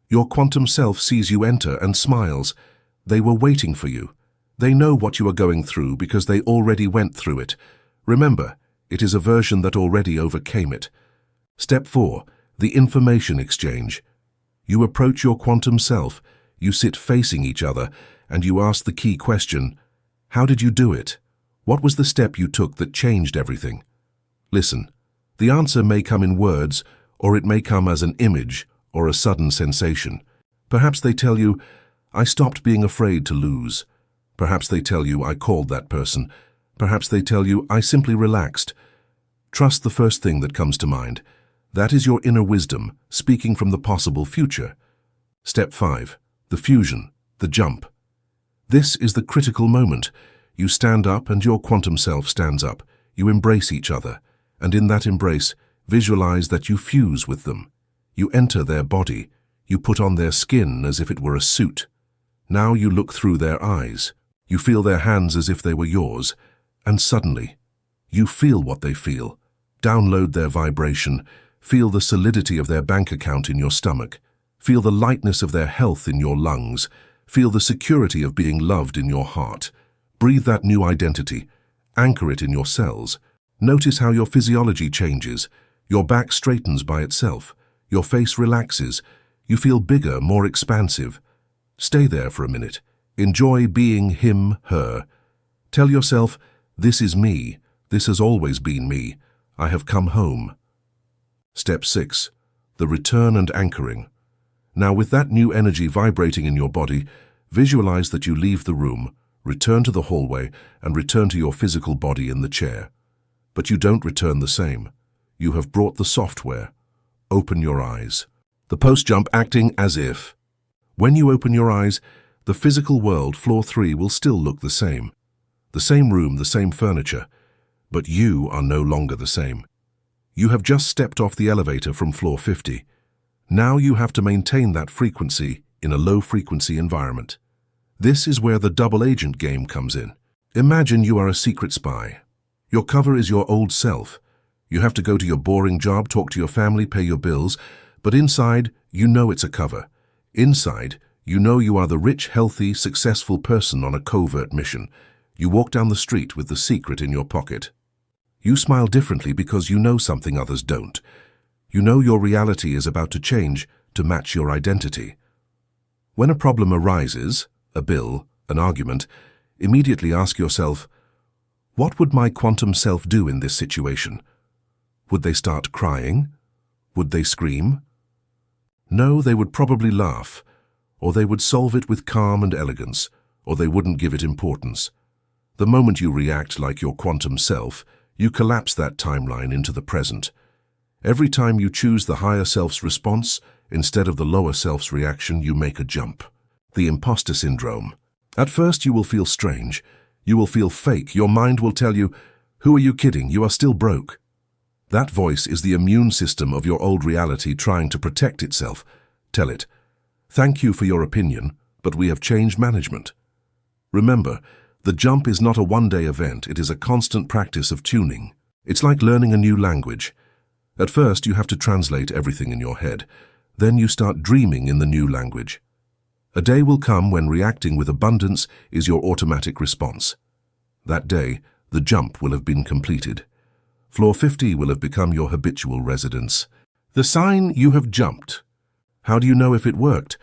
Your quantum self sees you enter and smiles. They were waiting for you. They know what you are going through because they already went through it. Remember, it is a version that already overcame it. Step 4. The information exchange. You approach your quantum self. You sit facing each other, and you ask the key question, how did you do it? What was the step you took that changed everything? Listen, the answer may come in words, or it may come as an image or a sudden sensation. Perhaps they tell you, I stopped being afraid to lose. Perhaps they tell you, I called that person. Perhaps they tell you, I simply relaxed. Trust the first thing that comes to mind. That is your inner wisdom, speaking from the possible future. Step 5. The fusion, the jump. This is the critical moment. You stand up and your quantum self stands up. You embrace each other, and in that embrace, visualize that you fuse with them. You enter their body. You put on their skin as if it were a suit. Now you look through their eyes. You feel their hands as if they were yours, and suddenly, you feel what they feel. Download their vibration. Feel the solidity of their bank account in your stomach. Feel the lightness of their health in your lungs. Feel the security of being loved in your heart. Breathe that new identity. Anchor it in your cells. Notice how your physiology changes. Your back straightens by itself. Your face relaxes. You feel bigger, more expansive. Stay there for a minute. Enjoy being him, her. Tell yourself, this is me. This has always been me. I have come home. Step 6. The return and anchoring. Now with that new energy vibrating in your body, visualize that you leave the room, return to the hallway, and return to your physical body in the chair. But you don't return the same. You have brought the software. Open your eyes. The post-jump acting as if. When you open your eyes, the physical world, floor 3, will still look the same. The same room, the same furniture. But you are no longer the same. You have just stepped off the elevator from floor 50. Now you have to maintain that frequency in a low-frequency environment. This is where the double agent game comes in. Imagine you are a secret spy. Your cover is your old self. You have to go to your boring job, talk to your family, pay your bills, but inside, you know it's a cover. Inside, you know you are the rich, healthy, successful person on a covert mission. You walk down the street with the secret in your pocket. You smile differently because you know something others don't. You know your reality is about to change to match your identity. When a problem arises, a bill, an argument, immediately ask yourself, what would my quantum self do in this situation? Would they start crying? Would they scream? No, they would probably laugh, or they would solve it with calm and elegance, or they wouldn't give it importance. The moment you react like your quantum self, you collapse that timeline into the present. Every time you choose the higher self's response instead of the lower self's reaction, you make a jump. The imposter syndrome. At first you will feel strange. You will feel fake. Your mind will tell you, "Who are you kidding? You are still broke." That voice is the immune system of your old reality trying to protect itself. Tell it, "Thank you for your opinion, but we have changed management." Remember, the jump is not a one-day event. It is a constant practice of tuning. It's like learning a new language. At first, you have to translate everything in your head. Then you start dreaming in the new language. A day will come when reacting with abundance is your automatic response. That day, the jump will have been completed. Floor 50 will have become your habitual residence. The sign you have jumped. How do you know if it worked?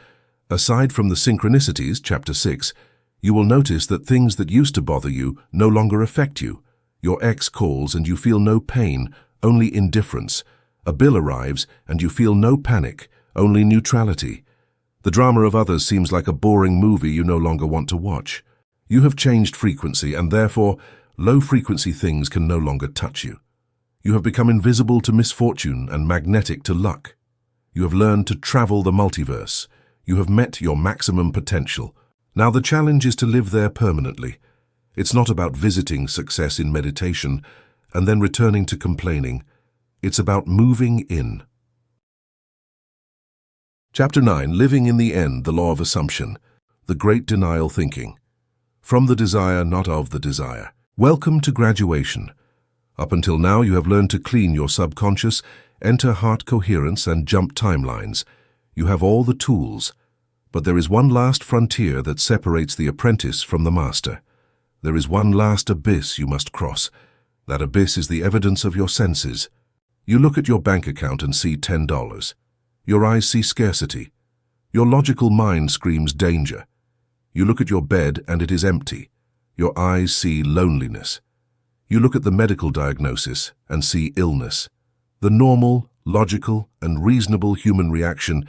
Aside from the Synchronicities, Chapter 6, you will notice that things that used to bother you no longer affect you. Your ex calls and you feel no pain, only indifference. A bill arrives and you feel no panic, only neutrality. The drama of others seems like a boring movie you no longer want to watch. You have changed frequency and therefore low-frequency things can no longer touch you. You have become invisible to misfortune and magnetic to luck. You have learned to travel the multiverse. You have met your maximum potential. Now the challenge is to live there permanently. It's not about visiting success in meditation and then returning to complaining. It's about moving in. Chapter 9, Living in the End, the Law of Assumption, the Great Denial Thinking. From the desire, not of the desire. Welcome to graduation. Up until now, you have learned to clean your subconscious, enter heart coherence, and jump timelines. You have all the tools. But there is one last frontier that separates the apprentice from the master. There is one last abyss you must cross. That abyss is the evidence of your senses. You look at your bank account and see $10. Your eyes see scarcity. Your logical mind screams danger. You look at your bed and it is empty. Your eyes see loneliness. You look at the medical diagnosis and see illness. The normal, logical, and reasonable human reaction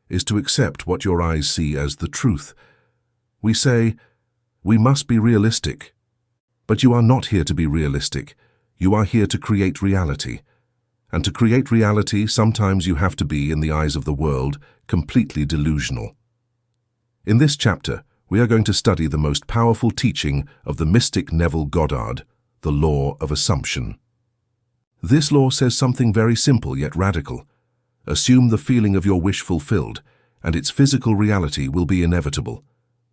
is to accept what your eyes see as the truth. We say, "We must be realistic." But you are not here to be realistic. You are here to create reality. And to create reality, sometimes you have to be, in the eyes of the world, completely delusional. In this chapter, we are going to study the most powerful teaching of the mystic Neville Goddard, the law of assumption. This law says something very simple yet radical. Assume the feeling of your wish fulfilled, and its physical reality will be inevitable.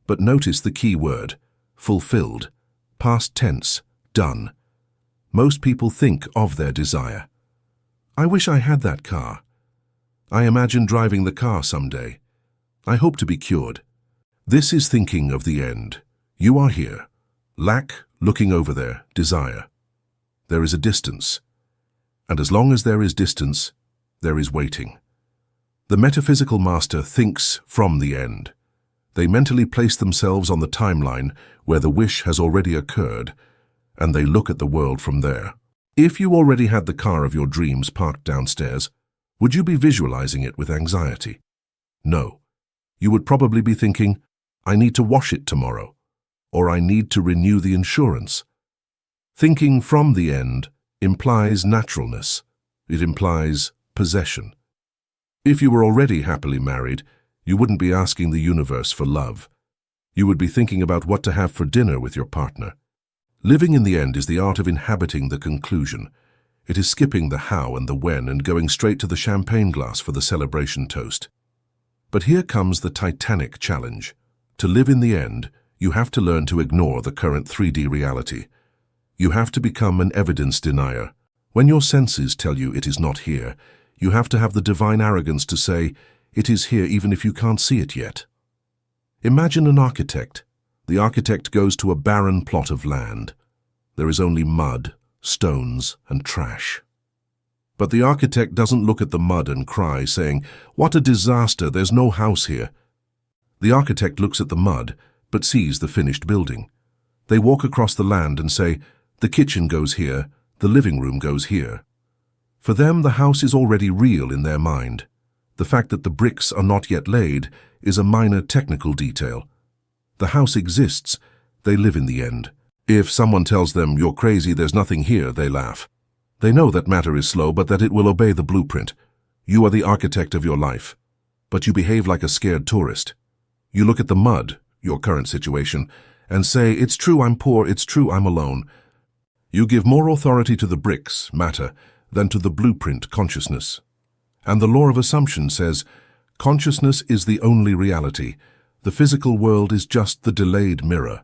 But notice the key word, fulfilled, past tense, done. Most people think of their desire. I wish I had that car. I imagine driving the car someday. I hope to be cured. This is thinking of the end. You are here. Lack, looking over there, desire. There is a distance. And as long as there is distance, there is waiting. The metaphysical master thinks from the end. They mentally place themselves on the timeline where the wish has already occurred, and they look at the world from there. If you already had the car of your dreams parked downstairs, would you be visualizing it with anxiety? No. You would probably be thinking, "I need to wash it tomorrow," or "I need to renew the insurance." Thinking from the end implies naturalness. It implies possession. If you were already happily married, you wouldn't be asking the universe for love. You would be thinking about what to have for dinner with your partner. Living in the end is the art of inhabiting the conclusion. It is skipping the how and the when and going straight to the champagne glass for the celebration toast. But here comes the titanic challenge. To live in the end, you have to learn to ignore the current 3D reality. You have to become an evidence denier. When your senses tell you it is not here, you have to have the divine arrogance to say, "It is here even if you can't see it yet." Imagine an architect. The architect goes to a barren plot of land. There is only mud, stones, and trash. But the architect doesn't look at the mud and cry, saying, "What a disaster, there's no house here." The architect looks at the mud, but sees the finished building. They walk across the land and say, "The kitchen goes here, the living room goes here." For them, the house is already real in their mind. The fact that the bricks are not yet laid is a minor technical detail. The house exists, they live in the end. If someone tells them, "You're crazy, there's nothing here," they laugh. They know that matter is slow, but that it will obey the blueprint. You are the architect of your life, but you behave like a scared tourist. You look at the mud, your current situation, and say, it's true I'm poor, it's true I'm alone. You give more authority to the bricks, matter, than to the blueprint, consciousness. And the law of assumption says, consciousness is the only reality. The physical world is just the delayed mirror.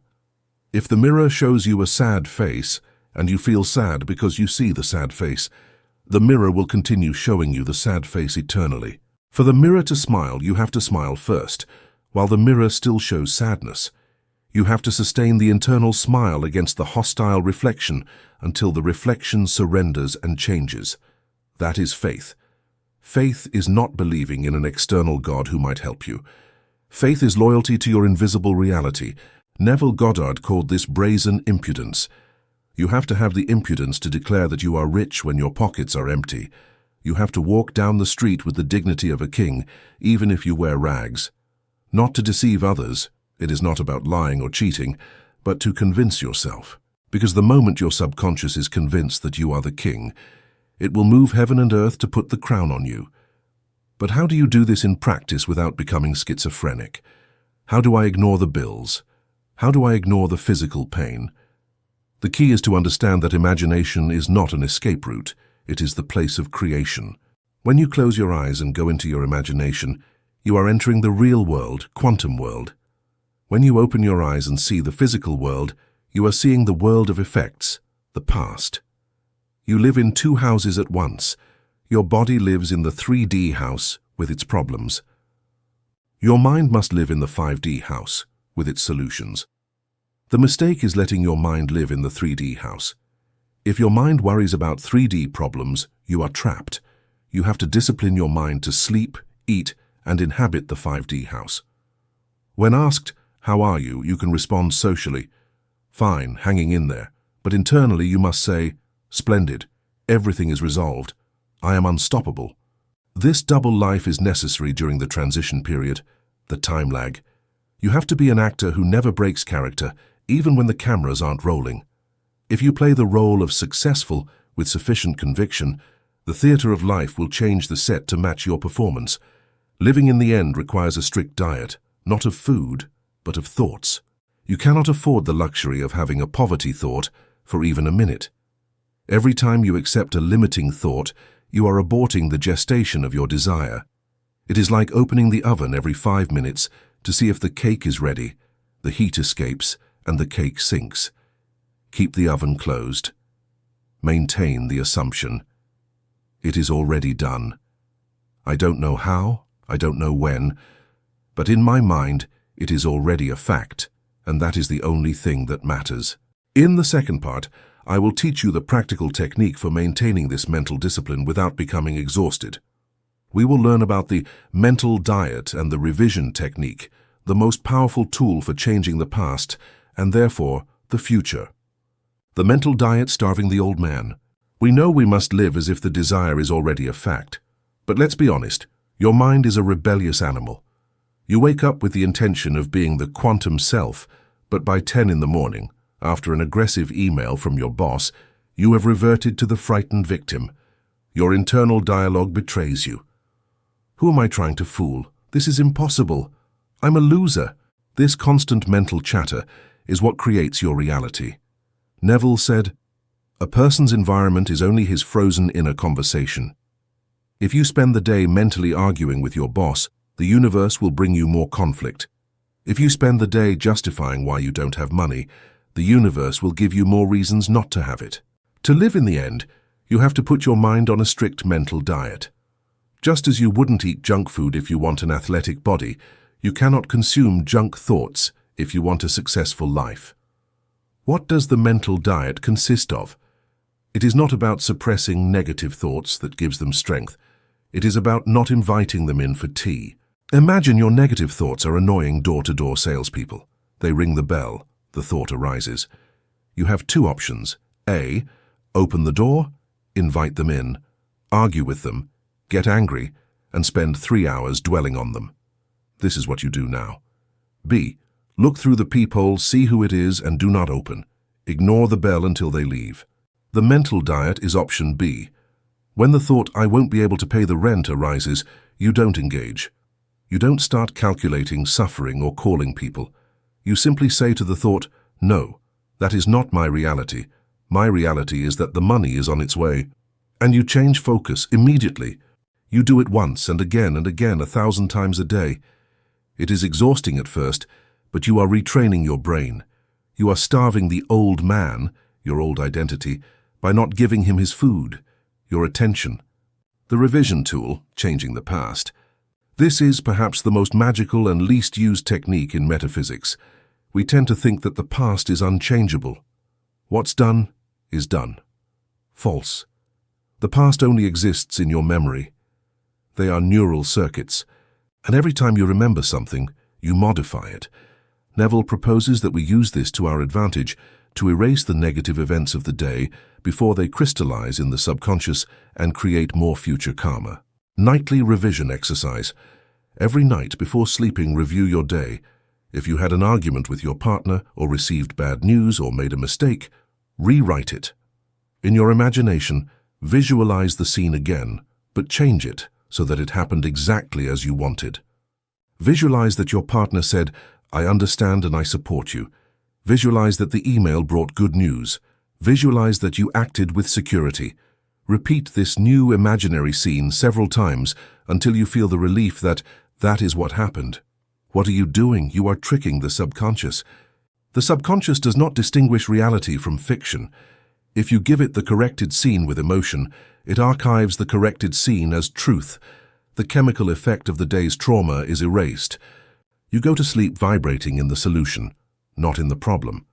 If the mirror shows you a sad face, and you feel sad because you see the sad face, the mirror will continue showing you the sad face eternally. For the mirror to smile, you have to smile first, while the mirror still shows sadness. You have to sustain the internal smile against the hostile reflection until the reflection surrenders and changes. That is faith. Faith is not believing in an external God who might help you. Faith is loyalty to your invisible reality. Neville Goddard called this brazen impudence. You have to have the impudence to declare that you are rich when your pockets are empty. You have to walk down the street with the dignity of a king, even if you wear rags. Not to deceive others. It is not about lying or cheating, but to convince yourself. Because the moment your subconscious is convinced that you are the king, it will move heaven and earth to put the crown on you. But how do you do this in practice without becoming schizophrenic? How do I ignore the bills? How do I ignore the physical pain? The key is to understand that imagination is not an escape route. It is the place of creation. When you close your eyes and go into your imagination, you are entering the real world, quantum world. When you open your eyes and see the physical world, you are seeing the world of effects, the past. You live in two houses at once. Your body lives in the 3D house with its problems. Your mind must live in the 5D house with its solutions. The mistake is letting your mind live in the 3D house. If your mind worries about 3D problems, you are trapped. You have to discipline your mind to sleep, eat, and inhabit the 5D house. When asked, how are you? You can respond socially, fine, hanging in there. But internally you must say, splendid, everything is resolved. I am unstoppable. This double life is necessary during the transition period, the time lag. You have to be an actor who never breaks character, even when the cameras aren't rolling. If you play the role of successful with sufficient conviction, the theater of life will change the set to match your performance. Living in the end requires a strict diet, not of food, but of thoughts. You cannot afford the luxury of having a poverty thought for even a minute. Every time you accept a limiting thought, you are aborting the gestation of your desire. It is like opening the oven every 5 minutes to see if the cake is ready. The heat escapes and the cake sinks. Keep the oven closed. Maintain the assumption. It is already done. I don't know how, I don't know when, but in my mind, it is already a fact, and that is the only thing that matters. In the second part, I will teach you the practical technique for maintaining this mental discipline without becoming exhausted. We will learn about the mental diet and the revision technique, the most powerful tool for changing the past and therefore the future. The mental diet starving the old man. We know we must live as if the desire is already a fact. But let's be honest, your mind is a rebellious animal. You wake up with the intention of being the quantum self, but by 10 in the morning, after an aggressive email from your boss, you have reverted to the frightened victim. Your internal dialogue betrays you. Who am I trying to fool? This is impossible. I'm a loser. This constant mental chatter is what creates your reality. Neville said, "A person's environment is only his frozen inner conversation." If you spend the day mentally arguing with your boss, the universe will bring you more conflict. If you spend the day justifying why you don't have money, the universe will give you more reasons not to have it. To live in the end, you have to put your mind on a strict mental diet. Just as you wouldn't eat junk food if you want an athletic body, you cannot consume junk thoughts if you want a successful life. What does the mental diet consist of? It is not about suppressing negative thoughts that gives them strength. It is about not inviting them in for tea. Imagine your negative thoughts are annoying door-to-door salespeople. They ring the bell. The thought arises. You have two options. A. Open the door, invite them in, argue with them, get angry, and spend 3 hours dwelling on them. This is what you do now. B. Look through the peephole, see who it is, and do not open. Ignore the bell until they leave. The mental diet is option B. When the thought, "I won't be able to pay the rent," arises, you don't engage. You don't start calculating, suffering, or calling people. You simply say to the thought, "No, that is not my reality. My reality is that the money is on its way." And you change focus immediately. You do it once and again, 1,000 times a day. It is exhausting at first, but you are retraining your brain. You are starving the old man, your old identity, by not giving him his food, your attention. The revision tool, changing the past. This is perhaps the most magical and least used technique in metaphysics. We tend to think that the past is unchangeable. What's done is done. False. The past only exists in your memory. They are neural circuits, and every time you remember something, you modify it. Neville proposes that we use this to our advantage to erase the negative events of the day before they crystallize in the subconscious and create more future karma. Nightly revision exercise. Every night before sleeping, review your day. If you had an argument with your partner or received bad news or made a mistake, rewrite it. In your imagination, visualize the scene again, but change it so that it happened exactly as you wanted. Visualize that your partner said, "I understand and I support you." Visualize that the email brought good news. Visualize that you acted with security. Repeat this new imaginary scene several times until you feel the relief that that is what happened. What are you doing? You are tricking the subconscious. The subconscious does not distinguish reality from fiction. If you give it the corrected scene with emotion, it archives the corrected scene as truth. The chemical effect of the day's trauma is erased. You go to sleep vibrating in the solution, not in the problem.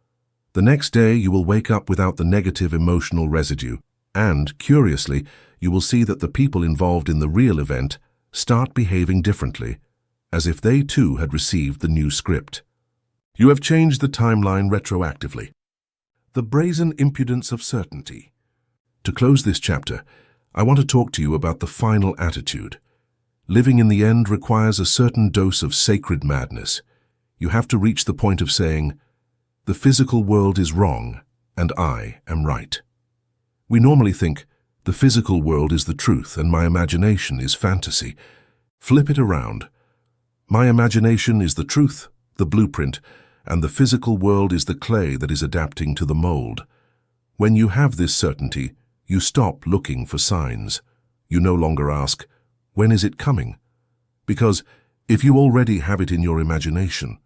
The next day you will wake up without the negative emotional residue, and, curiously, you will see that the people involved in the real event start behaving differently, as if they too had received the new script. You have changed the timeline retroactively. The brazen impudence of certainty. To close this chapter, I want to talk to you about the final attitude. Living in the end requires a certain dose of sacred madness. You have to reach the point of saying, "The physical world is wrong, and I am right." We normally think, the physical world is the truth and my imagination is fantasy. Flip it around. My imagination is the truth, the blueprint, and the physical world is the clay that is adapting to the mold. When you have this certainty, you stop looking for signs. You no longer ask, "When is it coming?" Because if you already have it in your imagination,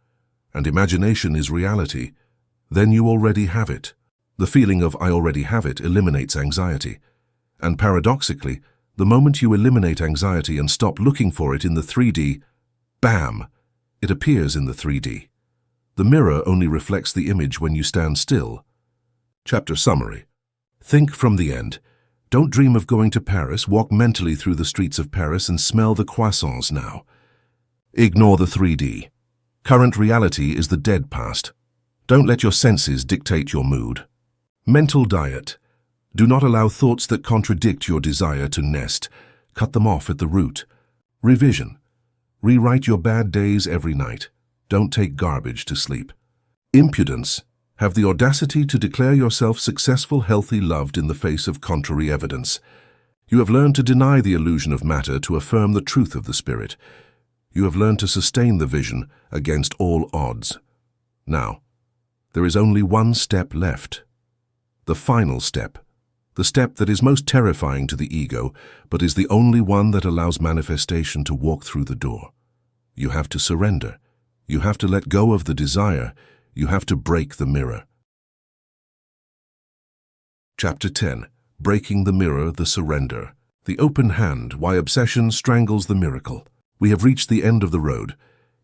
and imagination is reality, then you already have it. The feeling of "I already have it" eliminates anxiety. And paradoxically, the moment you eliminate anxiety and stop looking for it in the 3D, bam, it appears in the 3D. The mirror only reflects the image when you stand still. Chapter summary. Think from the end. Don't dream of going to Paris. Walk mentally through the streets of Paris and smell the croissants now. Ignore the 3D. Current reality is the dead past. Don't let your senses dictate your mood. Mental diet. Do not allow thoughts that contradict your desire to nest. Cut them off at the root. Revision. Rewrite your bad days every night. Don't take garbage to sleep. Impudence. Have the audacity to declare yourself successful, healthy, loved in the face of contrary evidence. You have learned to deny the illusion of matter to affirm the truth of the spirit. You have learned to sustain the vision against all odds. Now, there is only one step left. The final step. The step that is most terrifying to the ego, but is the only one that allows manifestation to walk through the door. You have to surrender. You have to let go of the desire. You have to break the mirror. Chapter 10. Breaking the Mirror, the Surrender. The Open Hand, Why Obsession Strangles the Miracle. We have reached the end of the road.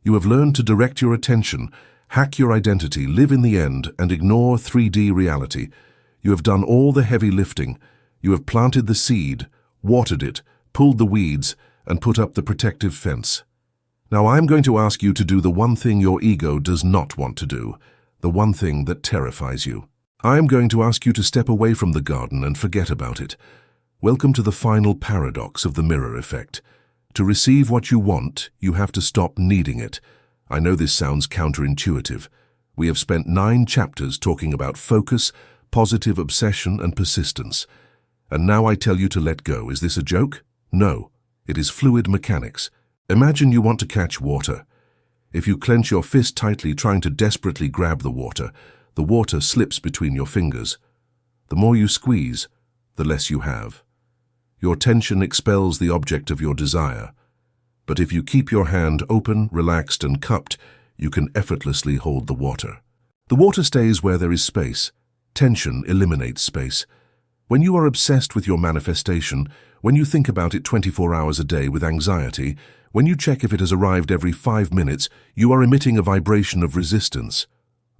You have learned to direct your attention, hack your identity, live in the end, and ignore 3D reality. You have done all the heavy lifting. You have planted the seed, watered it, pulled the weeds, and put up the protective fence. Now I'm going to ask you to do the one thing your ego does not want to do, the one thing that terrifies you. I am going to ask you to step away from the garden and forget about it. Welcome to the final paradox of the mirror effect. To receive what you want, you have to stop needing it. I know this sounds counterintuitive. We have spent 9 chapters talking about focus, positive obsession and persistence. And now I tell you to let go. Is this a joke? No, it is fluid mechanics. Imagine you want to catch water. If you clench your fist tightly trying to desperately grab the water slips between your fingers. The more you squeeze, the less you have. Your tension expels the object of your desire. But if you keep your hand open, relaxed, and cupped, you can effortlessly hold the water. The water stays where there is space. Tension eliminates space. When you are obsessed with your manifestation, when you think about it 24 hours a day with anxiety, when you check if it has arrived every 5 minutes, you are emitting a vibration of resistance.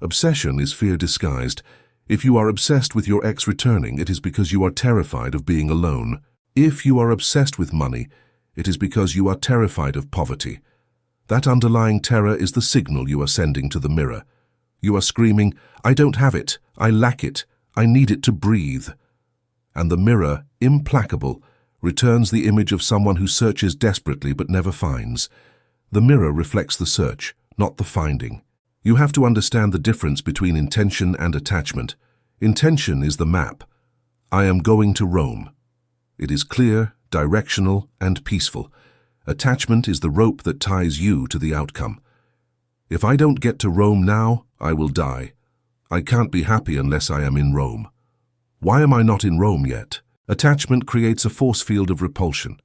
Obsession is fear disguised. If you are obsessed with your ex returning, it is because you are terrified of being alone. If you are obsessed with money, it is because you are terrified of poverty. That underlying terror is the signal you are sending to the mirror. You are screaming, "I don't have it, I lack it, I need it to breathe." And the mirror, implacable, returns the image of someone who searches desperately but never finds. The mirror reflects the search, not the finding. You have to understand the difference between intention and attachment. Intention is the map. I am going to Rome. It is clear, directional, and peaceful. Attachment is the rope that ties you to the outcome. If I don't get to Rome now, I will die. I can't be happy unless I am in Rome. Why am I not in Rome yet? Attachment creates a force field of repulsion.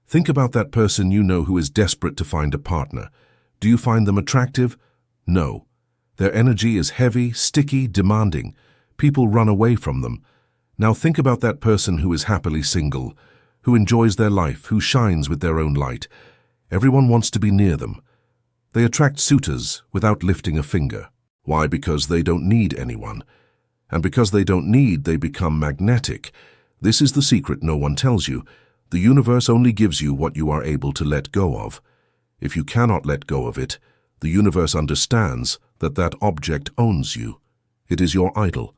Think about that person you know who is desperate to find a partner. Do you find them attractive? No. Their energy is heavy, sticky, demanding. People run away from them. Now think about that person who is happily single, who enjoys their life, who shines with their own light. Everyone wants to be near them. They attract suitors without lifting a finger. Why? Because they don't need anyone. And because they don't need, they become magnetic. This is the secret no one tells you. The universe only gives you what you are able to let go of. If you cannot let go of it, the universe understands that that object owns you. It is your idol,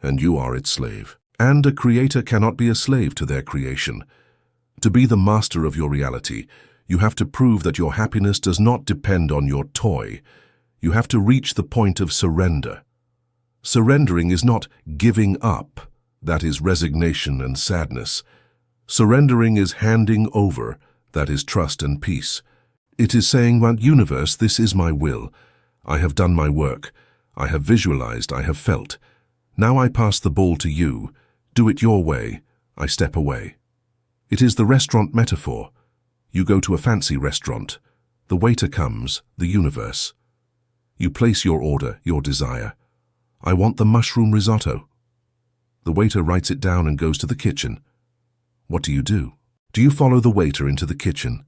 and you are its slave. And a creator cannot be a slave to their creation. To be the master of your reality, you have to prove that your happiness does not depend on your toy. You have to reach the point of surrender. Surrendering is not giving up. That is resignation and sadness. Surrendering is handing over. That is trust and peace. It is saying, "Well, universe, this is my will. I have done my work. I have visualized. I have felt. Now I pass the ball to you. Do it your way. I step away." It is the restaurant metaphor. You go to a fancy restaurant. The waiter comes, the universe. You place your order, your desire. "I want the mushroom risotto." The waiter writes it down and goes to the kitchen. What do? Do you follow the waiter into the kitchen?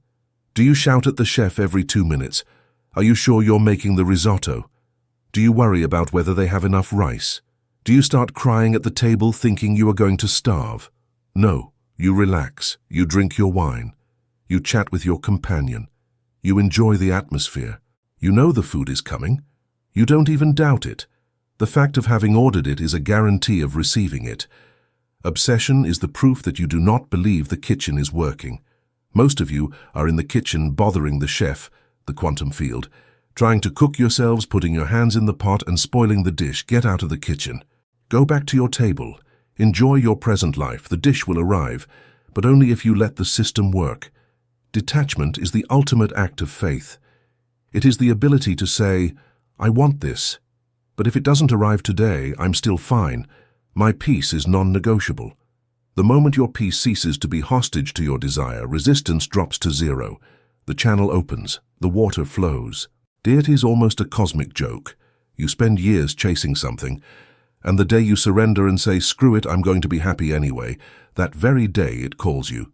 Do you shout at the chef every 2 minutes? Are you sure you're making the risotto? Do you worry about whether they have enough rice? Do you start crying at the table thinking you are going to starve? No, you relax, you drink your wine, you chat with your companion, you enjoy the atmosphere. You know the food is coming. You don't even doubt it. The fact of having ordered it is a guarantee of receiving it. Obsession is the proof that you do not believe the kitchen is working. Most of you are in the kitchen bothering the chef, the quantum field, trying to cook yourselves, putting your hands in the pot and spoiling the dish. Get out of the kitchen. Go back to your table. Enjoy your present life. The dish will arrive, but only if you let the system work. Detachment is the ultimate act of faith. It is the ability to say, "I want this, but if it doesn't arrive today, I'm still fine. My peace is non-negotiable." The moment your peace ceases to be hostage to your desire, resistance drops to zero. The channel opens. The water flows. Deity is almost a cosmic joke. You spend years chasing something, and the day you surrender and say, "Screw it, I'm going to be happy anyway," that very day it calls you.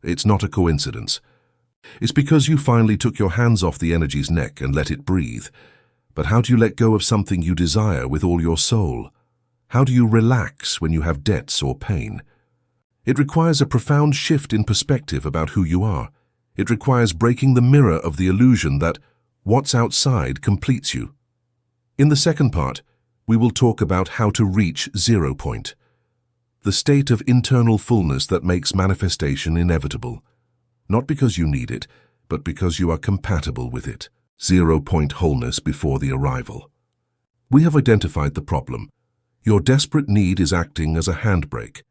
It's not a coincidence. It's because you finally took your hands off the energy's neck and let it breathe. But how do you let go of something you desire with all your soul? How do you relax when you have debts or pain? It requires a profound shift in perspective about who you are. It requires breaking the mirror of the illusion that what's outside completes you. In the second part, we will talk about how to reach 0 point, the state of internal fullness that makes manifestation inevitable. Not because you need it, but because you are compatible with it. 0 point wholeness before the arrival. We have identified the problem. Your desperate need is acting as a handbrake.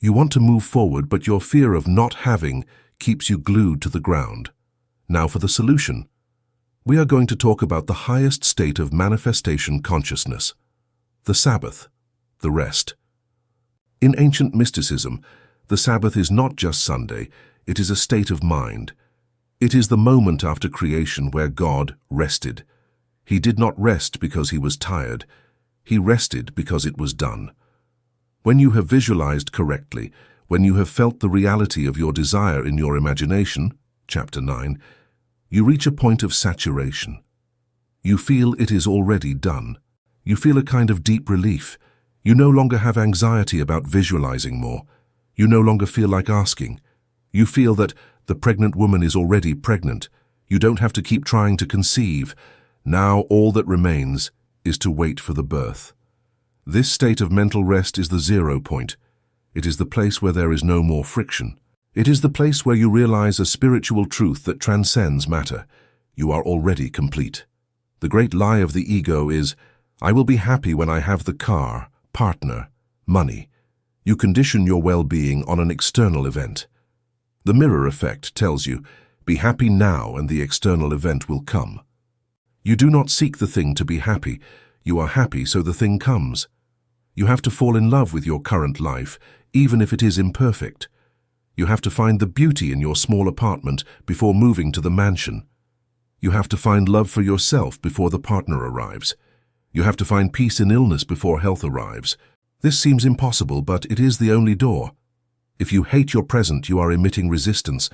You want to move forward, but your fear of not having keeps you glued to the ground. Now for the solution. We are going to talk about the highest state of manifestation consciousness, the Sabbath, the rest. In ancient mysticism, the Sabbath is not just Sunday, it is a state of mind. It is the moment after creation where God rested. He did not rest because he was tired. He rested because it was done. When you have visualized correctly, when you have felt the reality of your desire in your imagination, chapter 9, you reach a point of saturation. You feel it is already done. You feel a kind of deep relief. You no longer have anxiety about visualizing more. You no longer feel like asking. You feel that the pregnant woman is already pregnant. You don't have to keep trying to conceive. Now all that remains is to wait for the birth. This state of mental rest is the 0 point. It is the place where there is no more friction. It is the place where you realize a spiritual truth that transcends matter. You are already complete. The great lie of the ego is, I will be happy when I have the car, partner, money. You condition your well-being on an external event. The mirror effect tells you, be happy now and the external event will come. You do not seek the thing to be happy. You are happy so the thing comes. You have to fall in love with your current life, even if it is imperfect. You have to find the beauty in your small apartment before moving to the mansion. You have to find love for yourself before the partner arrives. You have to find peace in illness before health arrives. This seems impossible, but it is the only door. If you hate your present, you are emitting resistance.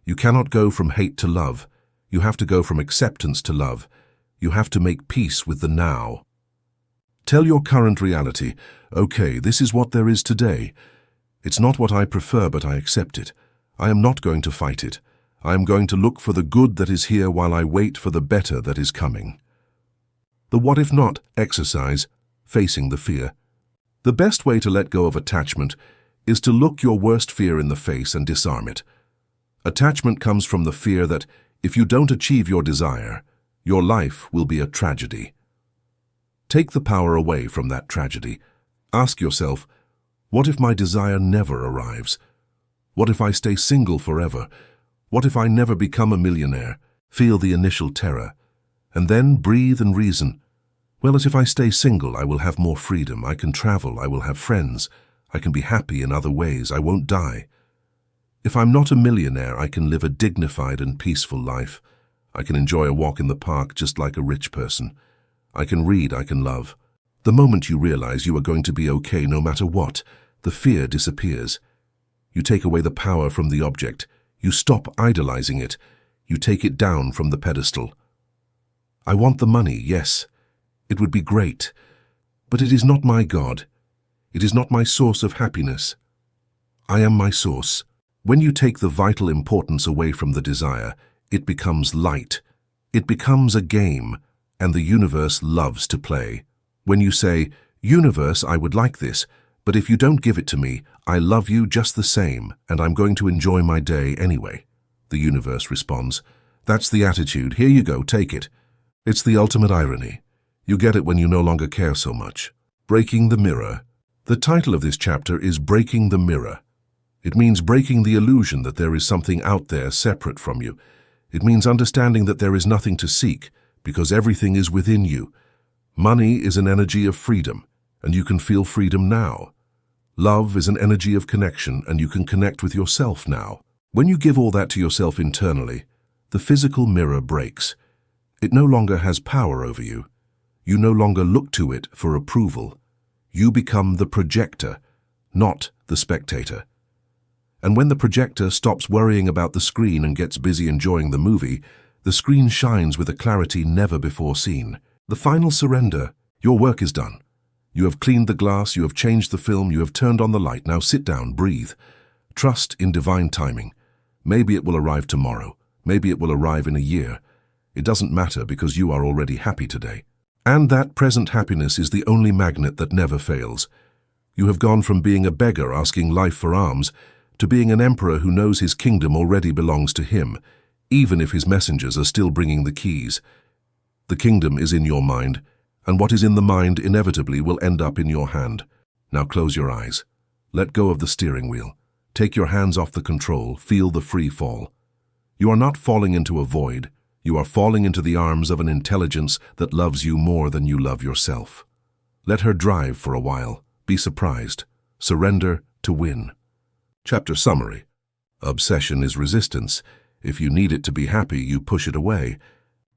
You cannot go from hate to love. You have to go from acceptance to love. You have to make peace with the now. Tell your current reality, okay, this is what there is today. It's not what I prefer, but I accept it. I am not going to fight it. I am going to look for the good that is here while I wait for the better that is coming. The what if not exercise, facing the fear. The best way to let go of attachment is to look your worst fear in the face and disarm it. Attachment comes from the fear that if you don't achieve your desire, your life will be a tragedy. Take the power away from that tragedy. Ask yourself, what if my desire never arrives? What if I stay single forever? What if I never become a millionaire? Feel the initial terror. And then breathe and reason. Well, as if I stay single, I will have more freedom. I can travel. I will have friends. I can be happy in other ways. I won't die. If I'm not a millionaire, I can live a dignified and peaceful life. I can enjoy a walk in the park just like a rich person. I can read. I can love. The moment you realize you are going to be okay no matter what, the fear disappears. You take away the power from the object. You stop idolizing it. You take it down from the pedestal. I want the money, yes. It would be great. But it is not my God. It is not my source of happiness. I am my source. When you take the vital importance away from the desire, it becomes light. It becomes a game, and the universe loves to play. When you say, universe, I would like this, but if you don't give it to me, I love you just the same, and I'm going to enjoy my day anyway. The universe responds, that's the attitude, here you go, take it. It's the ultimate irony. You get it when you no longer care so much. Breaking the mirror. The title of this chapter is Breaking the Mirror. It means breaking the illusion that there is something out there separate from you. It means understanding that there is nothing to seek, because everything is within you. Money is an energy of freedom, and you can feel freedom now. Love is an energy of connection, and you can connect with yourself now. When you give all that to yourself internally, the physical mirror breaks. It no longer has power over you. You no longer look to it for approval. You become the projector, not the spectator. And when the projector stops worrying about the screen and gets busy enjoying the movie, the screen shines with a clarity never before seen. The final surrender. Your work is done. You have cleaned the glass, you have changed the film, you have turned on the light. Now sit down, breathe. Trust in divine timing. Maybe it will arrive tomorrow. Maybe it will arrive in a year. It doesn't matter because you are already happy today. And that present happiness is the only magnet that never fails. You have gone from being a beggar asking life for alms to being an emperor who knows his kingdom already belongs to him, even if his messengers are still bringing the keys. The kingdom is in your mind, And what is in the mind inevitably will end up in your hand. Now close your eyes. Let go of the steering wheel. Take your hands off the control. Feel the free fall. You are not falling into a void. You are falling into the arms of an intelligence that loves you more than you love yourself. Let her drive for a while. Be surprised. Surrender to win. Chapter summary. Obsession is resistance. If you need it to be happy, you push it away.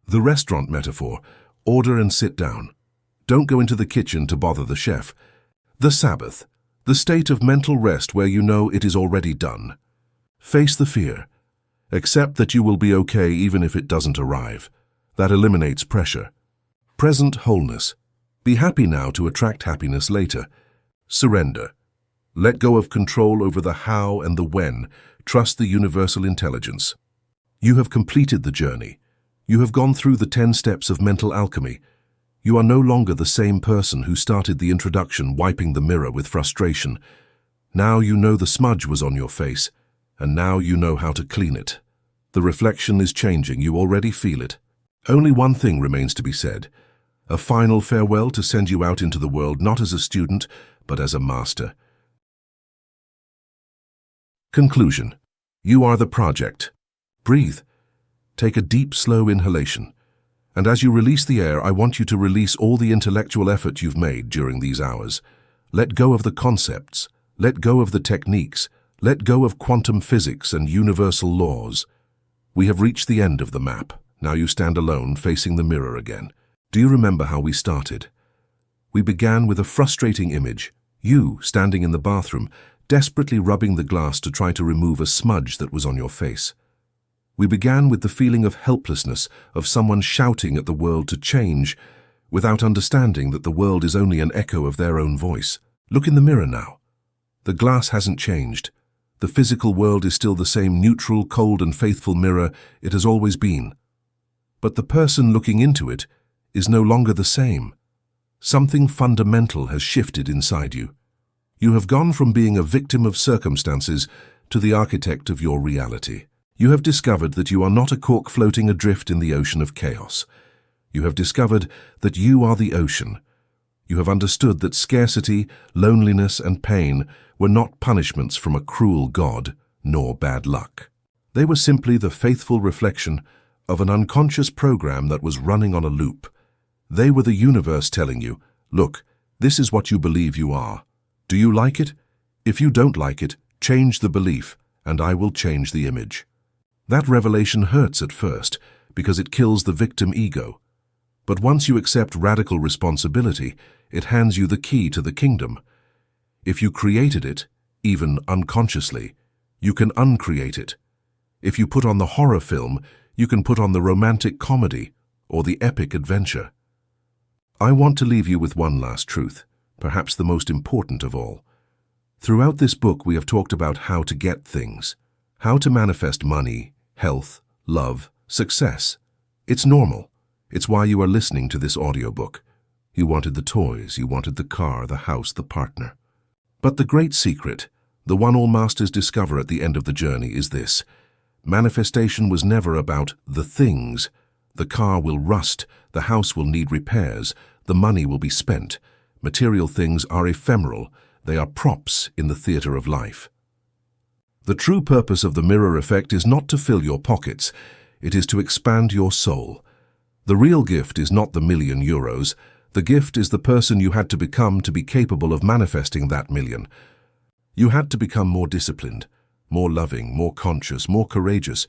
The restaurant metaphor. Order and sit down. Don't go into the kitchen to bother the chef. The Sabbath. The state of mental rest where you know it is already done. Face the fear. Accept that you will be okay even if it doesn't arrive. That eliminates pressure. Present wholeness. Be happy now to attract happiness later. Surrender. Let go of control over the how and the when. Trust the universal intelligence. You have completed the journey. You have gone through the 10 steps of mental alchemy. You are no longer the same person who started the introduction wiping the mirror with frustration. Now you know the smudge was on your face, and now you know how to clean it. The reflection is changing, you already feel it. Only one thing remains to be said. A final farewell to send you out into the world not as a student, but as a master. Conclusion. You are the project. Breathe. Take a deep, slow inhalation. And as you release the air, I want you to release all the intellectual effort you've made during these hours. Let go of the concepts. Let go of the techniques. Let go of quantum physics and universal laws. We have reached the end of the map. Now you stand alone, facing the mirror again. Do you remember how we started? We began with a frustrating image. You, standing in the bathroom, desperately rubbing the glass to try to remove a smudge that was on your face. We began with the feeling of helplessness, of someone shouting at the world to change, without understanding that the world is only an echo of their own voice. Look in the mirror now. The glass hasn't changed. The physical world is still the same neutral, cold and faithful mirror it has always been. But the person looking into it is no longer the same. Something fundamental has shifted inside you. You have gone from being a victim of circumstances to the architect of your reality. You have discovered that you are not a cork floating adrift in the ocean of chaos. You have discovered that you are the ocean. You have understood that scarcity, loneliness, and pain were not punishments from a cruel God, nor bad luck. They were simply the faithful reflection of an unconscious program that was running on a loop. They were the universe telling you, look, this is what you believe you are. Do you like it? If you don't like it, change the belief, and I will change the image. That revelation hurts at first, because it kills the victim ego. But once you accept radical responsibility, it hands you the key to the kingdom. If you created it, even unconsciously, you can uncreate it. If you put on the horror film, you can put on the romantic comedy or the epic adventure. I want to leave you with one last truth, perhaps the most important of all. Throughout this book, we have talked about how to get things, how to manifest money, health, love, success. It's normal. It's why you are listening to this audiobook. You wanted the toys, you wanted the car, the house, the partner. But the great secret, the one all masters discover at the end of the journey, is this. Manifestation was never about the things. The car will rust, the house will need repairs, the money will be spent. Material things are ephemeral. They are props in the theater of life. The true purpose of the mirror effect is not to fill your pockets. It is to expand your soul. The real gift is not the €1,000,000. The gift is the person you had to become to be capable of manifesting that million. You had to become more disciplined, more loving, more conscious, more courageous.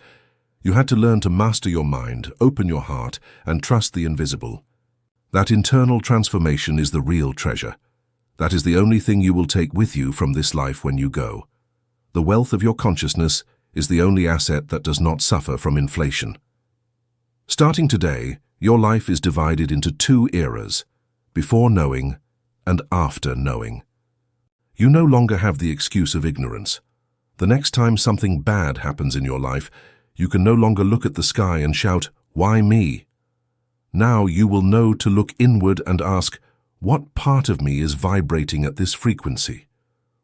You had to learn to master your mind, open your heart, and trust the invisible. That internal transformation is the real treasure. That is the only thing you will take with you from this life when you go. The wealth of your consciousness is the only asset that does not suffer from inflation. Starting today, your life is divided into 2 eras, before knowing and after knowing. You no longer have the excuse of ignorance. The next time something bad happens in your life, you can no longer look at the sky and shout, "Why me?" Now you will know to look inward and ask, what part of me is vibrating at this frequency?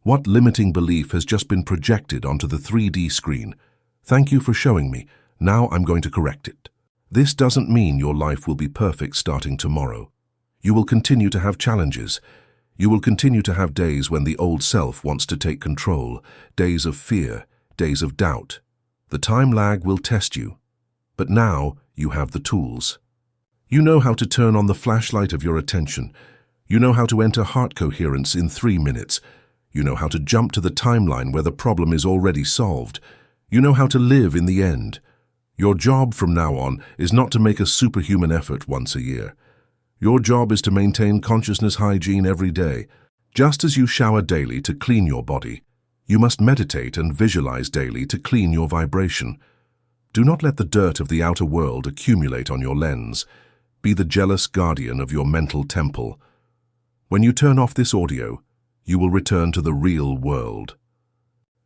What limiting belief has just been projected onto the 3D screen? Thank you for showing me. Now I'm going to correct it. This doesn't mean your life will be perfect starting tomorrow. You will continue to have challenges. You will continue to have days when the old self wants to take control, days of fear, days of doubt. The time lag will test you. But now you have the tools. You know how to turn on the flashlight of your attention. You know how to enter heart coherence in 3 minutes. You know how to jump to the timeline where the problem is already solved. You know how to live in the end. Your job from now on is not to make a superhuman effort once a year. Your job is to maintain consciousness hygiene every day. Just as you shower daily to clean your body, you must meditate and visualize daily to clean your vibration. Do not let the dirt of the outer world accumulate on your lens. Be the jealous guardian of your mental temple. When you turn off this audio, you will return to the real world.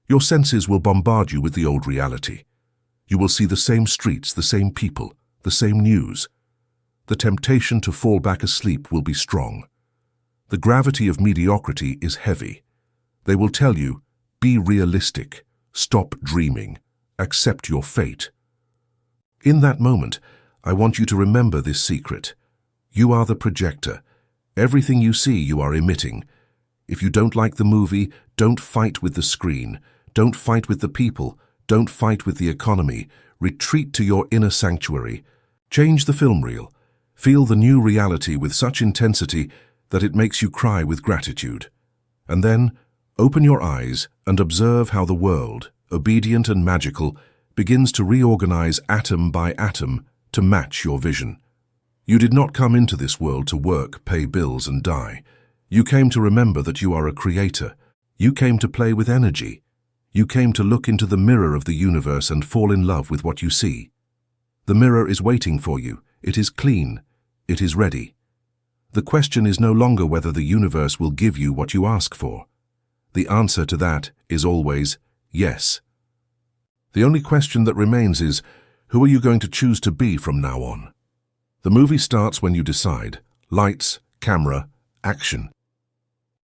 Your senses will bombard you with the old reality. You will see the same streets, the same people, the same news. The temptation to fall back asleep will be strong. The gravity of mediocrity is heavy. They will tell you, be realistic, stop dreaming, accept your fate. In that moment, I want you to remember this secret. You are the projector. Everything you see, you are emitting. If you don't like the movie, don't fight with the screen. Don't fight with the people. Don't fight with the economy. Retreat to your inner sanctuary. Change the film reel. Feel the new reality with such intensity that it makes you cry with gratitude. And then, open your eyes and observe how the world, obedient and magical, begins to reorganize atom by atom to match your vision. You did not come into this world to work, pay bills, and die. You came to remember that you are a creator. You came to play with energy. You came to look into the mirror of the universe and fall in love with what you see. The mirror is waiting for you. It is clean. It is ready. The question is no longer whether the universe will give you what you ask for. The answer to that is always yes. The only question that remains is, who are you going to choose to be from now on? The movie starts when you decide. Lights, camera, action.